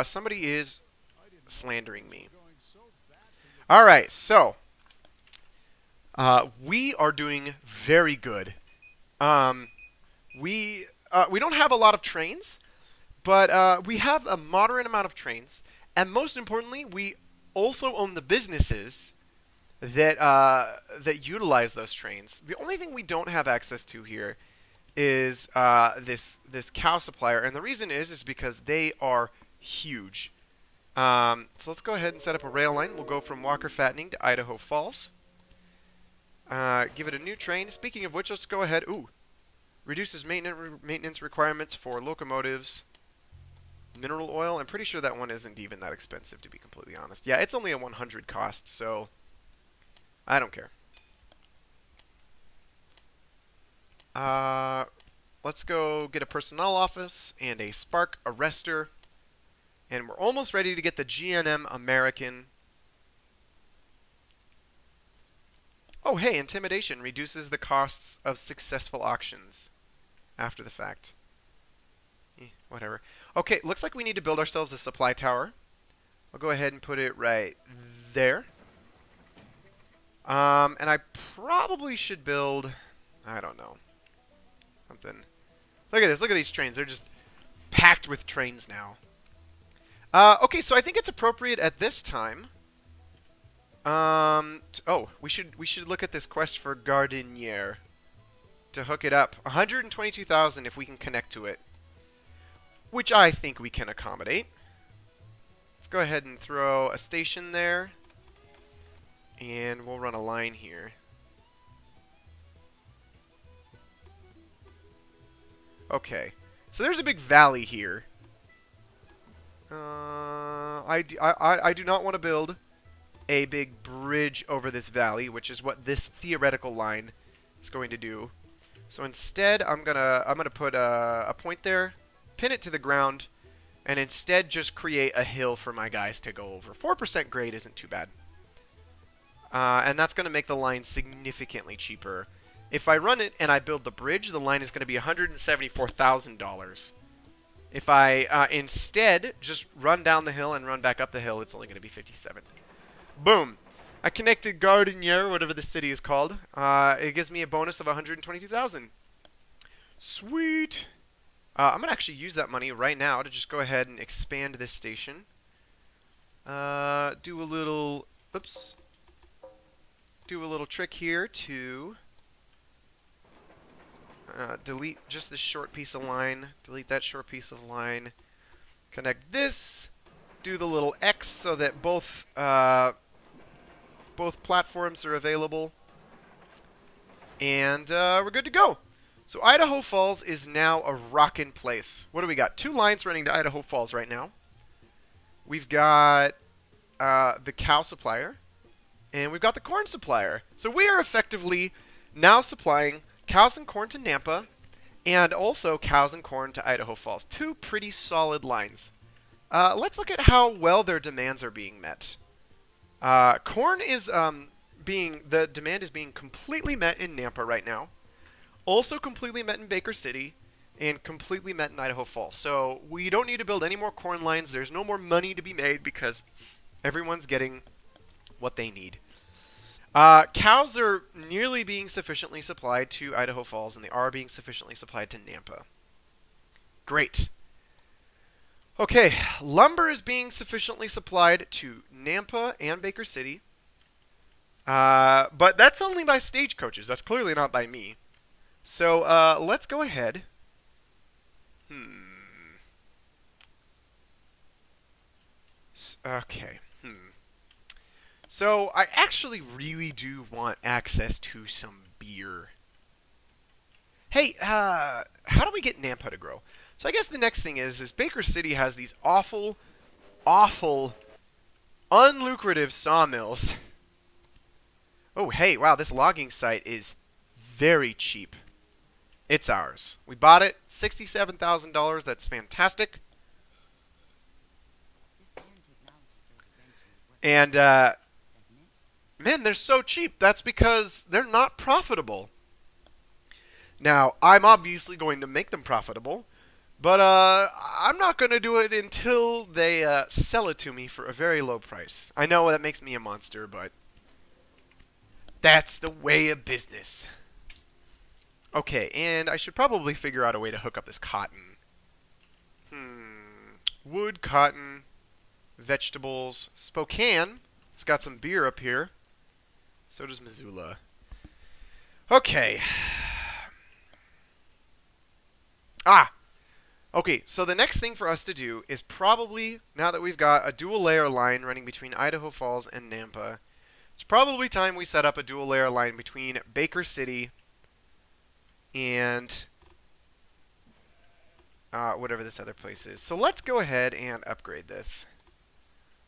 Somebody is slandering me. All right, so we are doing very good. We don't have a lot of trains, but we have a moderate amount of trains, and most importantly, we also own the businesses that that utilize those trains. The only thing we don't have access to here is this cow supplier, and the reason is because they are huge. So let's go ahead and set up a rail line. We'll go from Walker Fattening to Idaho Falls. Give it a new train. Speaking of which, let's go ahead. Ooh, reduces maintenance requirements for locomotives. Mineral oil. I'm pretty sure that one isn't even that expensive, to be completely honest. Yeah, it's only a 100 cost, so I don't care. Let's go get a personnel office and a spark arrestor. And we're almost ready to get the GNM American. Oh, hey, intimidation reduces the costs of successful auctions after the fact. Whatever. Okay, looks like we need to build ourselves a supply tower. I'll go ahead and put it right there. And I probably should build, I don't know, something. Look at this. Look at these trains. They're just packed with trains now. Okay, so I think it's appropriate at this time. Oh, we should look at this quest for Gardinier to hook it up. 122,000 if we can connect to it, which I think we can accommodate. Let's go ahead and throw a station there, and we'll run a line here. Okay, so there's a big valley here. I do not want to build a big bridge over this valley, which is what this theoretical line is going to do. So instead, I'm gonna put a point there, pin it to the ground, and instead just create a hill for my guys to go over. 4% grade isn't too bad. And that's going to make the line significantly cheaper. If I run it and I build the bridge, the line is going to be $174,000. If I instead just run down the hill and run back up the hill, it's only going to be 57. Boom. I connected Gardinier, whatever the city is called. It gives me a bonus of 122,000. Sweet. I'm going to actually use that money right now to just go ahead and expand this station. Do a little... Oops. Do a little trick here to... delete just this short piece of line. Delete that short piece of line. Connect this. Do the little X so that both platforms are available. And we're good to go. So Idaho Falls is now a rockin' place. What do we got? 2 lines running to Idaho Falls right now. We've got the cow supplier. And we've got the corn supplier. So we are effectively now supplying cows and corn to Nampa, and also cows and corn to Idaho Falls. 2 pretty solid lines. Let's look at how well their demands are being met. Corn is the demand is being completely met in Nampa right now, also completely met in Baker City, and completely met in Idaho Falls. So we don't need to build any more corn lines. There's no more money to be made because everyone's getting what they need. Cows are nearly being sufficiently supplied to Idaho Falls, and they are being sufficiently supplied to Nampa. Great. Okay, lumber is being sufficiently supplied to Nampa and Baker City. But that's only by stagecoaches. That's clearly not by me. So let's go ahead. Okay. So I actually really do want access to some beer. Hey, how do we get Nampa to grow? So I guess the next thing is Baker City has these awful, unlucrative sawmills. Oh, hey, wow, this logging site is very cheap. It's ours. We bought it, $67,000. That's fantastic. And, man, they're so cheap. That's because they're not profitable. Now, I'm obviously going to make them profitable, but I'm not going to do it until they sell it to me for a very low price. I know that makes me a monster, but that's the way of business. Okay, and I should probably figure out a way to hook up this cotton. Wood, cotton, vegetables. Spokane has got some beer up here. So does Missoula. Okay. Okay, so the next thing for us to do is probably, now that we've got a dual layer line running between Idaho Falls and Nampa, it's probably time we set up a dual layer line between Baker City and whatever this other place is. So let's go ahead and upgrade this.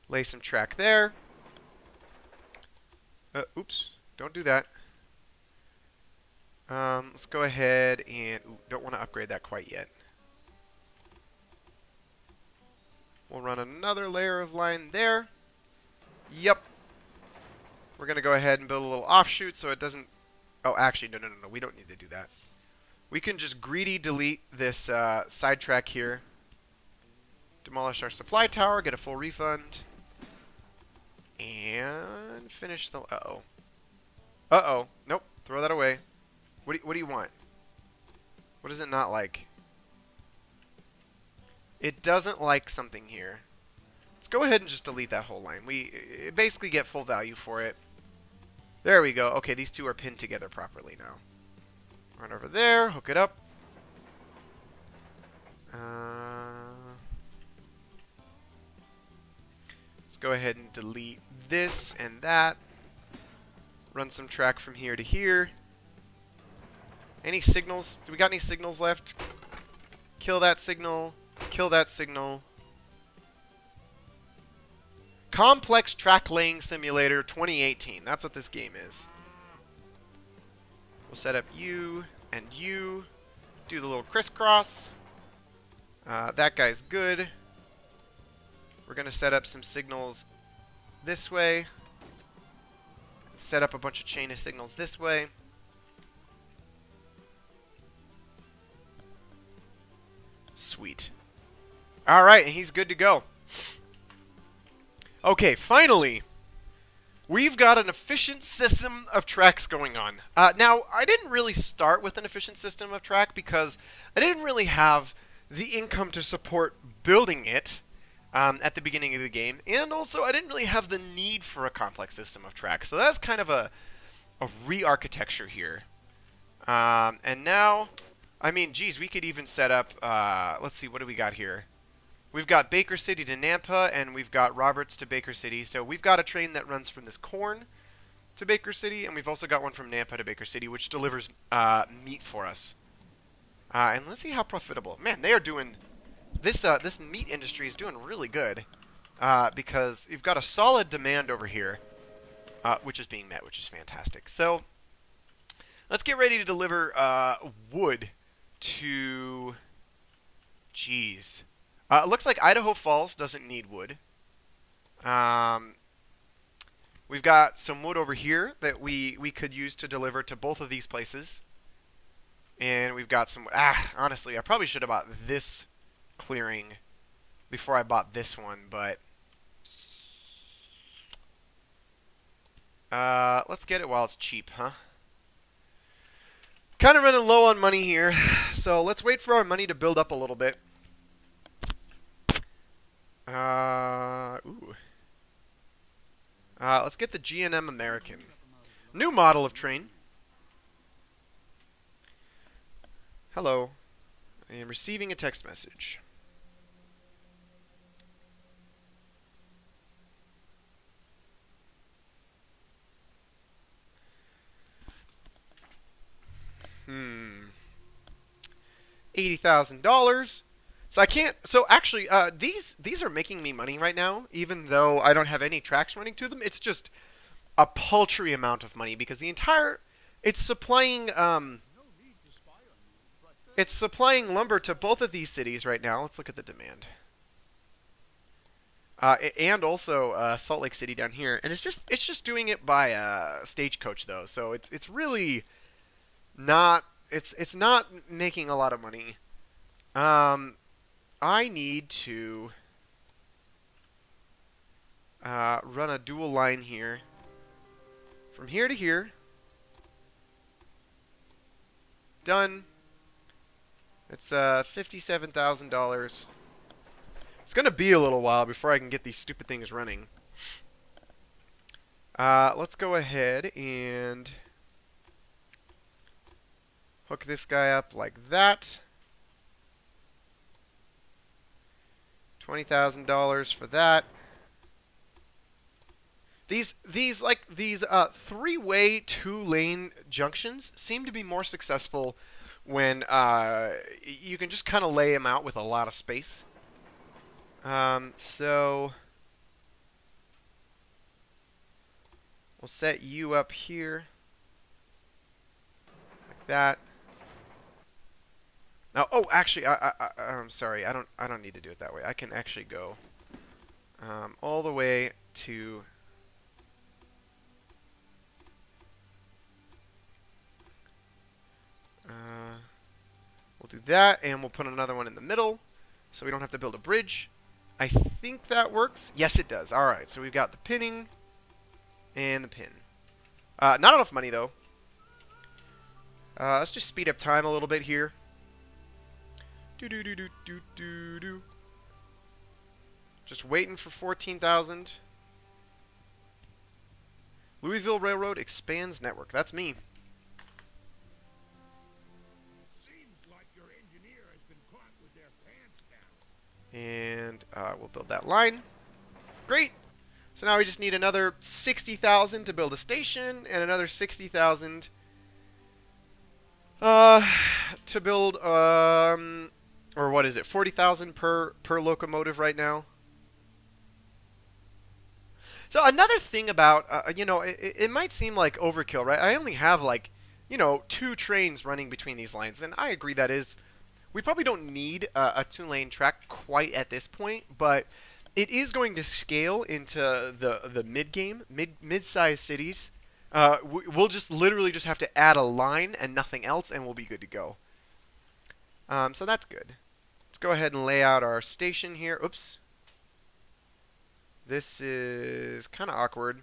Lay some track there. Oops, don't do that. Let's go ahead and... don't want to upgrade that quite yet. We'll run another layer of line there. Yep. We're going to go ahead and build a little offshoot so it doesn't... oh, actually, no. We don't need to do that. We can just greedy delete this sidetrack here. Demolish our supply tower, get a full refund. And finish the... uh-oh. Uh-oh. Nope. Throw that away. What do you want? What does it not like? It doesn't like something here. Let's go ahead and just delete that whole line. We basically get full value for it. There we go. Okay, these two are pinned together properly now. Run over there, hook it up. Let's go ahead and delete this and that. Run some track from here to here. Any signals? Do we got any signals left? Kill that signal. Kill that signal. Complex Track Laying Simulator 2018. That's what this game is. We'll set up you and you. Do the little crisscross. That guy's good. We're going to set up some signals this way. Set up a bunch of chain of signals this way. Sweet. Alright, and he's good to go. Okay, finally, we've got an efficient system of tracks going on. Now, I didn't really start with an efficient system of track because I didn't really have the income to support building it at the beginning of the game, and also I didn't really have the need for a complex system of track. So that's kind of a re-architecture here. And now, I mean, geez, we could even set up, let's see, what do we got here? We've got Baker City to Nampa, and we've got Roberts to Baker City. So we've got a train that runs from this corn to Baker City, and we've also got one from Nampa to Baker City, which delivers meat for us. And let's see how profitable. Man, they are doing... This meat industry is doing really good, because you've got a solid demand over here, which is being met, which is fantastic. So let's get ready to deliver wood to... Jeez. It looks like Idaho Falls doesn't need wood. We've got some wood over here that we could use to deliver to both of these places. And we've got some... honestly, I probably should have bought this clearing before I bought this one, but... let's get it while it's cheap, huh? Kind of running low on money here, so let's wait for our money to build up a little bit. Let's get the G&M American. New model of train. Hello. I am receiving a text message. $80,000. So I can't. So actually, these are making me money right now, even though I don't have any tracks running to them. It's just a paltry amount of money because the entire it's supplying lumber to both of these cities right now. Let's look at the demand. And also Salt Lake City down here, and it's just doing it by stagecoach though. So it's really not. It's not making a lot of money. I need to run a dual line here. From here to here. Done. It's $57,000. It's going to be a little while before I can get these stupid things running. Let's go ahead and... hook this guy up like that. $20,000 for that. These three-way, two-lane junctions seem to be more successful when you can just kind of lay them out with a lot of space. So we'll set you up here like that. Now, oh, actually, I'm sorry. I don't need to do it that way. I can actually go all the way to we'll do that, and we'll put another one in the middle, so we don't have to build a bridge. I think that works. Yes, it does. All right, so we've got the pinning and the pin. Not enough money though. Let's just speed up time a little bit here. Do. Just waiting for 14,000. Louisville Railroad expands network. That's me. Seems like your engineer has been caught with their pants down. And we'll build that line. Great. So now we just need another 60,000 to build a station, and another 60,000 to build or what is it? 40,000 per locomotive right now. So another thing about you know, it might seem like overkill, right? I only have like, you know, 2 trains running between these lines, and I agree that is. We probably don't need a 2-lane track quite at this point, but it is going to scale into the mid-game, mid-sized cities. We'll just literally just have to add a line and nothing else, and we'll be good to go. So that's good. Let's go ahead and lay out our station here. Oops. This is kind of awkward.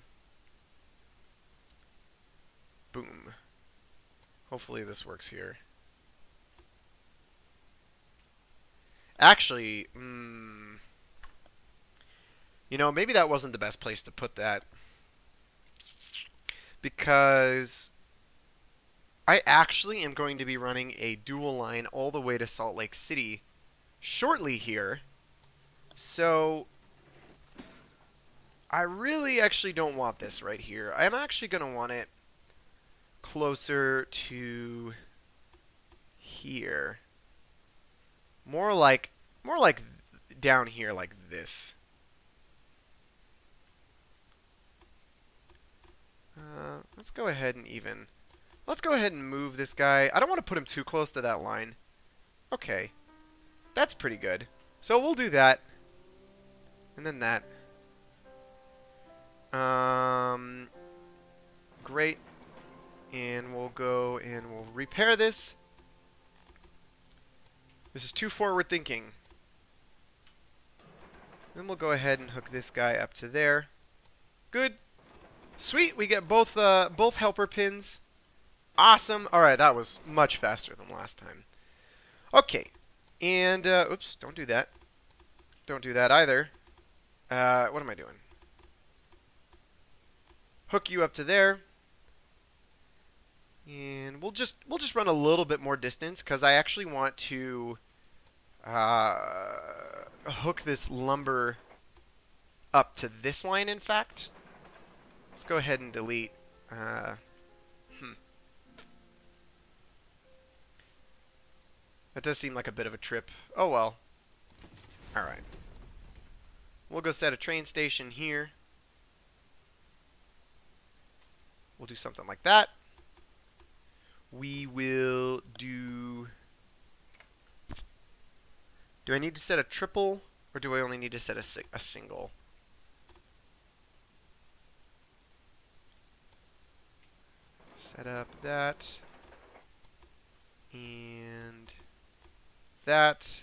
Boom. Hopefully this works here. Actually, you know, maybe that wasn't the best place to put that, because I actually am going to be running a dual line all the way to Salt Lake City shortly here. So I really actually don't want this right here. I'm actually going to want it closer to here. More like down here like this. Let's go ahead and let's go ahead and move this guy. I don't want to put him too close to that line. Okay. That's pretty good. So we'll do that. And then that. Great. And we'll go and we'll repair this. This is too forward thinking. Then we'll go ahead and hook this guy up to there. Good. Sweet, we get both helper pins. Awesome. Alright, that was much faster than last time. Okay. And, oops, don't do that. Don't do that either. What am I doing? Hook you up to there. And we'll just run a little bit more distance, because I actually want to hook this lumber up to this line, in fact. Let's go ahead and delete. That does seem like a bit of a trip. Oh well. Alright. We'll go set a train station here. We'll do something like that. We will do... Do I need to set a triple, or do I only need to set a single? Set up that. And that.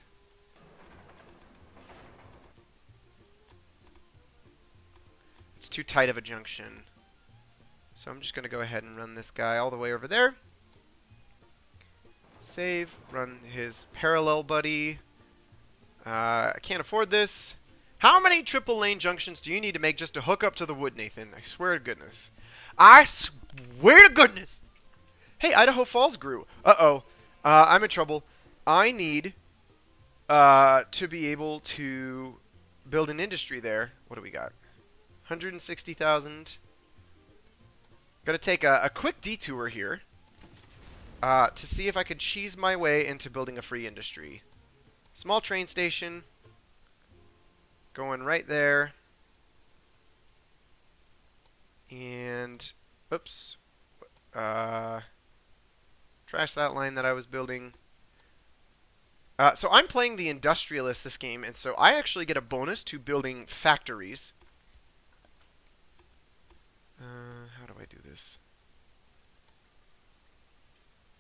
It's too tight of a junction. So I'm just going to go ahead and run this guy all the way over there. Save. Run his parallel buddy. I can't afford this. How many triple lane junctions do you need to make just to hook up to the wood, Nathan? I swear to goodness. I swear to goodness. Hey, Idaho Falls grew. Uh-oh. I'm in trouble. I need to be able to build an industry there. What do we got? 160,000. Gotta take a quick detour here to see if I could cheese my way into building a free industry. Small train station. Going right there. And, oops. Trash that line that I was building. So I'm playing the Industrialist this game, and so I actually get a bonus to building factories. How do I do this?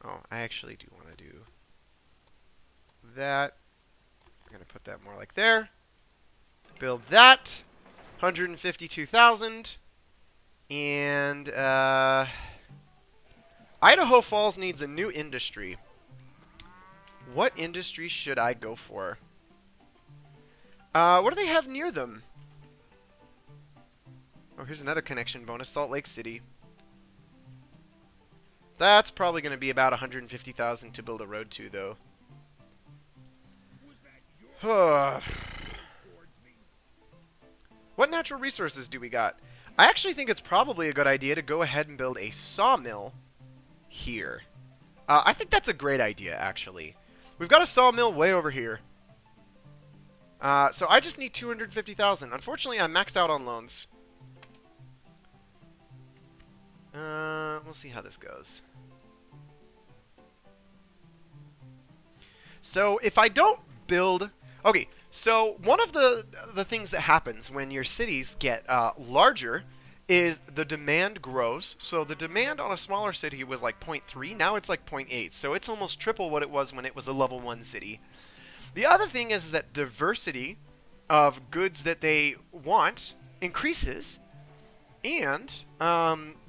Oh, I actually do want to do that. I'm going to put that more like there. Build that. 152,000. And, Idaho Falls needs a new industry. What industry should I go for? What do they have near them? Oh, here's another connection bonus. Salt Lake City. That's probably going to be about 150,000 to build a road to, though. What natural resources do we got? I actually think it's probably a good idea to go ahead and build a sawmill here. I think that's a great idea, actually. We've got a sawmill way over here. So I just need 250,000. Unfortunately, I'm maxed out on loans. We'll see how this goes. So if I don't build... Okay, so one of the things that happens when your cities get larger is the demand grows. So the demand on a smaller city was like 0.3. Now it's like 0.8. So it's almost triple what it was when it was a level 1 city. The other thing is that diversity of goods that they want increases. And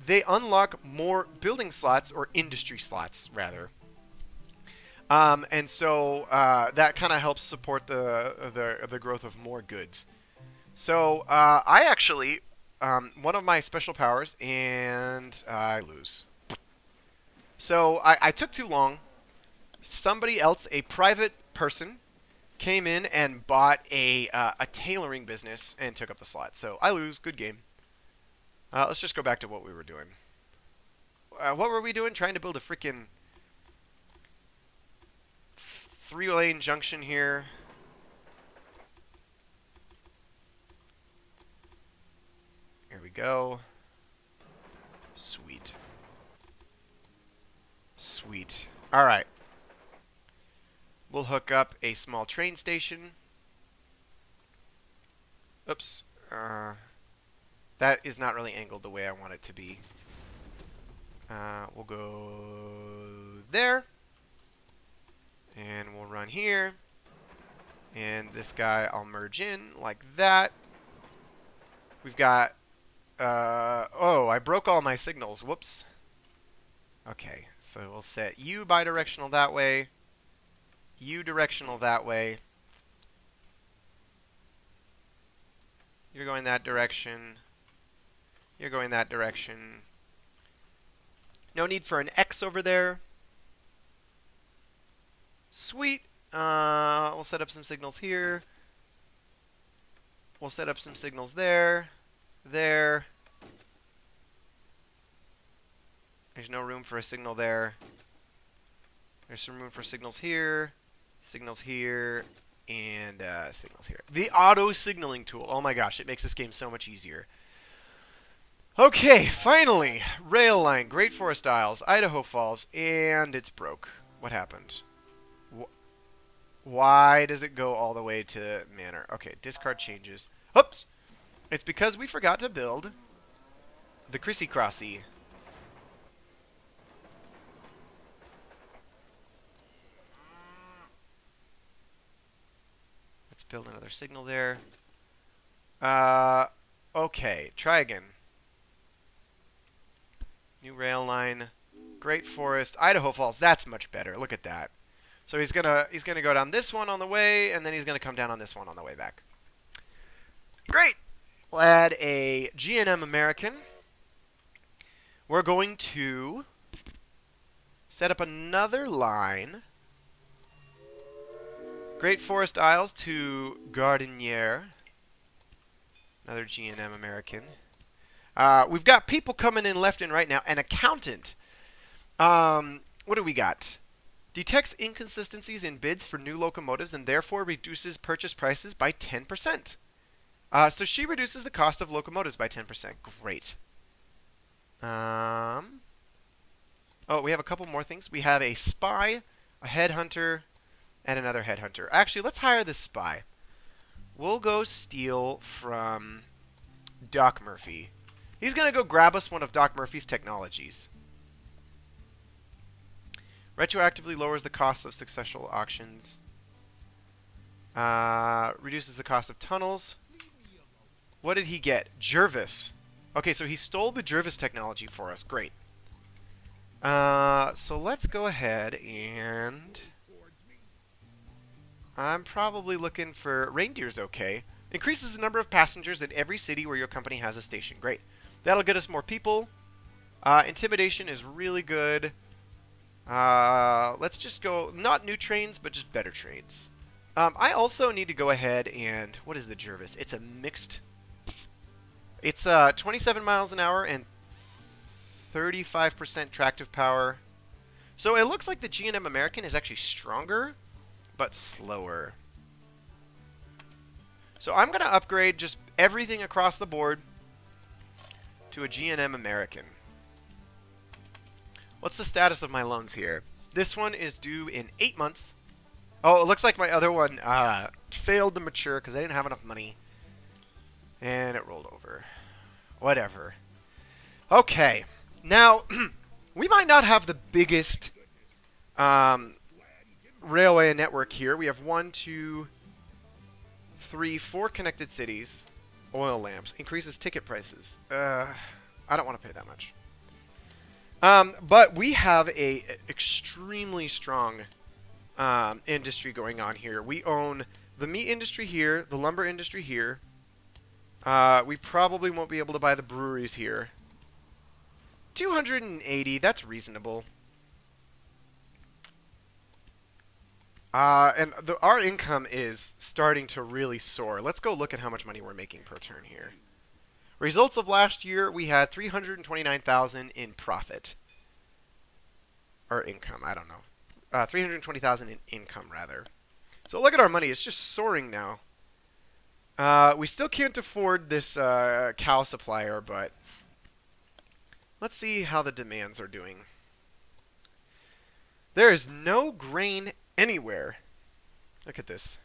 they unlock more building slots, or industry slots, rather. And so that kind of helps support the growth of more goods. So I actually, one of my special powers, and I lose. So I took too long. Somebody else, a private person, came in and bought a tailoring business and took up the slot. So I lose. Good game. Let's just go back to what we were doing. What were we doing? Trying to build a freaking 3-lane junction here. Here we go. Sweet. Sweet. Alright. We'll hook up a small train station. Oops. That is not really angled the way I want it to be. We'll go there. And we'll run here. And this guy I'll merge in like that. We've got... oh, I broke all my signals. Whoops. Okay, so we'll set you bidirectional that way. You directional that way. You're going that direction. You're going that direction. No need for an X over there. Sweet. We'll set up some signals here. We'll set up some signals there. There. There's no room for a signal there. There's some room for signals here. Signals here. And signals here. The auto signaling tool. Oh my gosh, it makes this game so much easier. Okay, finally. Rail line, Great Forest Isles, Idaho Falls, and it's broke. What happened? Why does it go all the way to Manor? Okay, discard changes. Oops! It's because we forgot to build the Crissy Crossy. Let's build another signal there. Okay, try again. New rail line, Great Forest, Idaho Falls. That's much better. Look at that. So he's gonna go down this one on the way, and then he's gonna come down on this one on the way back. Great. We'll add a G&M American. We're going to set up another line. Great Forest Isles to Gardenier. Another G&M American. We've got people coming in left and right now. An accountant. What do we got? Detects inconsistencies in bids for new locomotives and therefore reduces purchase prices by 10%. So she reduces the cost of locomotives by 10%. Great. Oh, we have a couple more things. We have a spy, a headhunter, and another headhunter. Actually, let's hire this spy. We'll go steal from Doc Murphy. He's going to go grab us one of Doc Murphy's technologies. Retroactively lowers the cost of successful auctions. Reduces the cost of tunnels. What did he get? Jervis. Okay, so he stole the Jervis technology for us. Great. So let's go ahead and... I'm probably looking for... Reindeer's okay. Increases the number of passengers in every city where your company has a station. Great. That'll get us more people. Intimidation is really good. Let's just go, not new trains, but just better trains. I also need to go ahead and, what is the Jervis? It's a mixed, it's 27 miles an hour and 35% tractive power. So it looks like the G&M American is actually stronger, but slower. So I'm going to upgrade just everything across the board to a G&M American. What's the status of my loans here? This one is due in 8 months. Oh, it looks like my other one failed to mature because I didn't have enough money. And it rolled over. Whatever. Okay. Now, we might not have the biggest railway network here. We have 1, 2, 3, 4 connected cities. Oil lamps. Increases ticket prices. I don't want to pay that much. But we have a extremely strong industry going on here. We own the meat industry here, the lumber industry here. We probably won't be able to buy the breweries here. 280, that's reasonable. And our income is starting to really soar. Let's go look at how much money we're making per turn here. Results of last year, we had $329,000 in profit. Or income, I don't know. $320,000 in income, rather. So look at our money. It's just soaring now. We still can't afford this cow supplier, but let's see how the demands are doing. There is no grain anywhere. Look at this.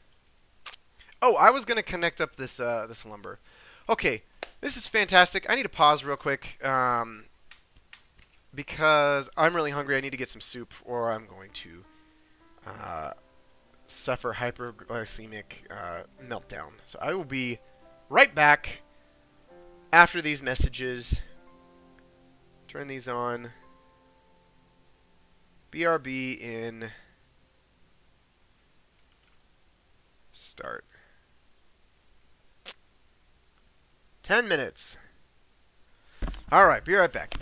Oh, I was going to connect up this this lumber. Okay, This is fantastic. I need to pause real quick because I'm really hungry. I need to get some soup, or I'm going to suffer hyperglycemic meltdown. So I will be right back after these messages. Turn these on. BRB in start. 10 minutes. All right, be right back.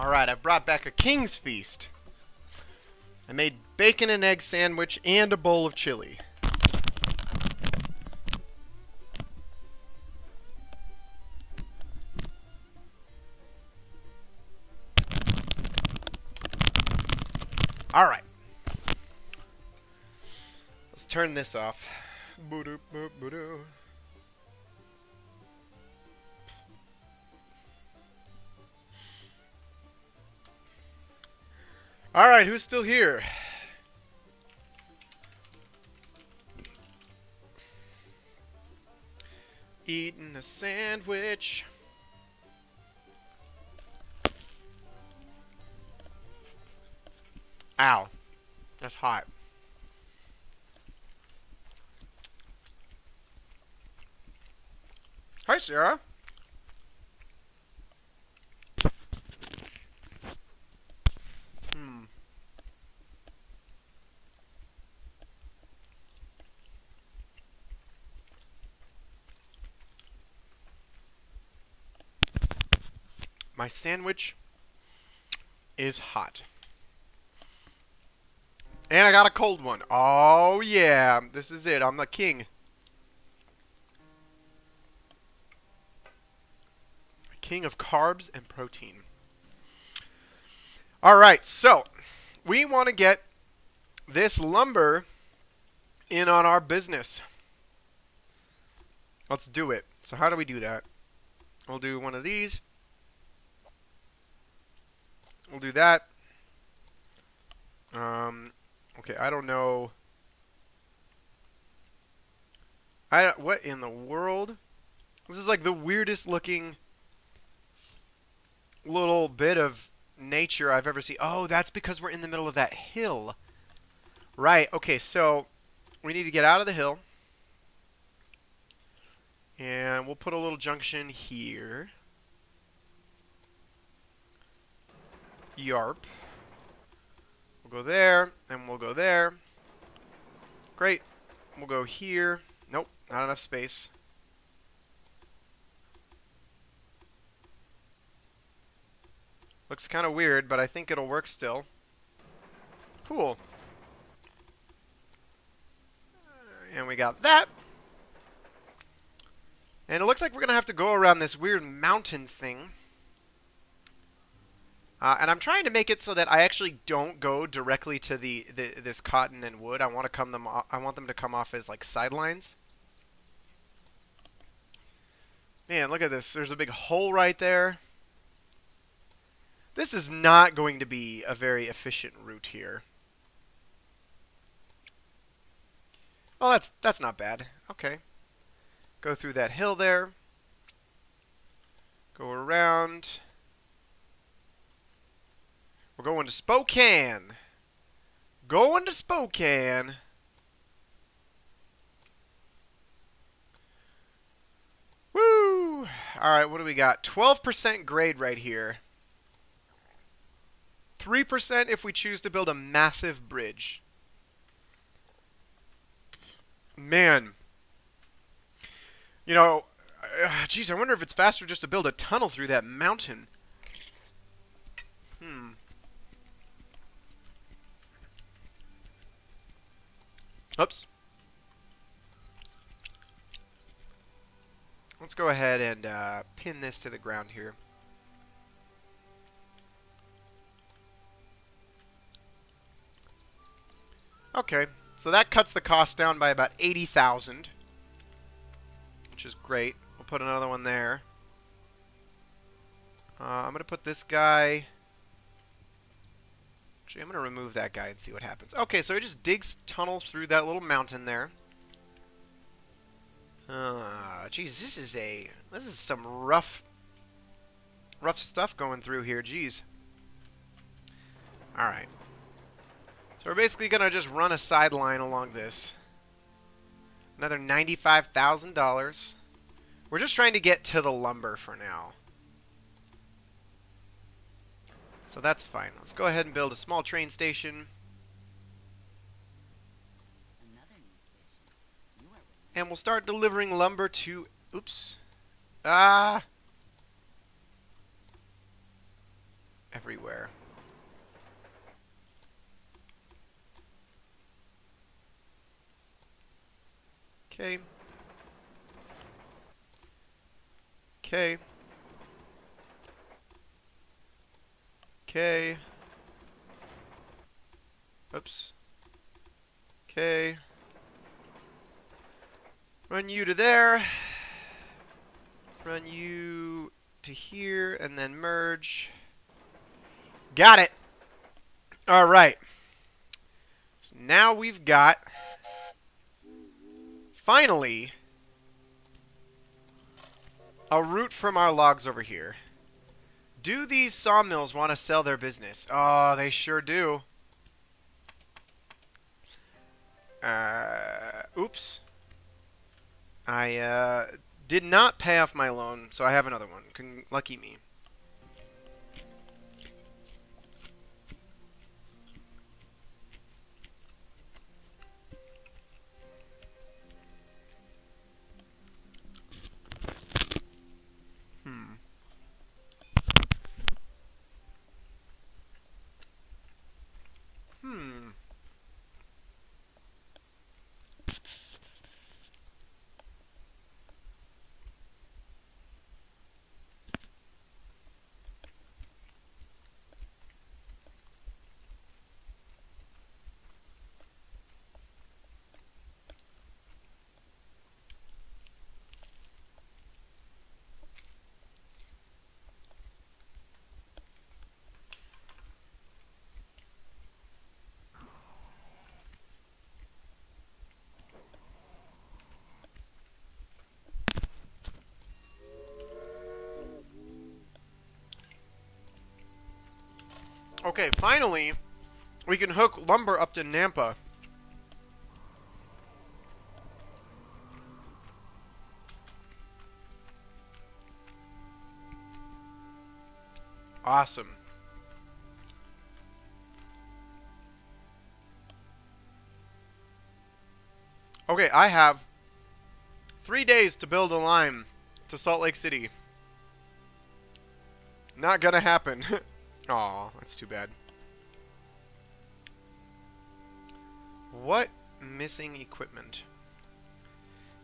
Alright, I've brought back a king's feast. I made bacon and egg sandwich and a bowl of chili. Alright. Let's turn this off. Alright, who's still here? Eating a sandwich. Ow. That's hot. Hi, Sarah. My sandwich is hot. And I got a cold one. Oh, yeah. This is it. I'm the king. King of carbs and protein. Alright, so we want to get this lumber in on our business. Let's do it. So how do we do that? We'll do one of these. We'll do that. Okay, I don't know. What in the world? This is like the weirdest looking little bit of nature I've ever seen. Oh, that's because we're in the middle of that hill. Right, okay, so we need to get out of the hill. And we'll put a little junction here. Yarp. We'll go there, and we'll go there. Great. We'll go here. Nope, not enough space. Looks kind of weird, but I think it'll work still. Cool. And we got that. And it looks like we're going to have to go around this weird mountain thing. And I'm trying to make it so that I actually don't go directly to this cotton and wood. I want them to come off as like sidelines. Man, look at this. There's a big hole right there. This is not going to be a very efficient route here. Oh, that's not bad. Okay. Go through that hill there. Go around. We're going to Spokane. Going to Spokane. Woo! Alright, what do we got? 12% grade right here. 3% if we choose to build a massive bridge. Man. You know, geez, I wonder if it's faster just to build a tunnel through that mountain. Oops. Let's go ahead and pin this to the ground here. Okay, so that cuts the cost down by about 80,000, which is great. We'll put another one there. I'm going to put this guy... Actually, I'm going to remove that guy and see what happens. Okay, so it just digs tunnels through that little mountain there. Geez, this is some rough stuff going through here. Geez. All right. So we're basically gonna just run a sideline along this. Another $95,000. We're just trying to get to the lumber for now. So that's fine. Let's go ahead and build a small train station. And we'll start delivering lumber to... Oops. everywhere. Okay. Okay. Okay. Oops. Okay. Run you to there. Run you to here, and then merge. Got it! Alright. So now we've got, finally, a route from our logs over here. Do these sawmills want to sell their business? Oh, they sure do. Oops. I did not pay off my loan, so I have another one. Lucky me. Okay, finally, we can hook lumber up to Nampa. Awesome. Okay, I have 3 days to build a line to Salt Lake City. Not gonna happen. Aw, that's too bad. What missing equipment?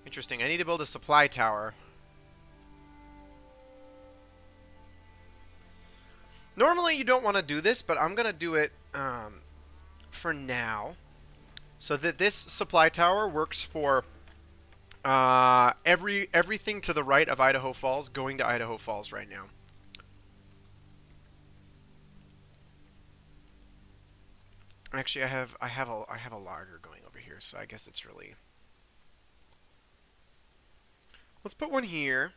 Interesting. I need to build a supply tower. Normally you don't want to do this, but I'm gonna do it for now, so that this supply tower works for everything to the right of Idaho Falls going to Idaho Falls right now. Actually, I have a logger going over here, so I guess it's really. Let's put one here.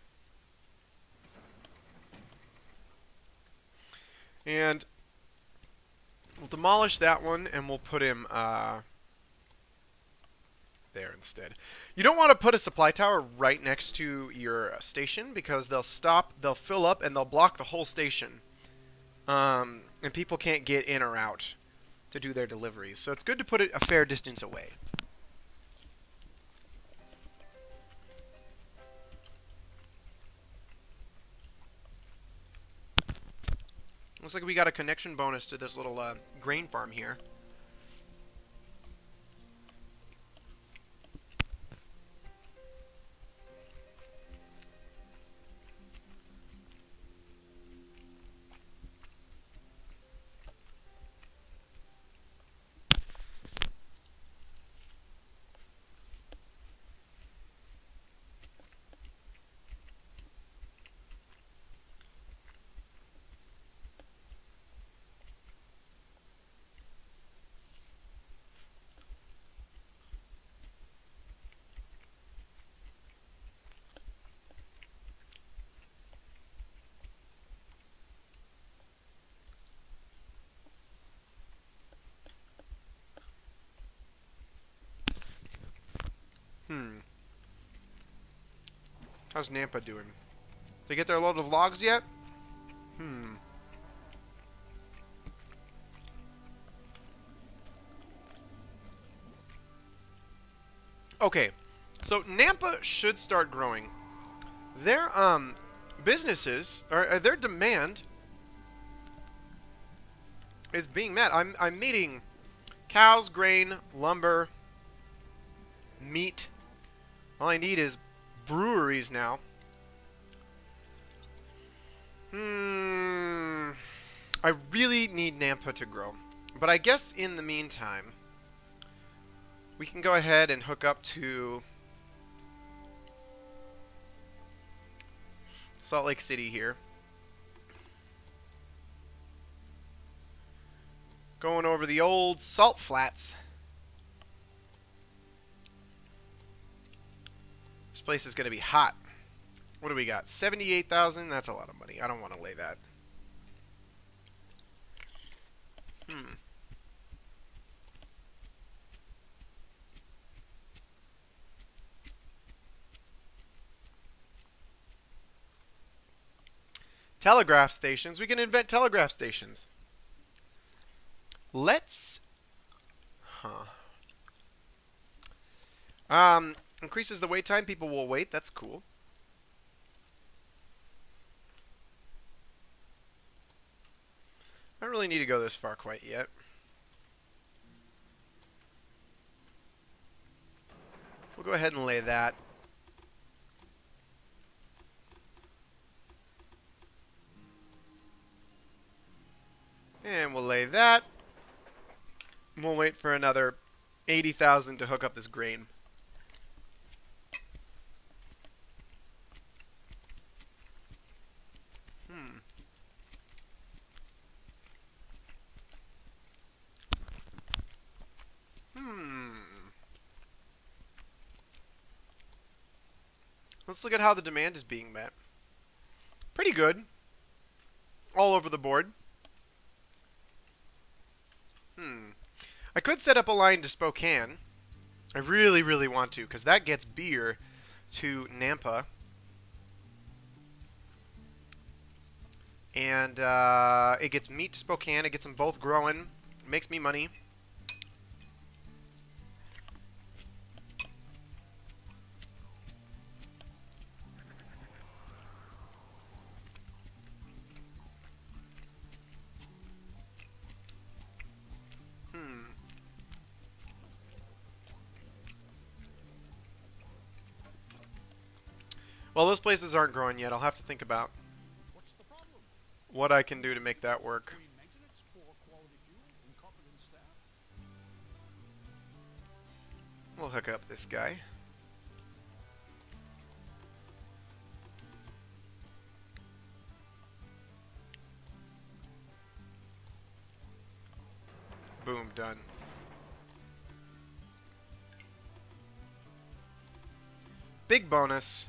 And we'll demolish that one, and we'll put him there instead. You don't want to put a supply tower right next to your station, because they'll stop, they'll fill up, and they'll block the whole station. And people can't get in or out to do their deliveries. So it's good to put it a fair distance away. Looks like we got a connection bonus to this little grain farm here. How's Nampa doing? Did they get their load of logs yet? Okay, so Nampa should start growing. Their businesses, or their demand is being met. I'm meeting cows, grain, lumber, meat. All I need is breweries now. I really need Nampa to grow. But I guess in the meantime, we can go ahead and hook up to Salt Lake City here. Going over the old salt flats. This place is going to be hot. What do we got? 78,000? That's a lot of money. I don't want to lay that. Telegraph stations. We can invent telegraph stations. Let's... increases the wait time. People will wait. That's cool. I don't really need to go this far quite yet. We'll go ahead and lay that. And we'll lay that. We'll wait for another 80,000 to hook up this grain. Let's look at how the demand is being met. Pretty good. All over the board. I could set up a line to Spokane. I really, really want to, because that gets beer to Nampa. And it gets meat to Spokane. It gets them both growing. It makes me money. Well, those places aren't growing yet. I'll have to think about what I can do to make that work. We'll hook up this guy. Boom, done. Big bonus.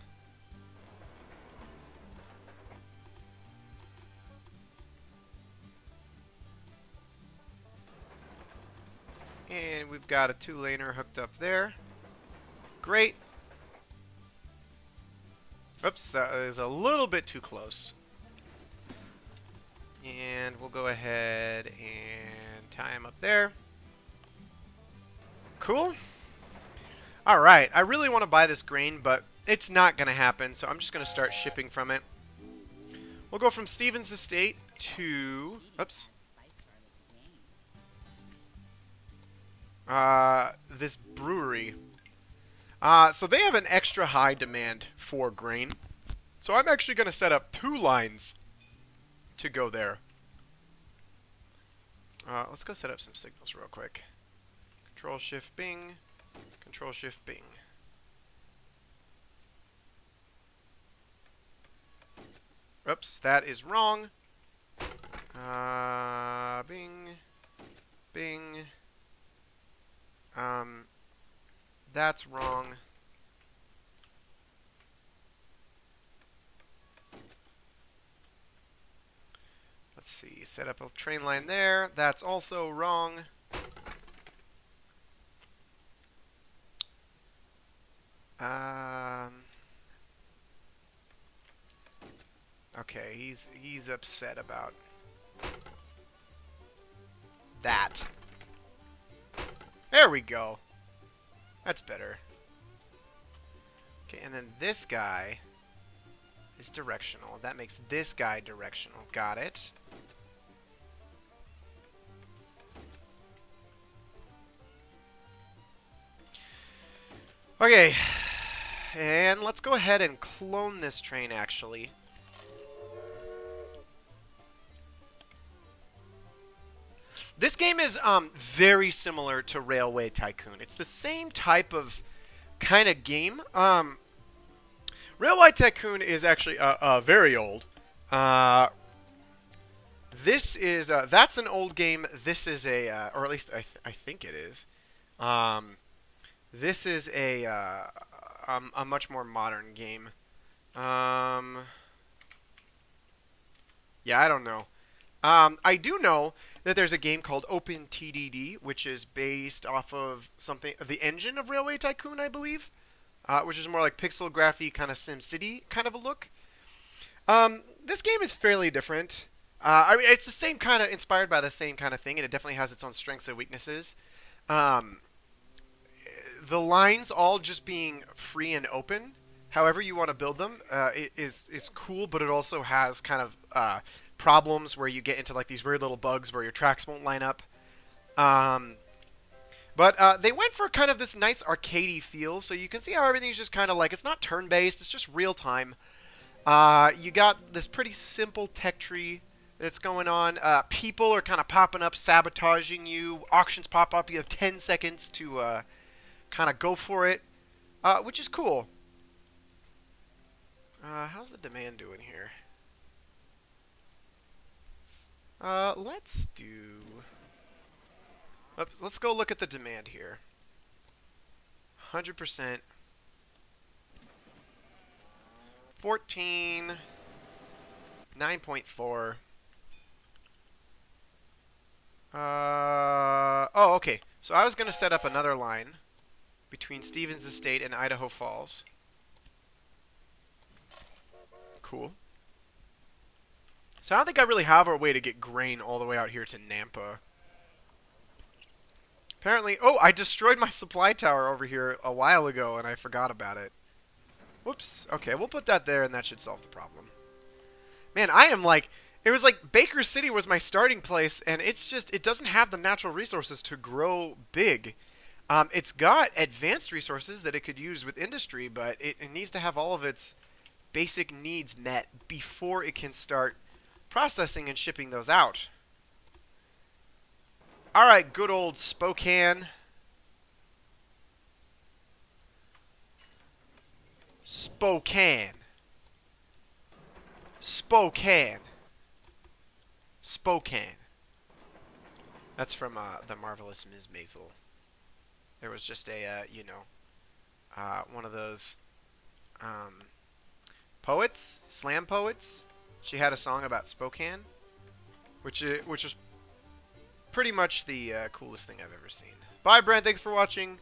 And we've got a 2-laner hooked up there. Great. Oops, that is a little bit too close. And we'll go ahead and tie him up there. Cool. Alright, I really want to buy this grain, but it's not going to happen, so I'm just going to start shipping from it. We'll go from Stevens Estate to... Oops. This brewery. So they have an extra high demand for grain. So I'm actually going to set up 2 lines to go there. Let's go set up some signals real quick. Control-Shift-Bing. Control-Shift-Bing. Oops, that is wrong. Bing. Bing. That's wrong. Let's see, set up a train line there. That's also wrong. Okay, he's upset about that. There we go. That's better. Okay, and then this guy is directional. That makes this guy directional. Got it. Okay, and let's go ahead and clone this train, actually. This game is very similar to Railway Tycoon. It's the same type of kind of game. Railway Tycoon is actually very old. This is that's an old game. This is a, or at least I think it is. This is a much more modern game. Yeah, I don't know. I do know that there's a game called OpenTDD, which is based off of something, the engine of Railway Tycoon, I believe, which is more like pixel graphy, kind of SimCity kind of a look. This game is fairly different. I mean, it's the same kind of, inspired by the same kind of thing, and it definitely has its own strengths and weaknesses. The lines all just being free and open, however you want to build them, is cool, but it also has kind of problems where you get into like these weird little bugs where your tracks won't line up. But they went for kind of this nice arcadey feel, so you can see how everything's just kind of like, it's not turn-based, it's just real-time. You got this pretty simple tech tree that's going on. People are kind of popping up, sabotaging you. Auctions pop up. You have 10 seconds to kind of go for it, which is cool. How's the demand doing here? Let's do... Let's go look at the demand here. 100%. 14. 9.4. Oh, okay. So I was going to set up another line between Stevens Estate and Idaho Falls. Cool. So I don't think I really have a way to get grain all the way out here to Nampa. Apparently... Oh, I destroyed my supply tower over here a while ago, and I forgot about it. Whoops. Okay, we'll put that there, and that should solve the problem. Man, I am like... It was like Baker City was my starting place, and it's just... It doesn't have the natural resources to grow big. It's got advanced resources that it could use with industry, but it needs to have all of its basic needs met before it can start processing and shipping those out. Alright, good old Spokane. Spokane. Spokane. Spokane. That's from The Marvelous Ms. Maisel. There was just a, you know, one of those poets, slam poets. She had a song about Spokane, which was pretty much the coolest thing I've ever seen. Bye, Brent. Thanks for watching.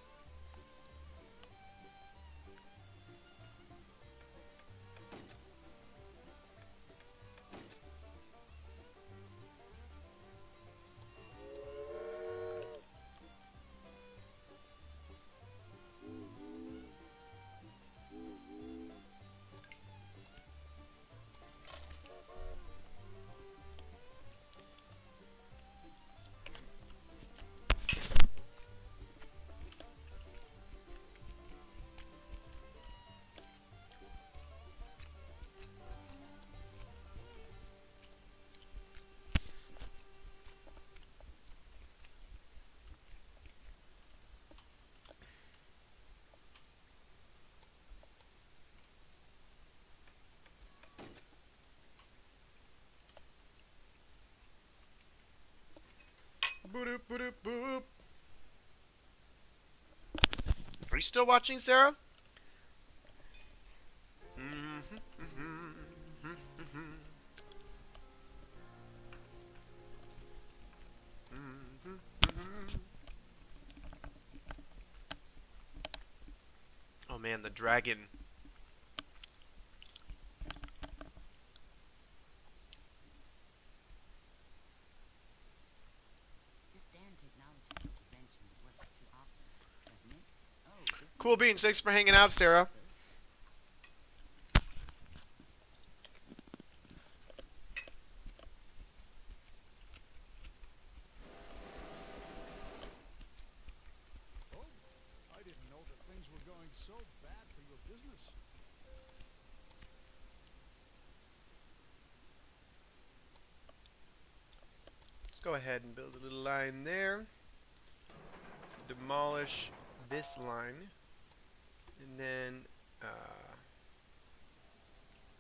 Boop, boop, boop. Are you still watching, Sarah? Oh man, the dragon. Cool beans. Thanks for hanging out, Sarah. I didn't know that things were going so bad for your business. Let's go ahead and build a little line there. Demolish this line. And then,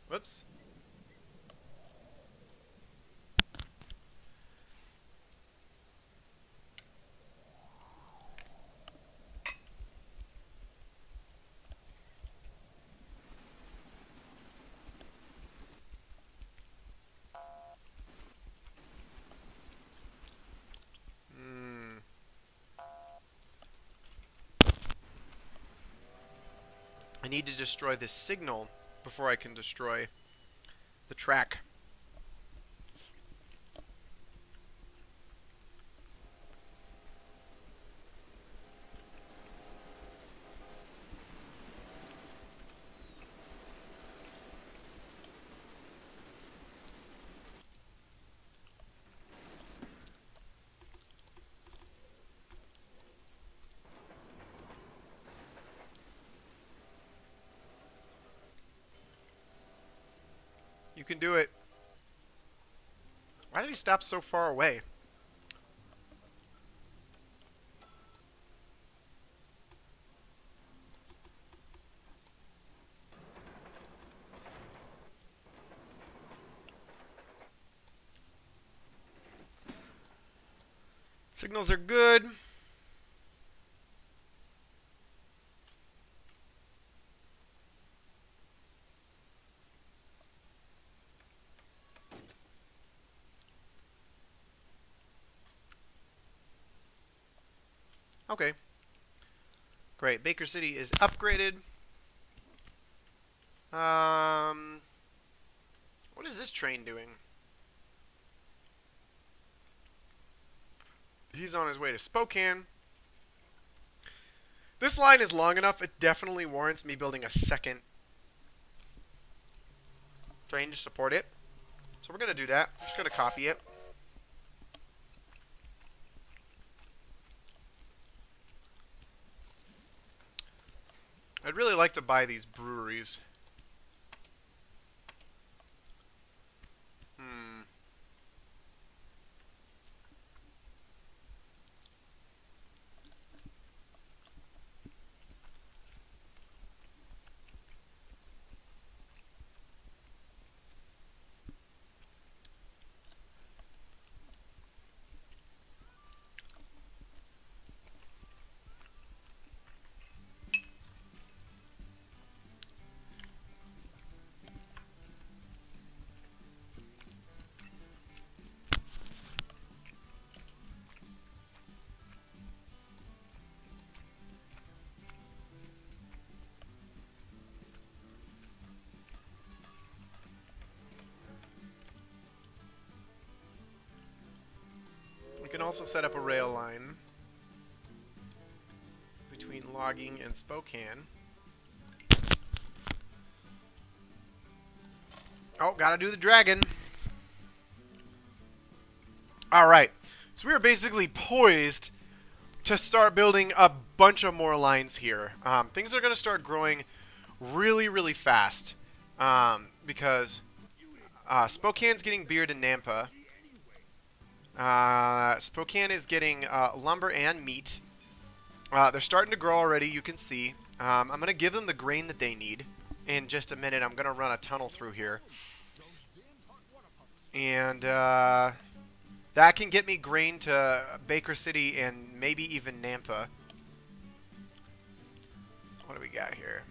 whoops. I need to destroy this signal before I can destroy the track. You can do it. Why did he stop so far away? Signals are good. Okay. Great. Baker City is upgraded. What is this train doing? He's on his way to Spokane. This line is long enough, it definitely warrants me building a second train to support it. So we're going to do that. I'm just going to copy it. I'd really like to buy these breweries. We can also set up a rail line between Logging and Spokane. Oh, gotta do the dragon. Alright, so we are basically poised to start building a bunch of more lines here. Things are going to start growing really, really fast because Spokane's getting beer to Nampa. Spokane is getting lumber and meat. They're starting to grow already, you can see. I'm going to give them the grain that they need. In just a minute, I'm going to run a tunnel through here. And that can get me grain to Baker City and maybe even Nampa. What do we got here?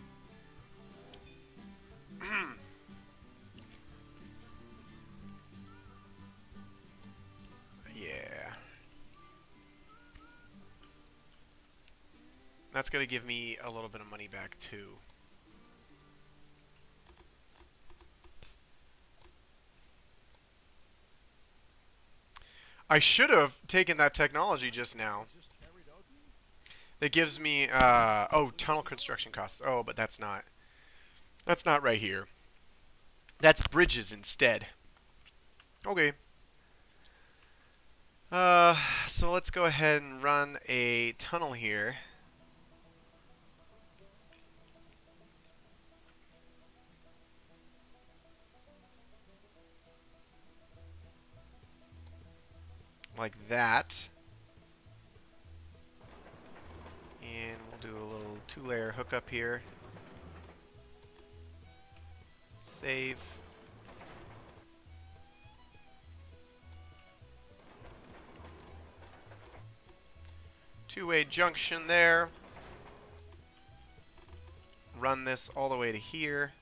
Yeah. That's going to give me a little bit of money back too. I should have taken that technology just now. That gives me, oh, tunnel construction costs. Oh, but that's not right here. That's bridges instead. Okay. So let's go ahead and run a tunnel here. like that. And we'll do a little 2-layer hookup here. Save. Two-way junction there. Run this all the way to here.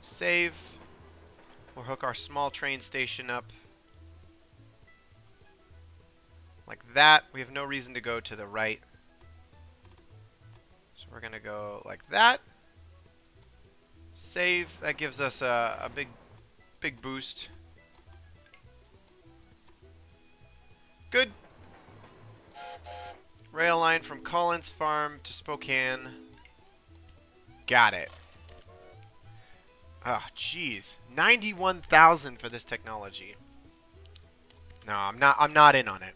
Save. We'll hook our small train station up. Like that. We have no reason to go to the right. So we're going to go like that. Save. That gives us a big boost. Good. Rail line from Collins Farm to Spokane. Got it. Oh, jeez. 91,000 for this technology. No, I'm not in on it.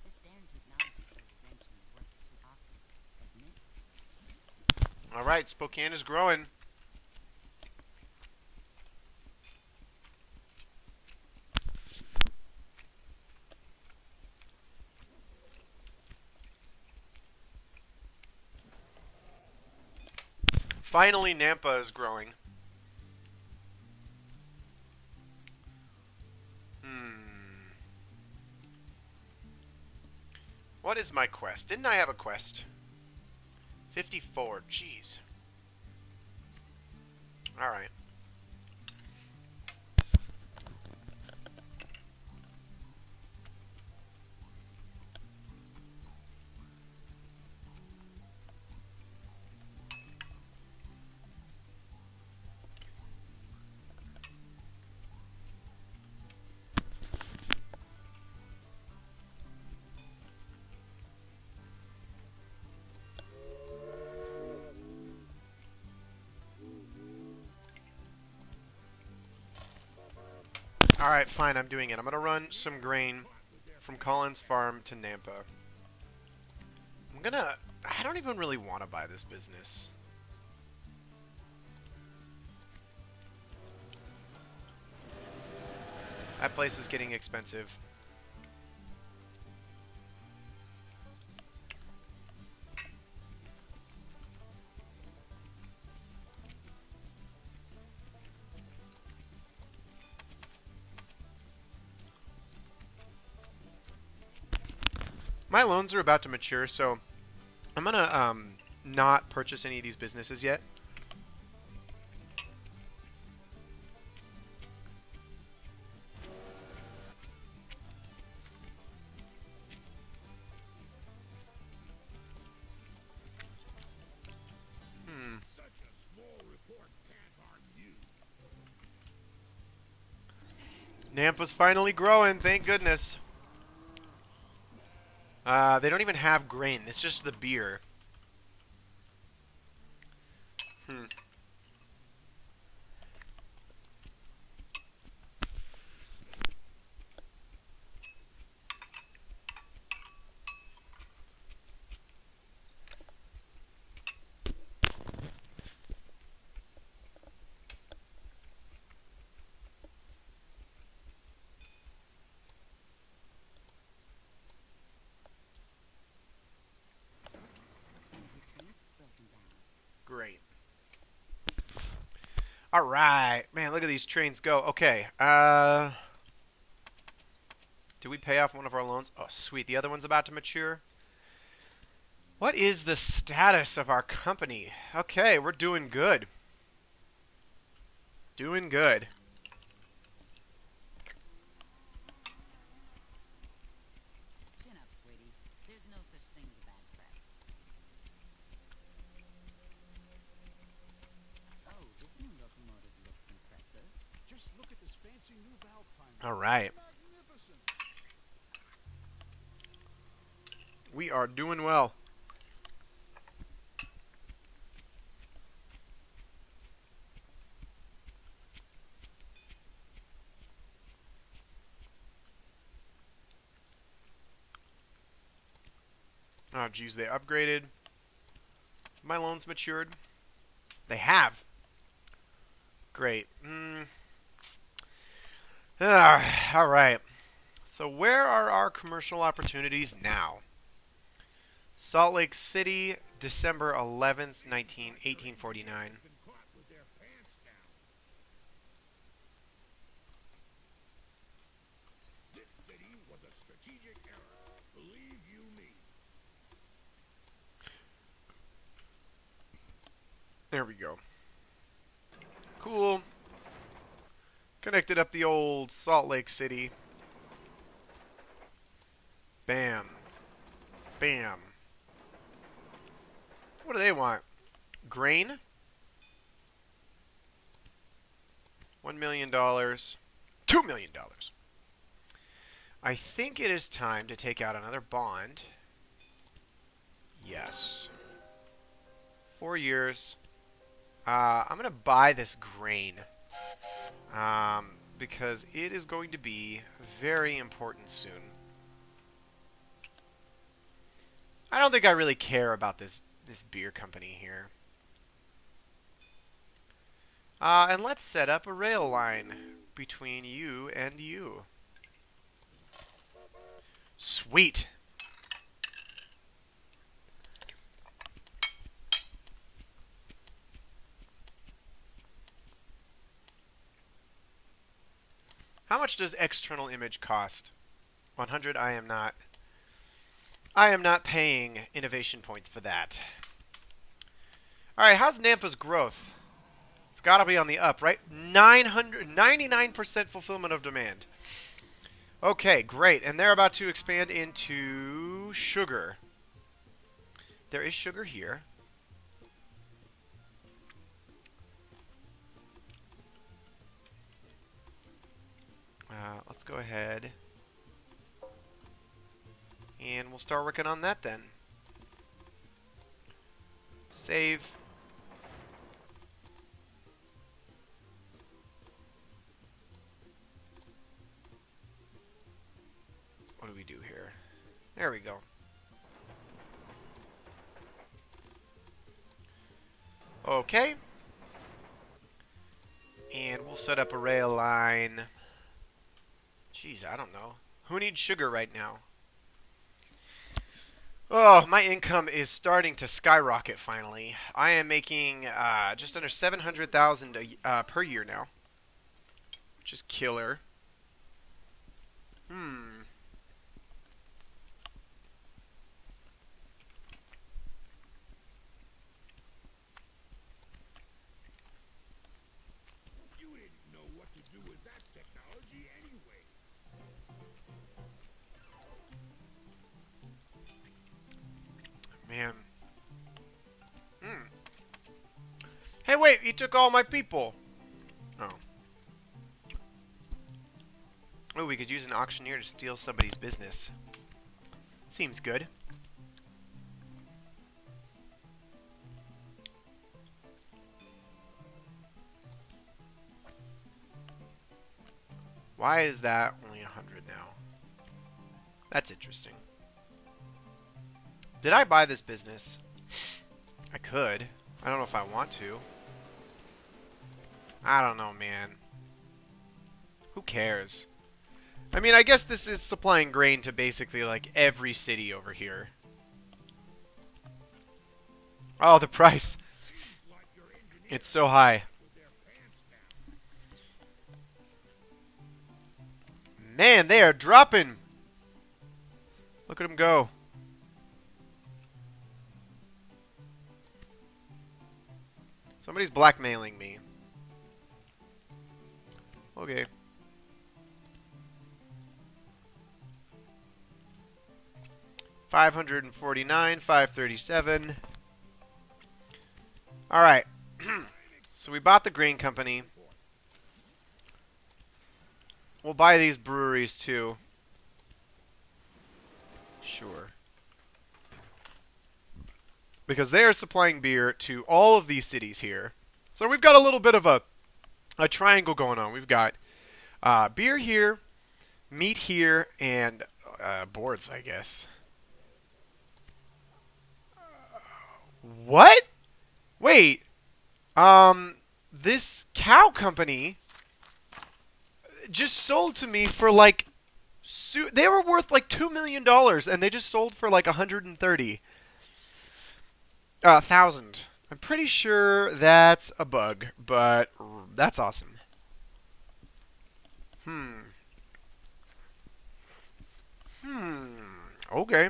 This damn technology eventually works too often, doesn't it? All right, Spokane is growing. Finally, Nampa is growing. What is my quest? Didn't I have a quest? 54. Jeez. Alright. Alright, fine, I'm doing it. I'm gonna run some grain from Collins Farm to Nampa. I don't even really want to buy this business. That place is getting expensive. My loans are about to mature, so I'm gonna not purchase any of these businesses yet. Such a small report can't harm you. Nampa's finally growing, thank goodness. They don't even have grain. It's just the beer. Great. Alright. Man, look at these trains go. Okay. Did we pay off one of our loans? Oh, sweet. The other one's about to mature. What is the status of our company? Okay, we're doing good. Doing good. Chin up, sweetie. There's no such thing as bad press. Oh, this new locomotive looks impressive. Just look at this fancy new valve timer. All right. Magnificent. We are doing well. Geez, they upgraded. My loans matured. They have. Great. All right. So where are our commercial opportunities now? Salt Lake City, December 11th, 1849. Been caught with their pants down. This city was a strategic error. Believe you me. There we go. Cool. Connected up the old Salt Lake City. Bam. Bam. What do they want? Grain? $1 million. $2 million. I think it is time to take out another bond. Yes. 4 years. I'm going to buy this grain. Because it is going to be very important soon. I don't think I really care about this beer company here. And let's set up a rail line between you and you. Sweet! How much does external image cost? 100. I am not paying innovation points for that. Alright, how's Nampa's growth? It's got to be on the up, right? 99% fulfillment of demand. Okay, great. And they're about to expand into sugar. There is sugar here. Let's go ahead. And we'll start working on that then. Save. What do we do here? There we go. Okay. And we'll set up a rail line. Jeez, I don't know. Who needs sugar right now? Oh, my income is starting to skyrocket finally. I am making just under $700,000 per year now, which is killer. You didn't know what to do with that technology anyway. Man. Hey, wait! He took all my people! Oh. Oh, we could use an auctioneer to steal somebody's business. Seems good. Why is that only 100 now? That's interesting. Did I buy this business? I could. I don't know if I want to. I don't know, man. Who cares? I mean, I guess this is supplying grain to basically like every city over here. Oh, the price. It's so high. Man, they are dropping. Look at them go. Somebody's blackmailing me. Okay. $549, $537. All right. So we bought the grain company. We'll buy these breweries too. Sure. Because they are supplying beer to all of these cities here. So we've got a little bit of a triangle going on. We've got beer here, meat here, and boards, I guess. What? Wait. This cow company just sold to me for like they were worth like $2 million and they just sold for like 130,000. I'm pretty sure that's a bug, but that's awesome. Okay.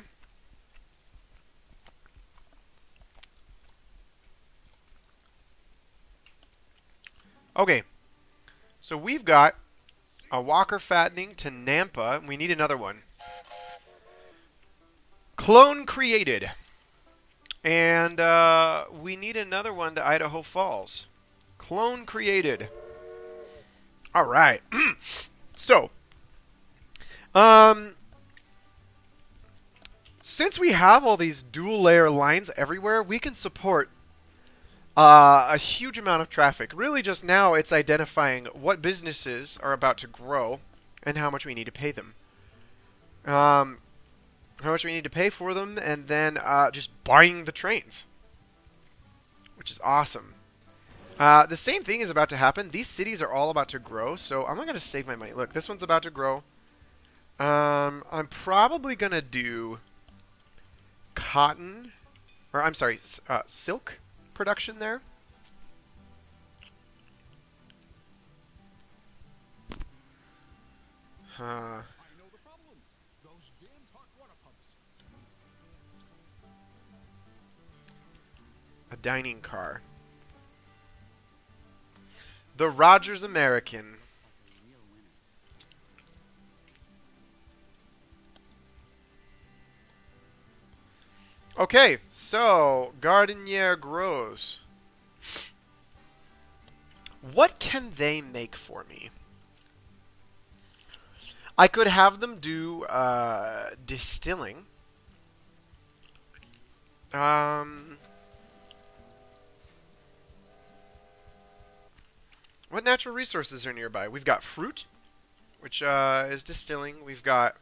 Okay. So we've got a Walker fattening to Nampa. We need another one. Clone created. And we need another one to Idaho Falls. Clone created. All right. So, since we have all these dual layer lines everywhere, we can support a huge amount of traffic. Really just now it's identifying what businesses are about to grow and how much we need to pay them. How much we need to pay for them, and then just buying the trains, which is awesome. The same thing is about to happen. These cities are all about to grow, so I'm not going to save my money. Look, this one's about to grow. I'm probably going to do cotton, or I'm sorry, silk production there. A dining car. The Rogers American. Okay, so Gardenier grows. What can they make for me? I could have them do distilling. What natural resources are nearby? We've got fruit, which is distilling. We've got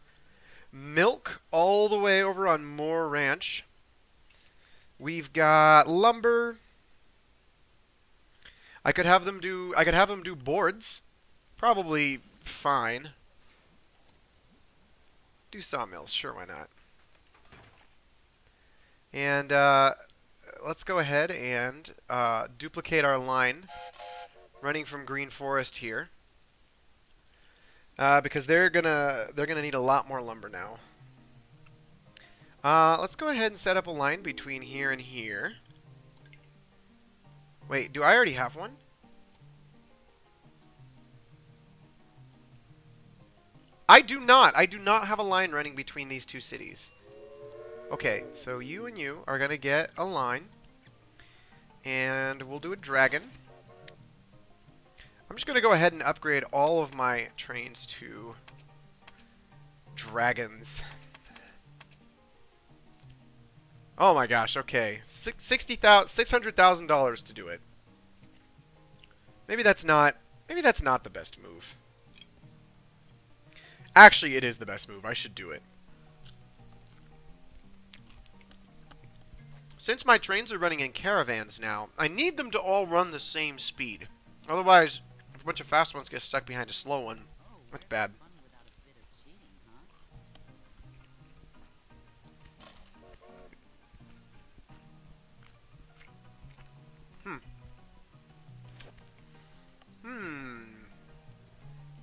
milk all the way over on Moore Ranch. We've got lumber. I could have them do boards. Probably fine. Do sawmills, sure, why not? And let's go ahead and duplicate our line running from Green Forest here, because they're gonna need a lot more lumber now. Let's go ahead and set up a line between here and here. Wait, do I already have one? I do not. I do not have a line running between these two cities. Okay, so you and you are gonna get a line, and we'll do a dragon. I'm just going to go ahead and upgrade all of my trains to dragons. Oh my gosh, okay. $600,000 to do it. Maybe that's not the best move. Actually, it is the best move. I should do it. Since my trains are running in caravans now, I need them to all run the same speed. Otherwise, if a bunch of fast ones get stuck behind a slow one, that's bad.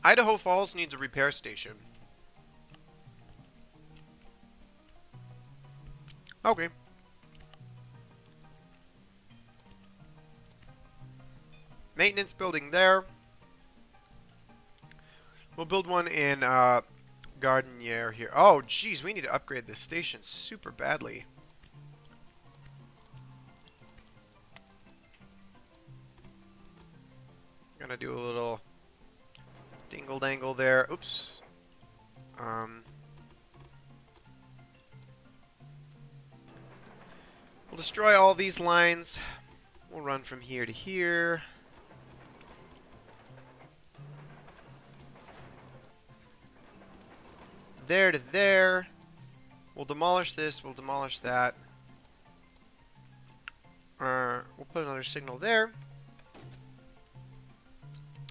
Idaho Falls needs a repair station. Okay. Maintenance building there. We'll build one in Gardenier here. Oh, geez, we need to upgrade this station super badly. Gonna do a little dingle-dangle there. Oops. We'll destroy all these lines. We'll run from here to here. There to there. We'll demolish this. We'll demolish that. We'll put another signal there.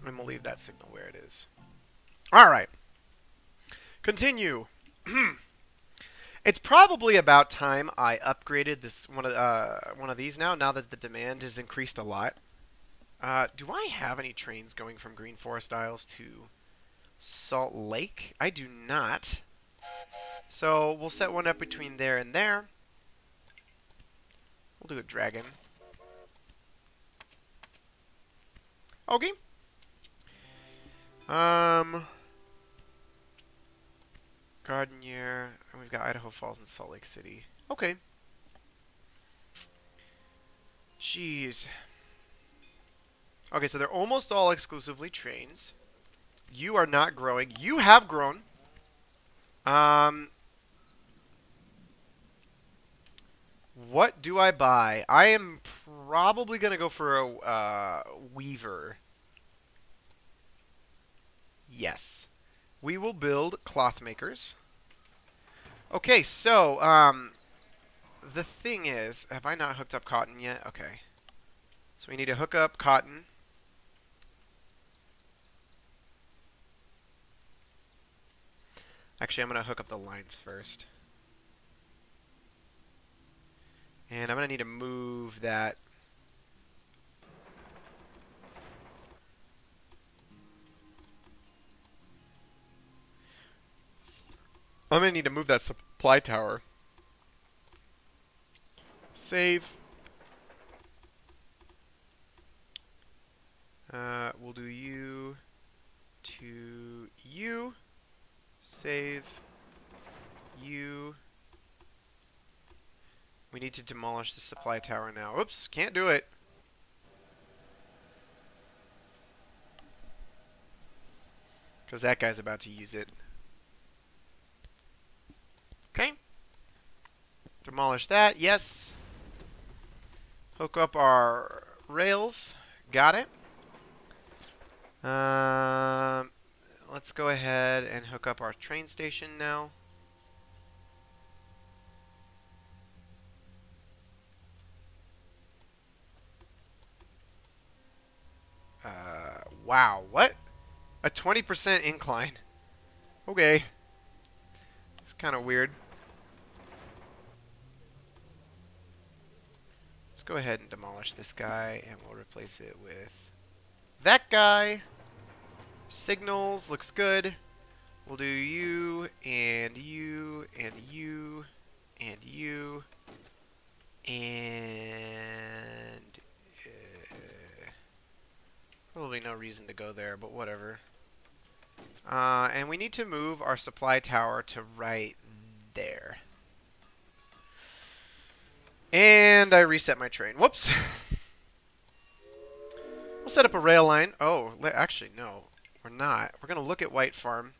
And we'll leave that signal where it is. Alright. Continue. It's probably about time I upgraded this one of these now that the demand has increased a lot. Do I have any trains going from Green Forest Isles to Salt Lake? I do not. So we'll set one up between there and there. We'll do a dragon. Okay. Gardenier, and we've got Idaho Falls and Salt Lake City. Okay. Jeez. Okay, so they're almost all exclusively trains. You are not growing. You have grown. What do I buy? I am probably going to go for a weaver. Yes. We will build cloth makers. Okay, so, the thing is, have I not hooked up cotton yet? Okay. So we need to hook up cotton. Actually, I'm going to hook up the lines first. And I'm going to need to move that. I'm going to need to move that supply tower. Save. We'll do you to you. Save. You. We need to demolish the supply tower now. Oops, can't do it. Because that guy's about to use it. Okay. Demolish that, yes. Hook up our rails. Got it. Let's go ahead and hook up our train station now. Wow, what? A 20% incline. Okay. It's kind of weird. Let's go ahead and demolish this guy, and we'll replace it with that guy. Signals, looks good. We'll do you, and you, and you, and you, and probably no reason to go there, but whatever. And we need to move our supply tower to right there. And I reset my train. Whoops. We'll set up a rail line. Oh, actually, no. We're not. We're going to look at White Farm.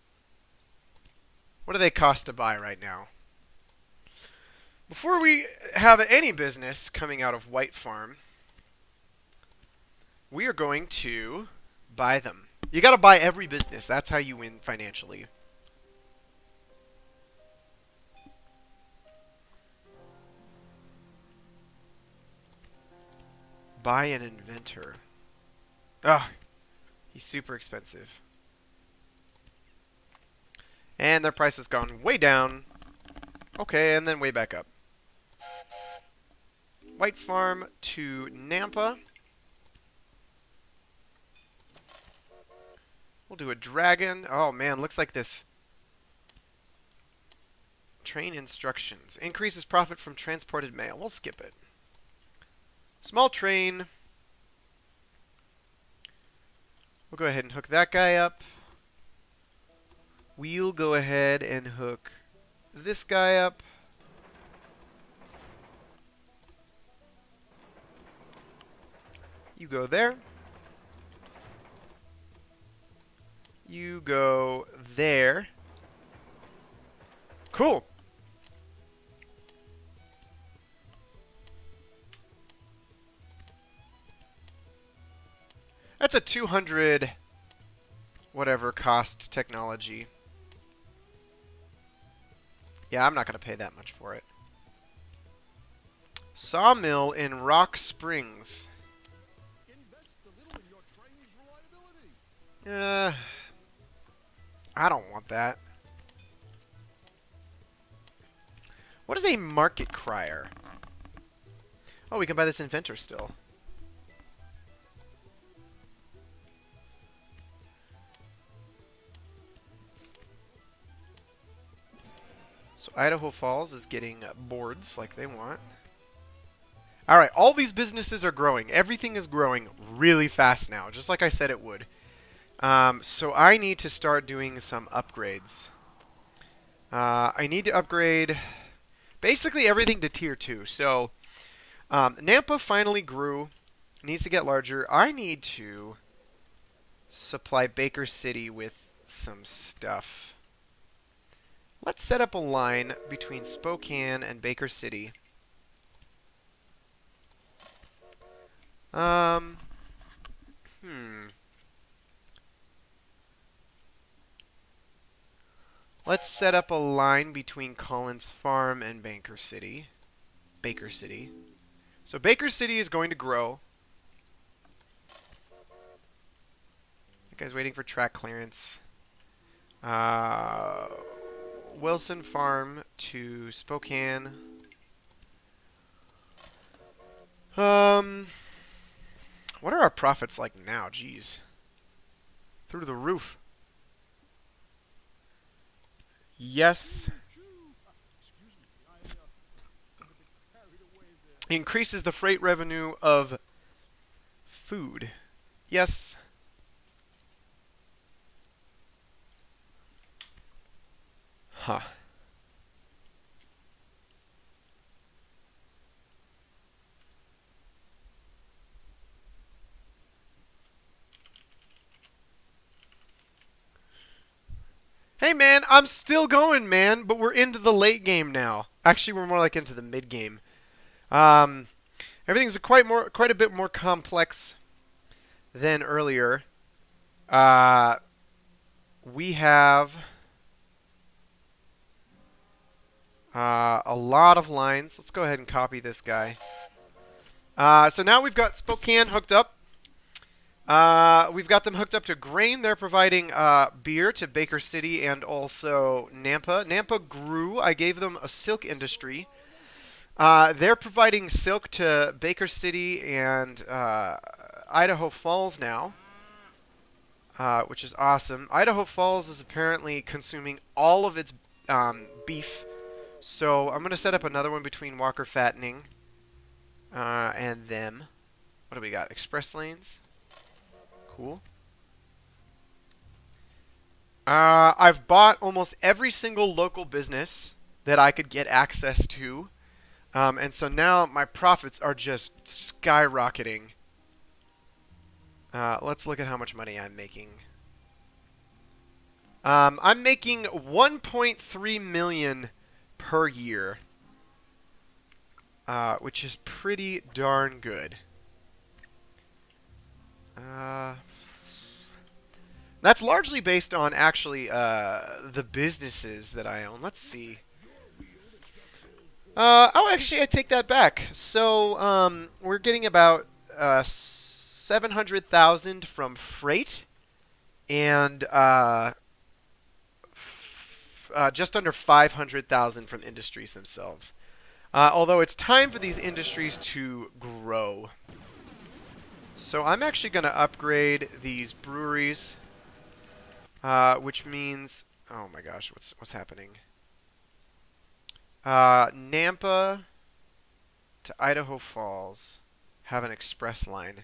What do they cost to buy right now? Before we have any business coming out of White Farm, we are going to buy them. You got to buy every business. That's how you win financially. Buy an inventor. Ugh. He's super expensive. And their price has gone way down. Okay, and then way back up. White Farm to Nampa. We'll do a dragon. Oh man, looks like this. Train instructions. Increases profit from transported mail. We'll skip it. Small train. We'll go ahead and hook that guy up. We'll go ahead and hook this guy up. You go there. You go there. Cool. That's a 200 whatever cost technology. Yeah, I'm not going to pay that much for it. Sawmill in Rock Springs. I don't want that. What is a market crier? Oh, we can buy this inventor still. So Idaho Falls is getting boards like they want. Alright, all these businesses are growing. Everything is growing really fast now, just like I said it would. So I need to start doing some upgrades. I need to upgrade basically everything to Tier 2. So Nampa finally grew. Needs to get larger. I need to supply Baker City with some stuff. Let's set up a line between Spokane and Baker City. Let's set up a line between Collins Farm and Baker City. So Baker City is going to grow. That guy's waiting for track clearance. Wilson Farm to Spokane. What are our profits like now? Jeez. Through the roof. Yes. Increases the freight revenue of food. Yes. Huh. Hey man, I'm still going, man, but we're into the late game now. Actually, we're more like into the mid game. Everything's quite a bit more complex than earlier. We have a lot of lines. Let's go ahead and copy this guy. So now we've got Spokane hooked up. We've got them hooked up to grain. They're providing beer to Baker City and also Nampa. Nampa grew. I gave them a silk industry. They're providing silk to Baker City and Idaho Falls now, which is awesome. Idaho Falls is apparently consuming all of its beef. So I'm going to set up another one between Walker Fattening and them. What do we got? Express lanes. Cool. I've bought almost every single local business that I could get access to. And so now my profits are just skyrocketing. Let's look at how much money I'm making. I'm making 1.3 million per year, which is pretty darn good. That's largely based on actually the businesses that I own. Let's see. Oh, actually, I take that back. So we're getting about 700,000 from freight, and just under 500,000 from industries themselves. Although it's time for these industries to grow. So I'm actually going to upgrade these breweries, which means, oh my gosh, what's happening? Nampa to Idaho Falls have an express line.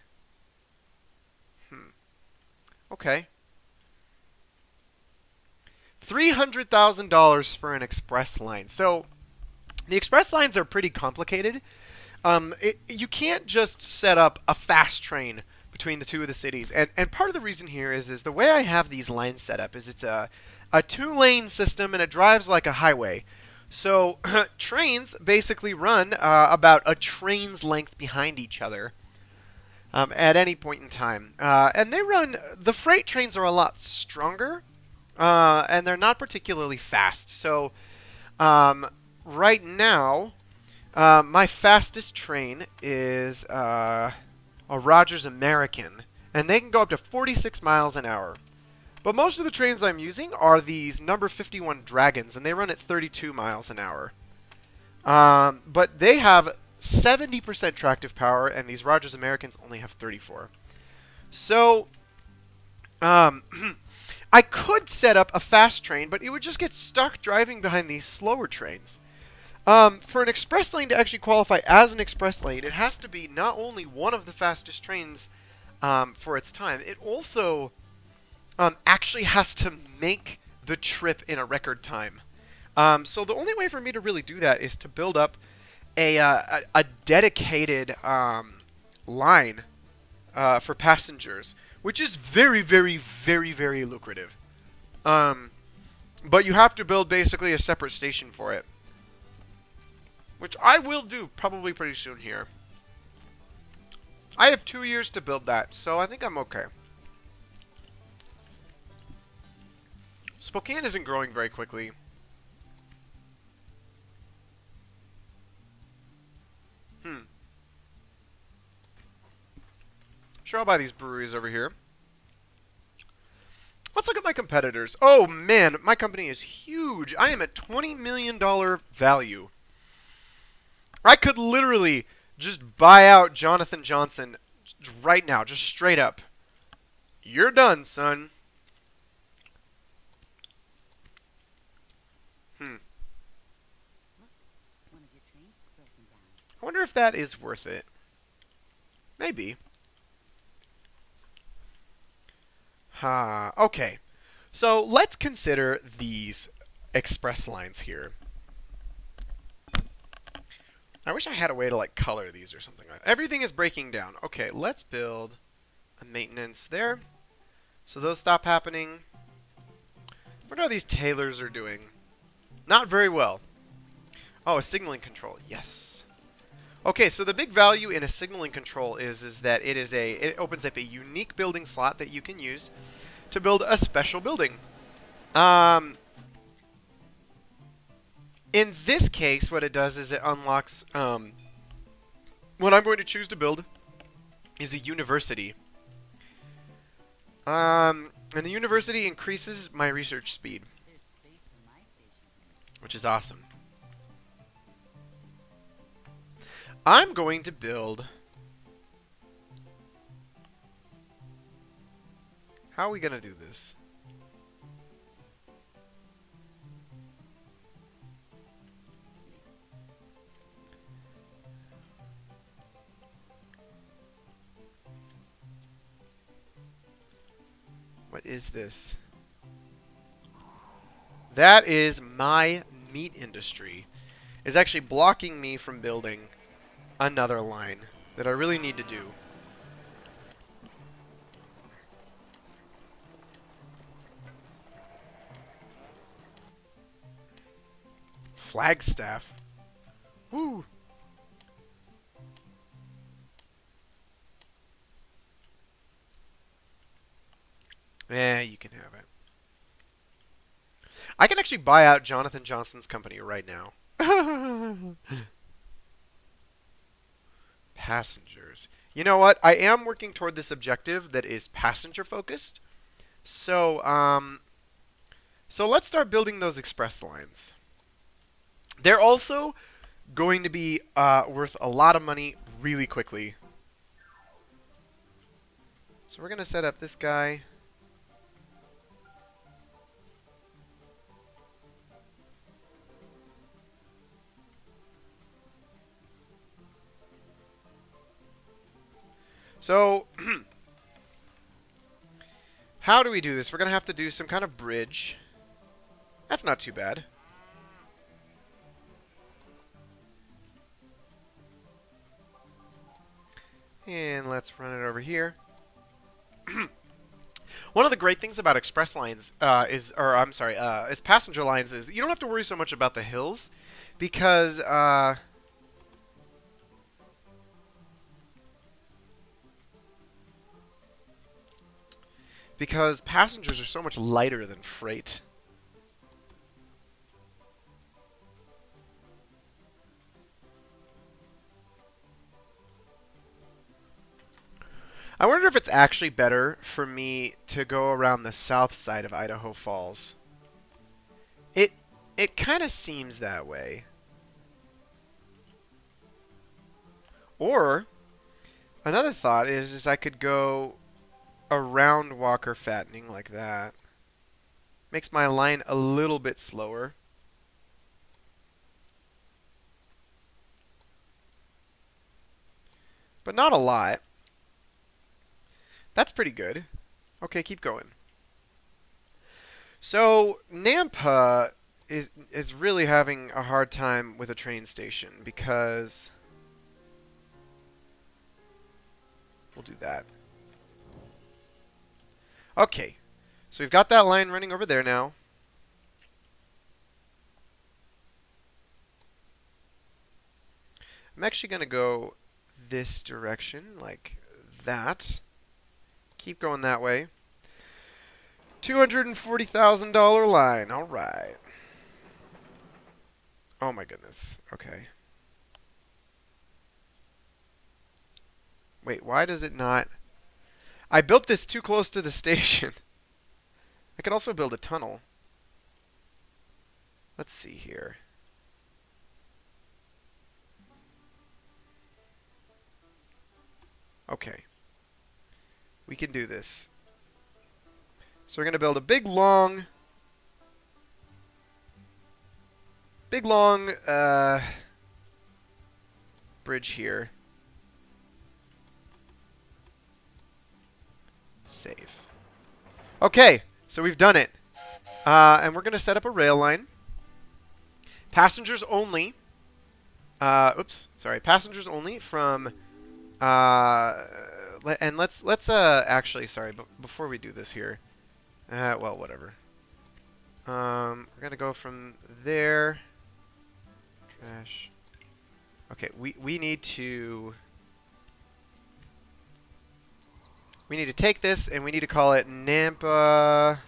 Okay. $300,000 for an express line. So the express lines are pretty complicated. You can't just set up a fast train between the two of the cities. And part of the reason here is the way I have these lines set up is it's a two-lane system and it drives like a highway. So trains basically run about a train's length behind each other at any point in time. And they run, the freight trains are a lot stronger and they're not particularly fast. So right now, My fastest train is a Rogers American, and they can go up to 46 miles an hour. But most of the trains I'm using are these number 51 Dragons, and they run at 32 miles an hour. But they have 70% tractive power, and these Rogers Americans only have 34. So, I could set up a fast train, but it would just get stuck driving behind these slower trains. For an express lane to actually qualify as an express lane, it has to be not only one of the fastest trains for its time, it also actually has to make the trip in a record time. So the only way for me to really do that is to build up a dedicated line for passengers, which is very, very, very, very lucrative. But you have to build basically a separate station for it, which I will do probably pretty soon here. I have 2 years to build that, so I think I'm okay. Spokane isn't growing very quickly. Sure, I'll buy these breweries over here. Let's look at my competitors. Oh man, my company is huge. I am at $20 million value. I could literally just buy out Jonathan Johnson right now, just straight up. You're done, son. One of your trains is broken down. I wonder if that is worth it. Maybe. Okay. So let's consider these express lines here. I wish I had a way to like color these or something like that. Everything is breaking down. Okay, let's build a maintenance there. So those stop happening. What are these tailors are doing? Not very well. Oh, a signaling control. Yes. Okay, so the big value in a signaling control is that it opens up a unique building slot that you can use to build a special building. In this case, what it does is it unlocks what I'm going to choose to build is a university. And the university increases my research speed, There's space for my station. which is awesome. I'm going to build... How are we going to do this? What is this? That is my meat industry. Is actually blocking me from building another line that I really need to do. Flagstaff. Woo. Eh, you can have it. I can actually buy out Jonathan Johnson's company right now. Passengers. You know what? I am working toward this objective that is passenger focused. So, so let's start building those express lines. They're also going to be worth a lot of money really quickly. So we're going to set up this guy. So, how do we do this? We're going to have to do some kind of bridge. That's not too bad. And let's run it over here. One of the great things about express lines is passenger lines is you don't have to worry so much about the hills because passengers are so much lighter than freight. I wonder if it's actually better for me to go around the south side of Idaho Falls. It kind of seems that way. Or another thought is I could go around Walker Fattening like that. Makes my line a little bit slower. But not a lot. That's pretty good. Okay, keep going. So, Nampa is really having a hard time with a train station because... We'll do that. Okay. So we've got that line running over there now. I'm actually going to go this direction, like that. Keep going that way. $240,000 line. All right. Oh my goodness. Okay. Wait, why does it not... I built this too close to the station. I could also build a tunnel. Let's see here. Okay. We can do this. So we're going to build a big long bridge here. Save. Okay, so we've done it. And we're going to set up a rail line. Passengers only. Oops, sorry. Passengers only from... and let's actually, sorry, but before we do this here... well, whatever. We're going to go from there... Trash. Okay, we need to... We need to take this and we need to call it Nampa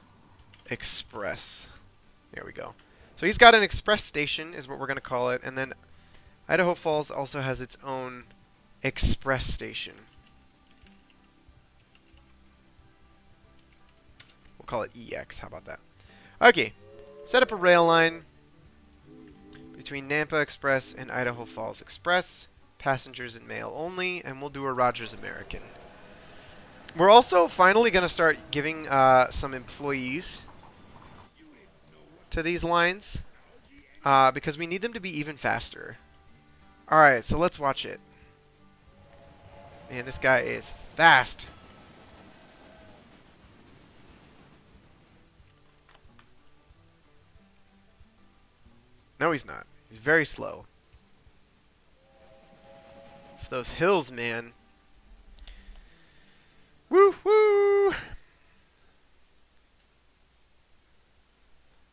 Express. There we go. So he's got an express station is what we're going to call it. And then Idaho Falls also has its own express station. We'll call it EX. How about that? Okay. Set up a rail line between Nampa Express and Idaho Falls Express. Passengers and mail only. And we'll do a Rogers American. We're also finally going to start giving some employees to these lines because we need them to be even faster. Alright, so let's watch it. Man, this guy is fast. No, he's not. He's very slow. It's those hills, man. Woo woo!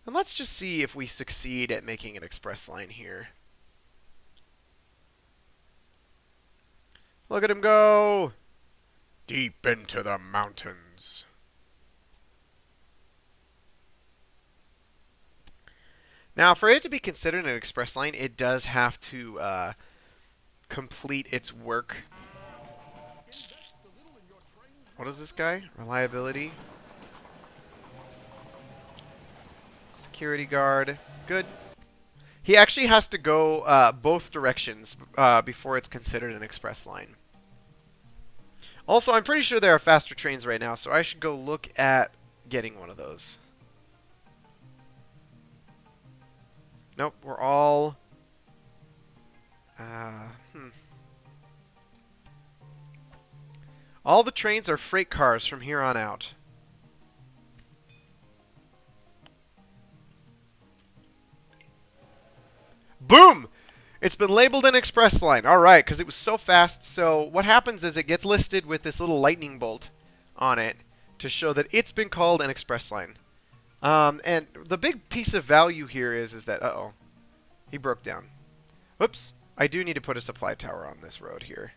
And let's just see if we succeed at making an express line here. Look at him go! Deep into the mountains. Now, for it to be considered an express line, it does have to complete its work. What is this guy? Reliability. Security guard. Good. He actually has to go both directions before it's considered an express line. Also, I'm pretty sure there are faster trains right now, so I should go look at getting one of those. Nope, we're all... All the trains are freight cars from here on out. Boom! It's been labeled an express line. Alright, because it was so fast. So what happens is it gets listed with this little lightning bolt on it to show that it's been called an express line. And the big piece of value here is that... Uh-oh. He broke down. Whoops. I do need to put a supply tower on this road here.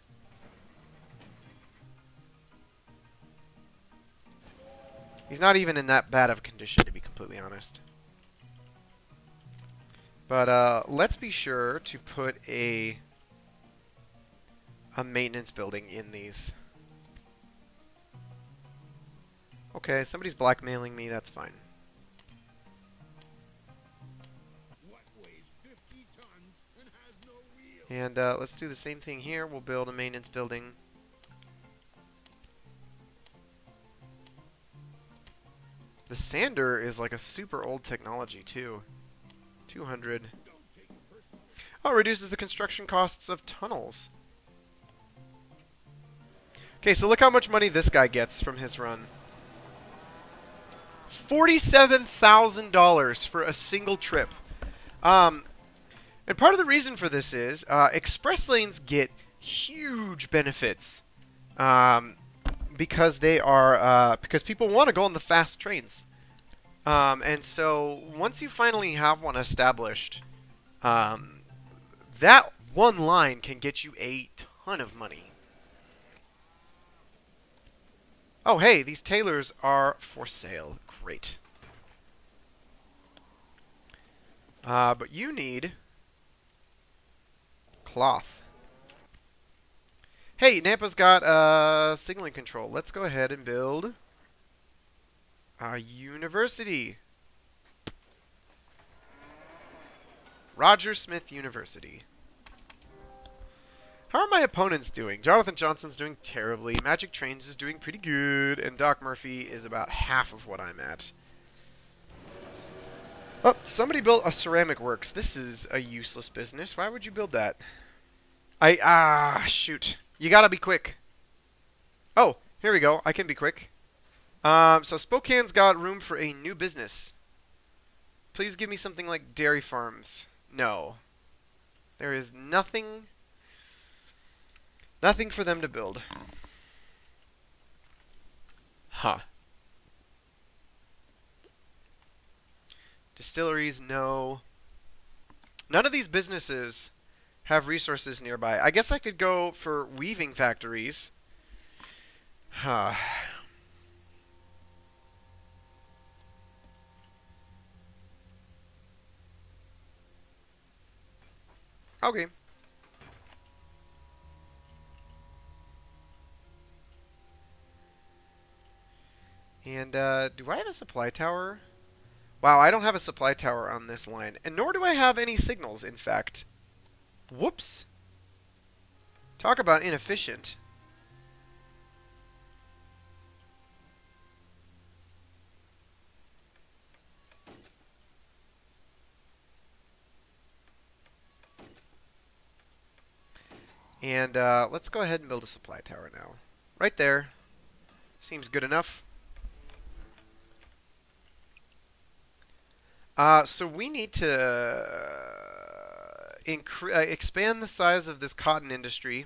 He's not even in that bad of a condition, to be completely honest. But let's be sure to put a maintenance building in these. Okay, somebody's blackmailing me. That's fine. What weighs 50 tons and has no wheels? And let's do the same thing here. We'll build a maintenance building. The sander is like a super old technology too. 200. Oh, reduces the construction costs of tunnels. Okay, so look how much money this guy gets from his run. $47,000 for a single trip. And part of the reason for this is express lanes get huge benefits because they are because people want to go on the fast trains. And so once you finally have one established, that one line can get you a ton of money. Oh, hey, these tailors are for sale. Great. But you need cloth. Hey, Nampa's got signaling control. Let's go ahead and build a university. Roger Smith University. How are my opponents doing? Jonathan Johnson's doing terribly. Magic Trains is doing pretty good. And Doc Murphy is about half of what I'm at. Oh, somebody built a ceramic works. This is a useless business. Why would you build that? Shoot. You gotta be quick. Oh, here we go. I can be quick. So Spokane's got room for a new business. Please give me something like dairy farms. No. There is nothing for them to build. Huh. Distilleries, no. None of these businesses have resources nearby. I guess I could go for weaving factories. Huh. Okay. And, do I have a supply tower? Wow, I don't have a supply tower on this line. And nor do I have any signals, in fact. Whoops. Talk about inefficient. And, let's go ahead and build a supply tower now. Right there. Seems good enough. So we need to expand the size of this cotton industry.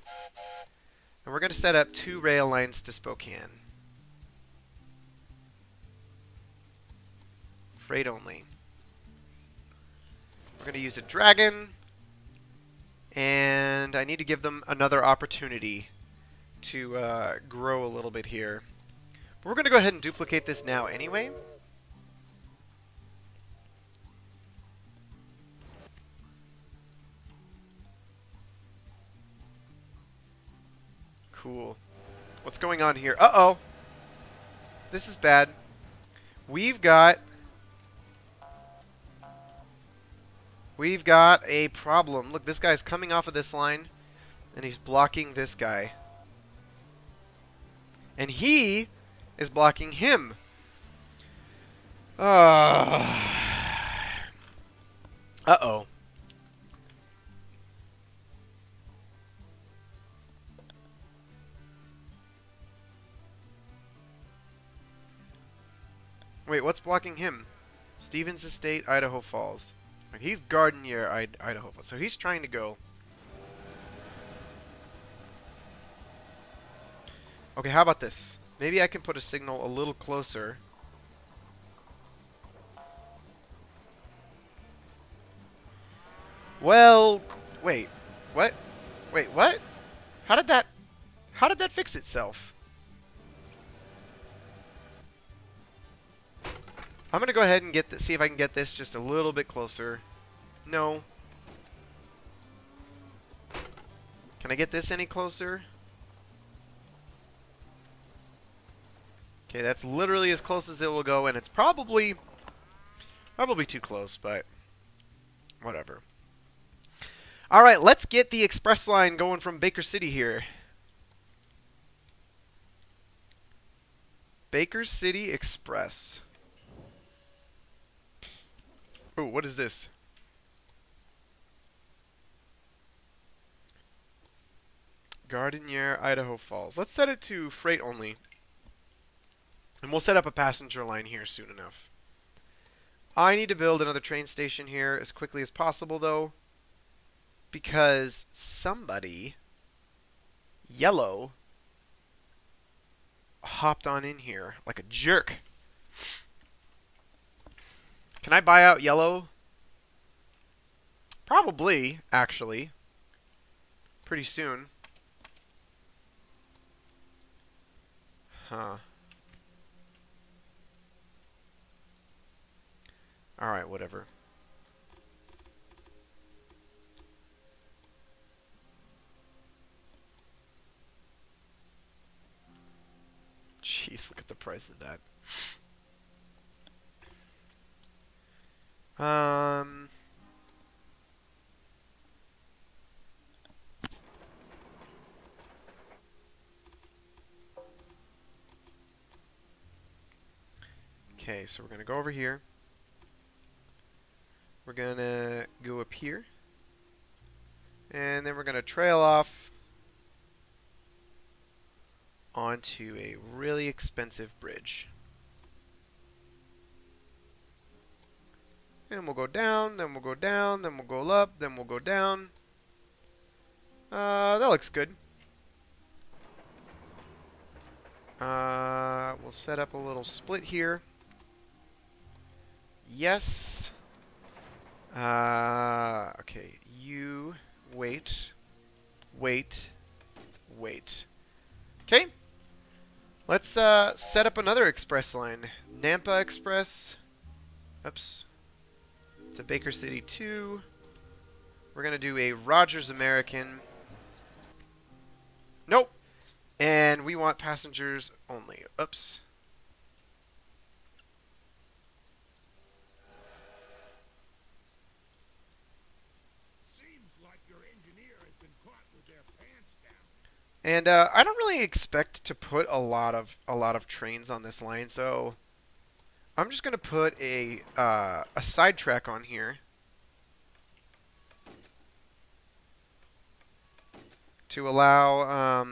And we're going to set up 2 rail lines to Spokane. Freight only. We're going to use a dragon. And I need to give them another opportunity to grow a little bit here. But we're going to go ahead and duplicate this now anyway. Cool. What's going on here? Uh-oh. This is bad. We've got a problem. Look, this guy's coming off of this line, and he's blocking this guy. And he is blocking him. Uh-oh. Wait, what's blocking him? Stevens Estate, Idaho Falls. He's Gardenier, Idaho Falls. So he's trying to go. Okay, how about this? Maybe I can put a signal a little closer. Well, wait. What? Wait, what? How did that fix itself? I'm going to go ahead and see if I can get this just a little bit closer. No. Can I get this any closer? Okay, that's literally as close as it will go, and it's probably too close, but whatever. All right, let's get the express line going from Baker City here. Baker City Express. Oh, what is this? Gardenier, Idaho Falls. Let's set it to freight only. And we'll set up a passenger line here soon enough. I need to build another train station here as quickly as possible, though, because somebody, Yellow, hopped on in here like a jerk. Can I buy out Yellow? Probably, actually. Pretty soon. Huh. Alright, whatever. Jeez, look at the price of that. Okay, so we're going to go over here. We're going to go up here. And then we're going to trail off onto a really expensive bridge. And we'll go down, then we'll go down, then we'll go up, then we'll go down. That looks good. We'll set up a little split here. Yes. Okay, you wait. Okay. Let's set up another express line. Nampa Express. Oops. To Baker City 2. We're going to do a Rogers American. Nope. And we want passengers only. Oops. And I don't really expect to put a lot of trains on this line, so I'm just gonna put a sidetrack on here to allow.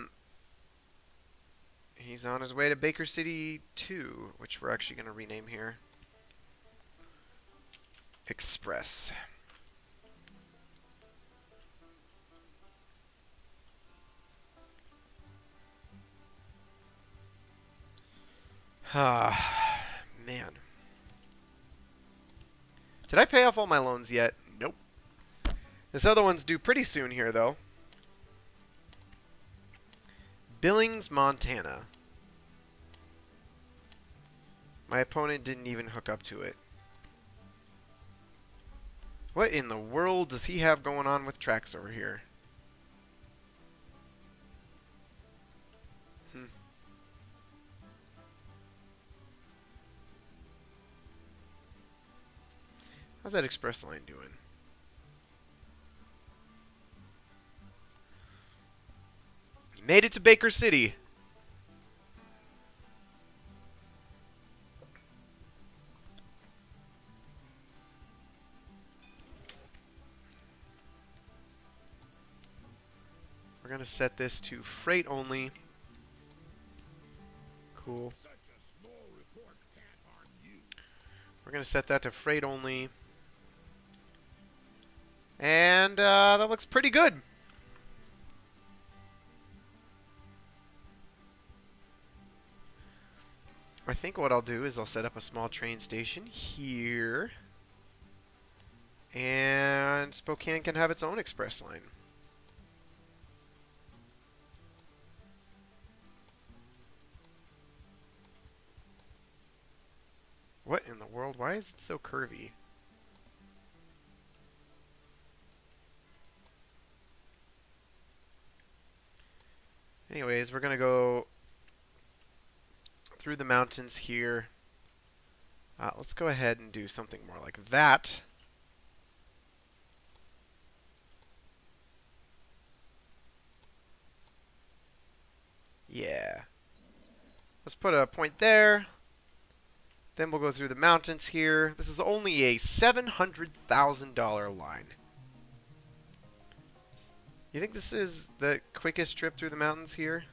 He's on his way to Baker City 2, which we're actually gonna rename here. Express. Ah, man. Did I pay off all my loans yet? Nope. This other one's due pretty soon here, though. Billings, Montana. My opponent didn't even hook up to it. What in the world does he have going on with tracks over here? How's that express line doing? He made it to Baker City. We're going to set this to freight only. Cool. We're going to set that to freight only. And that looks pretty good. I think what I'll do is I'll set up a small train station here. And Spokane can have its own express line. What in the world? Why is it so curvy? Anyways, we're going to go through the mountains here. Let's go ahead and do something more like that. Yeah. Let's put a point there. Then we'll go through the mountains here. This is only a $700,000 line. You think this is the quickest trip through the mountains here?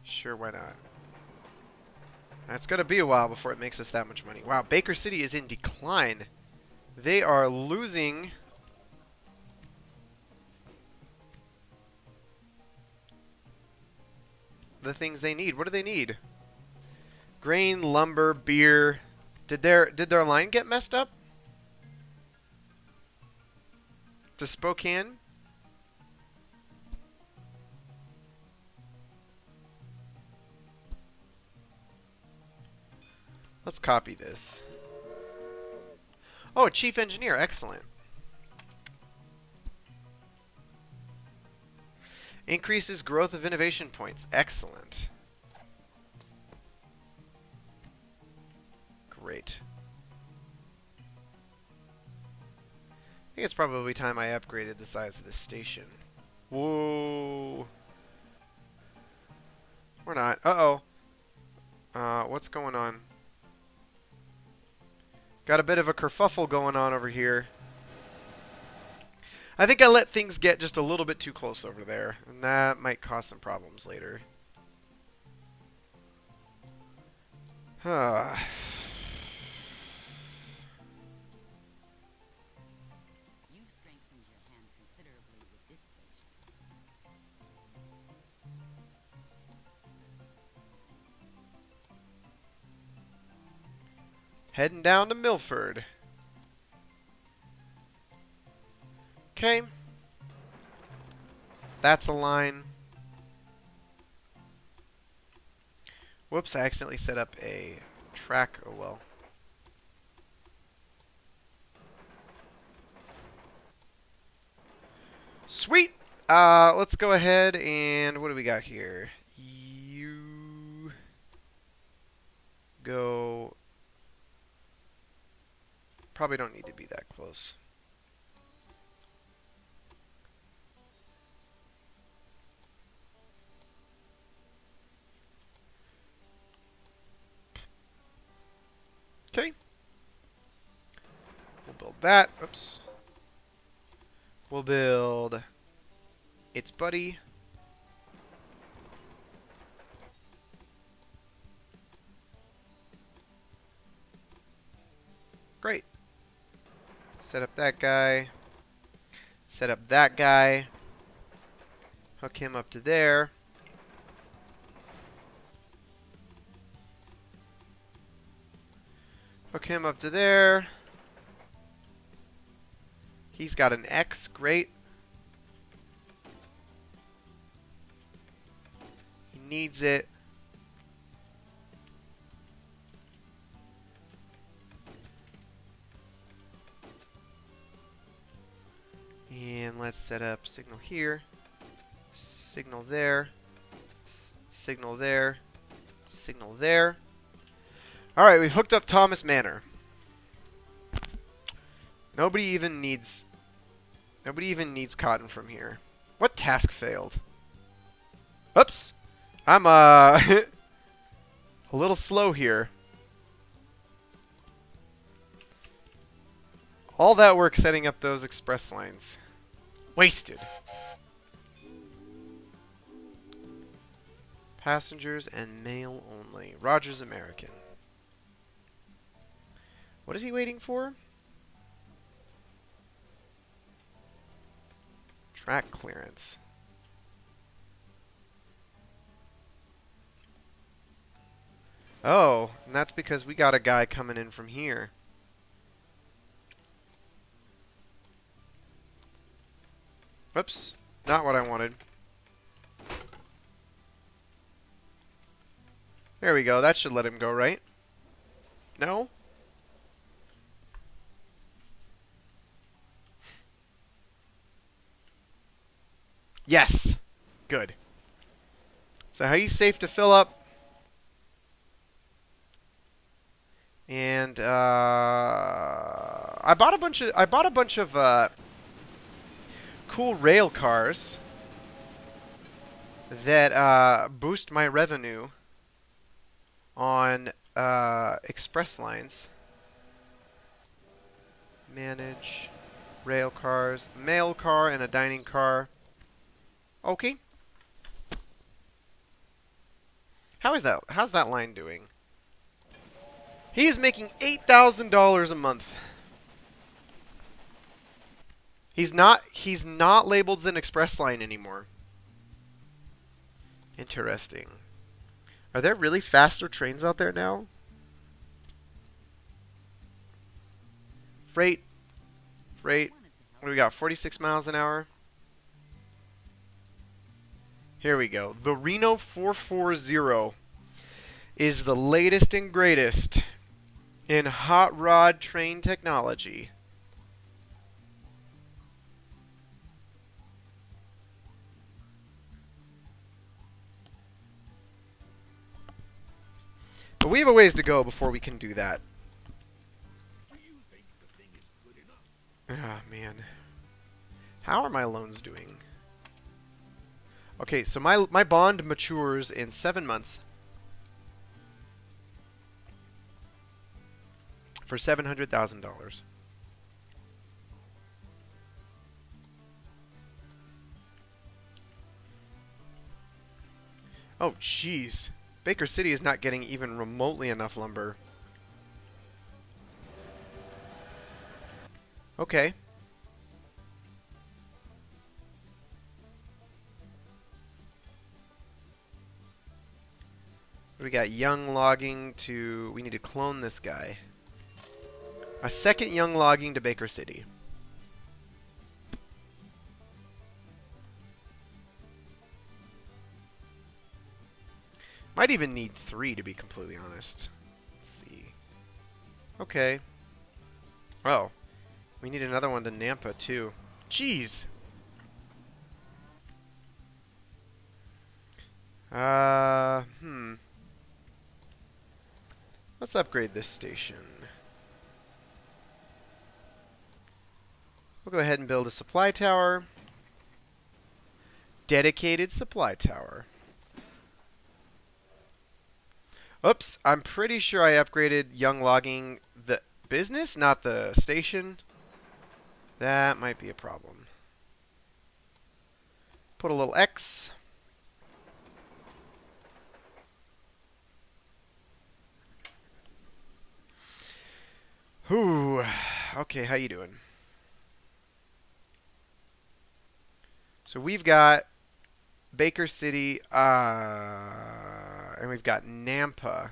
Sure, why not? It's going to be a while before it makes us that much money. Wow, Baker City is in decline. They are losing the things they need. What do they need? Grain, lumber, beer. Did their line get messed up? To Spokane? Let's copy this. Oh, chief engineer, excellent. Increases growth of innovation points, excellent. Great. I think it's probably time I upgraded the size of this station. Whoa. We're not. Uh-oh. What's going on? Got a bit of a kerfuffle going on over here. I think I let things get just a little bit too close over there, and that might cause some problems later. Huh. You've strengthened your hand considerably with this station. Heading down to Milford. Okay. That's a line. Whoops, I accidentally set up a track. Oh well. Sweet! Let's go ahead and what do we got here? You go. Probably don't need to be that close. Okay. We'll build that. Oops. We'll build its buddy. Great. Set up that guy. Set up that guy. Hook him up to there. Hook him up to there. He's got an X. Great. He needs it. And let's set up signal here. Signal there. Signal there. Signal there. Alright, we've hooked up Thomas Manor. Nobody even needs cotton from here. What task failed? Oops. I'm a little slow here. All that work setting up those express lines. Wasted. Passengers and mail only. Rogers American. What is he waiting for? Track clearance. Oh, and that's because we got a guy coming in from here. Whoops. Not what I wanted. There we go. That should let him go, right? No? Yes! Good. So he's safe to fill up. And I bought a bunch of cool rail cars that boost my revenue on express lines. Manage rail cars, mail car, and a dining car. Okay. How's that line doing? He is making $8,000 a month. He's not labeled as an express line anymore. Interesting. Are there really faster trains out there now? Freight. What do we got? 46 miles an hour. Here we go. The Reno 440 is the latest and greatest in hot rod train technology. But we have a ways to go before we can do that. Ah, man. How are my loans doing? Okay, so my bond matures in 7 months. For $700,000. Oh, jeez. Baker City is not getting even remotely enough lumber. Okay. We got young logging to... We need to clone this guy. A second young logging to Baker City. Might even need 3 to be completely honest. Let's see. Okay. Oh. We need another one to Nampa too. Jeez. Let's upgrade this station. We'll go ahead and build a supply tower. Dedicated supply tower. Oops, I'm pretty sure I upgraded young logging the business, not the station. That might be a problem. Put a little X. Whew. Okay, how you doing? So we've got Baker City, and we've got Nampa.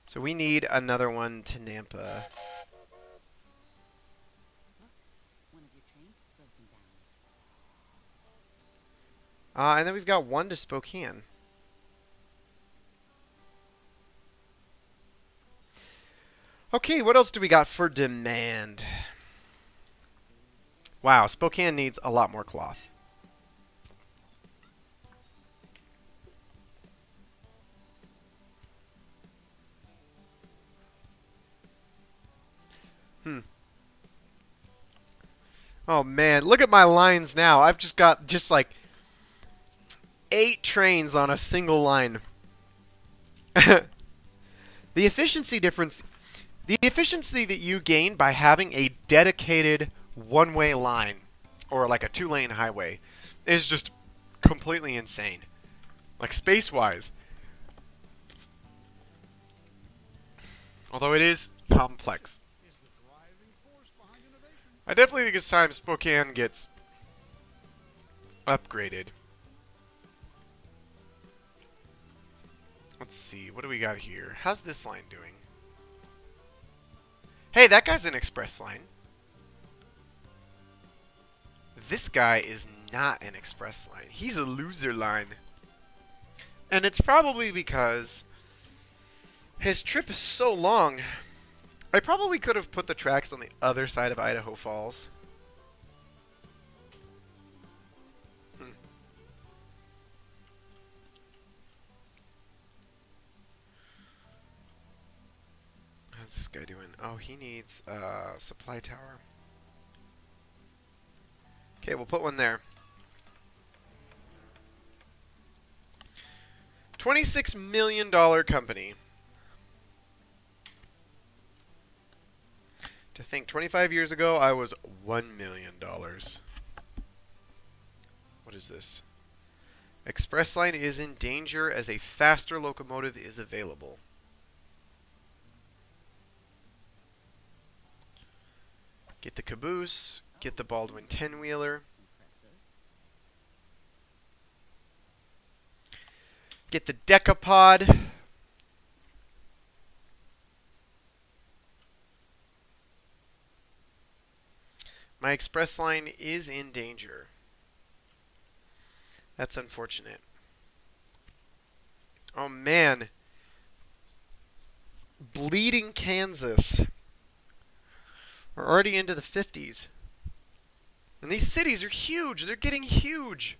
So we need another one to Nampa. One of your trains is broken down. And then we've got one to Spokane. Okay, what else do we got for demand? Wow, Spokane needs a lot more cloth. Oh man, look at my lines now. I've just got like 8 trains on a single line. The efficiency difference, the efficiency that you gain by having a dedicated one-way line or like a 2-lane highway is just completely insane. Like space-wise. Although it is complex. I definitely think it's time Spokane gets upgraded. Let's see, what do we got here? How's this line doing? Hey, that guy's an express line. This guy is not an express line. He's a loser line. And it's probably because his trip is so long. I probably could have put the tracks on the other side of Idaho Falls. How's this guy doing? Oh, he needs a supply tower. Okay, we'll put one there. $26 million company. To think 25 years ago, I was $1 million. What is this? Express line is in danger as a faster locomotive is available. Get the caboose. Get the Baldwin 10-wheeler. Get the Decapod. My express line is in danger. That's unfortunate. Oh man. Bleeding Kansas. We're already into the 50s. And these cities are huge. They're getting huge.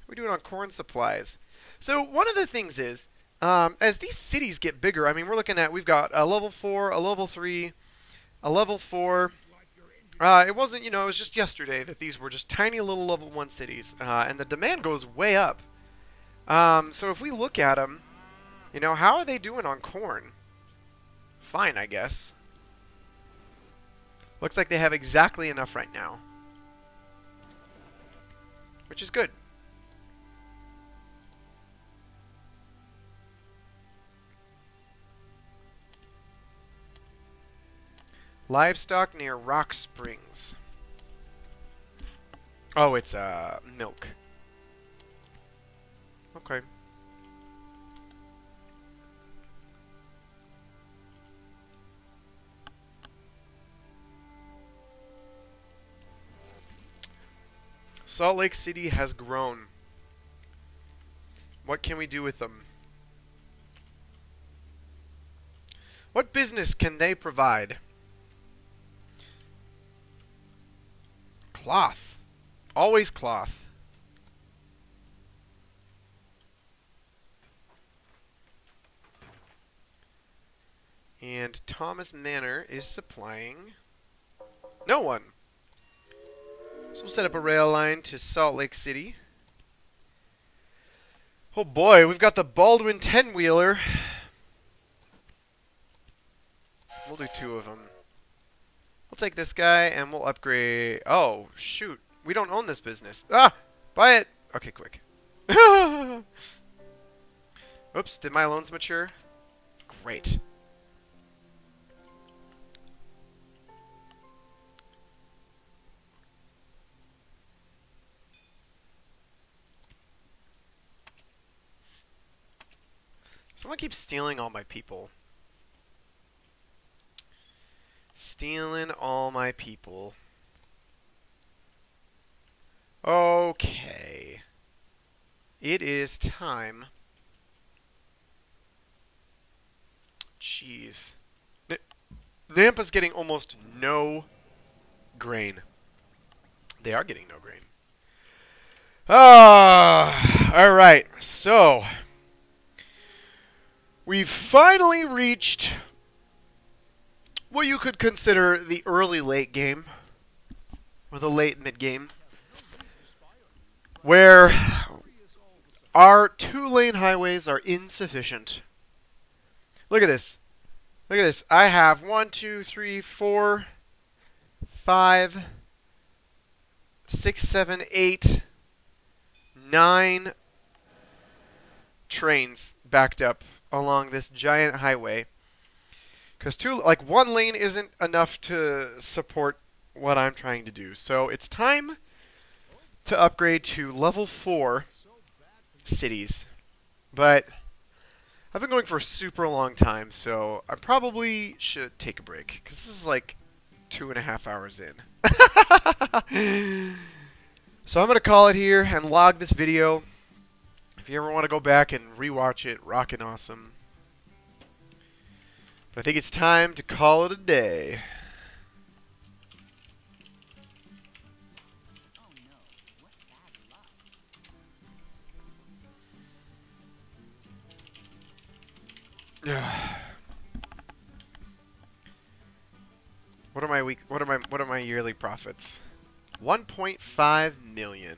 What are we doing on corn supplies? So one of the things is, as these cities get bigger, I mean, we're looking at, we've got a level 4, a level 3, a level 4. It wasn't, you know, it was just yesterday that these were just tiny little level 1 cities. And the demand goes way up. So if we look at them, you know, how are they doing on corn? Fine, I guess. Looks like they have exactly enough right now. Which is good. Livestock near Rock Springs. Oh, it's milk. Okay. Salt Lake City has grown. What can we do with them? What business can they provide? Cloth. Always cloth. And Thomas Manor is supplying no one. So we'll set up a rail line to Salt Lake City. Oh boy, we've got the Baldwin 10-wheeler. We'll do 2 of them. We'll take this guy and we'll upgrade. Oh, shoot. We don't own this business. Ah! Buy it! Okay, quick. Oops, did my loans mature? Great. Someone keeps stealing all my people. Stealing all my people. Okay. It is time. Jeez. Nampa's getting almost no grain. They are getting no grain. Alright. So, we've finally reached what you could consider the early late game, or the late mid game, where our 2-lane highways are insufficient. Look at this. Look at this. I have 1, 2, 3, 4, 5, 6, 7, 8, 9 trains backed up along this giant highway. Because 1 lane isn't enough to support what I'm trying to do. So it's time to upgrade to level 4 cities. But I've been going for a super long time, so I probably should take a break. Because this is like 2.5 hours in. So I'm going to call it here and log this video. If you ever want to go back and rewatch it, rockin' awesome. But I think it's time to call it a day. Oh no, what bad luck. What are my yearly profits? 1.5 million.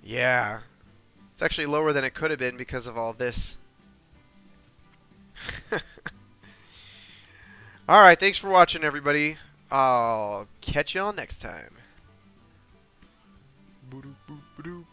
Yeah. It's actually lower than it could have been because of all this. Alright, thanks for watching, everybody. I'll catch y'all next time. Boop, boop, boop, boop.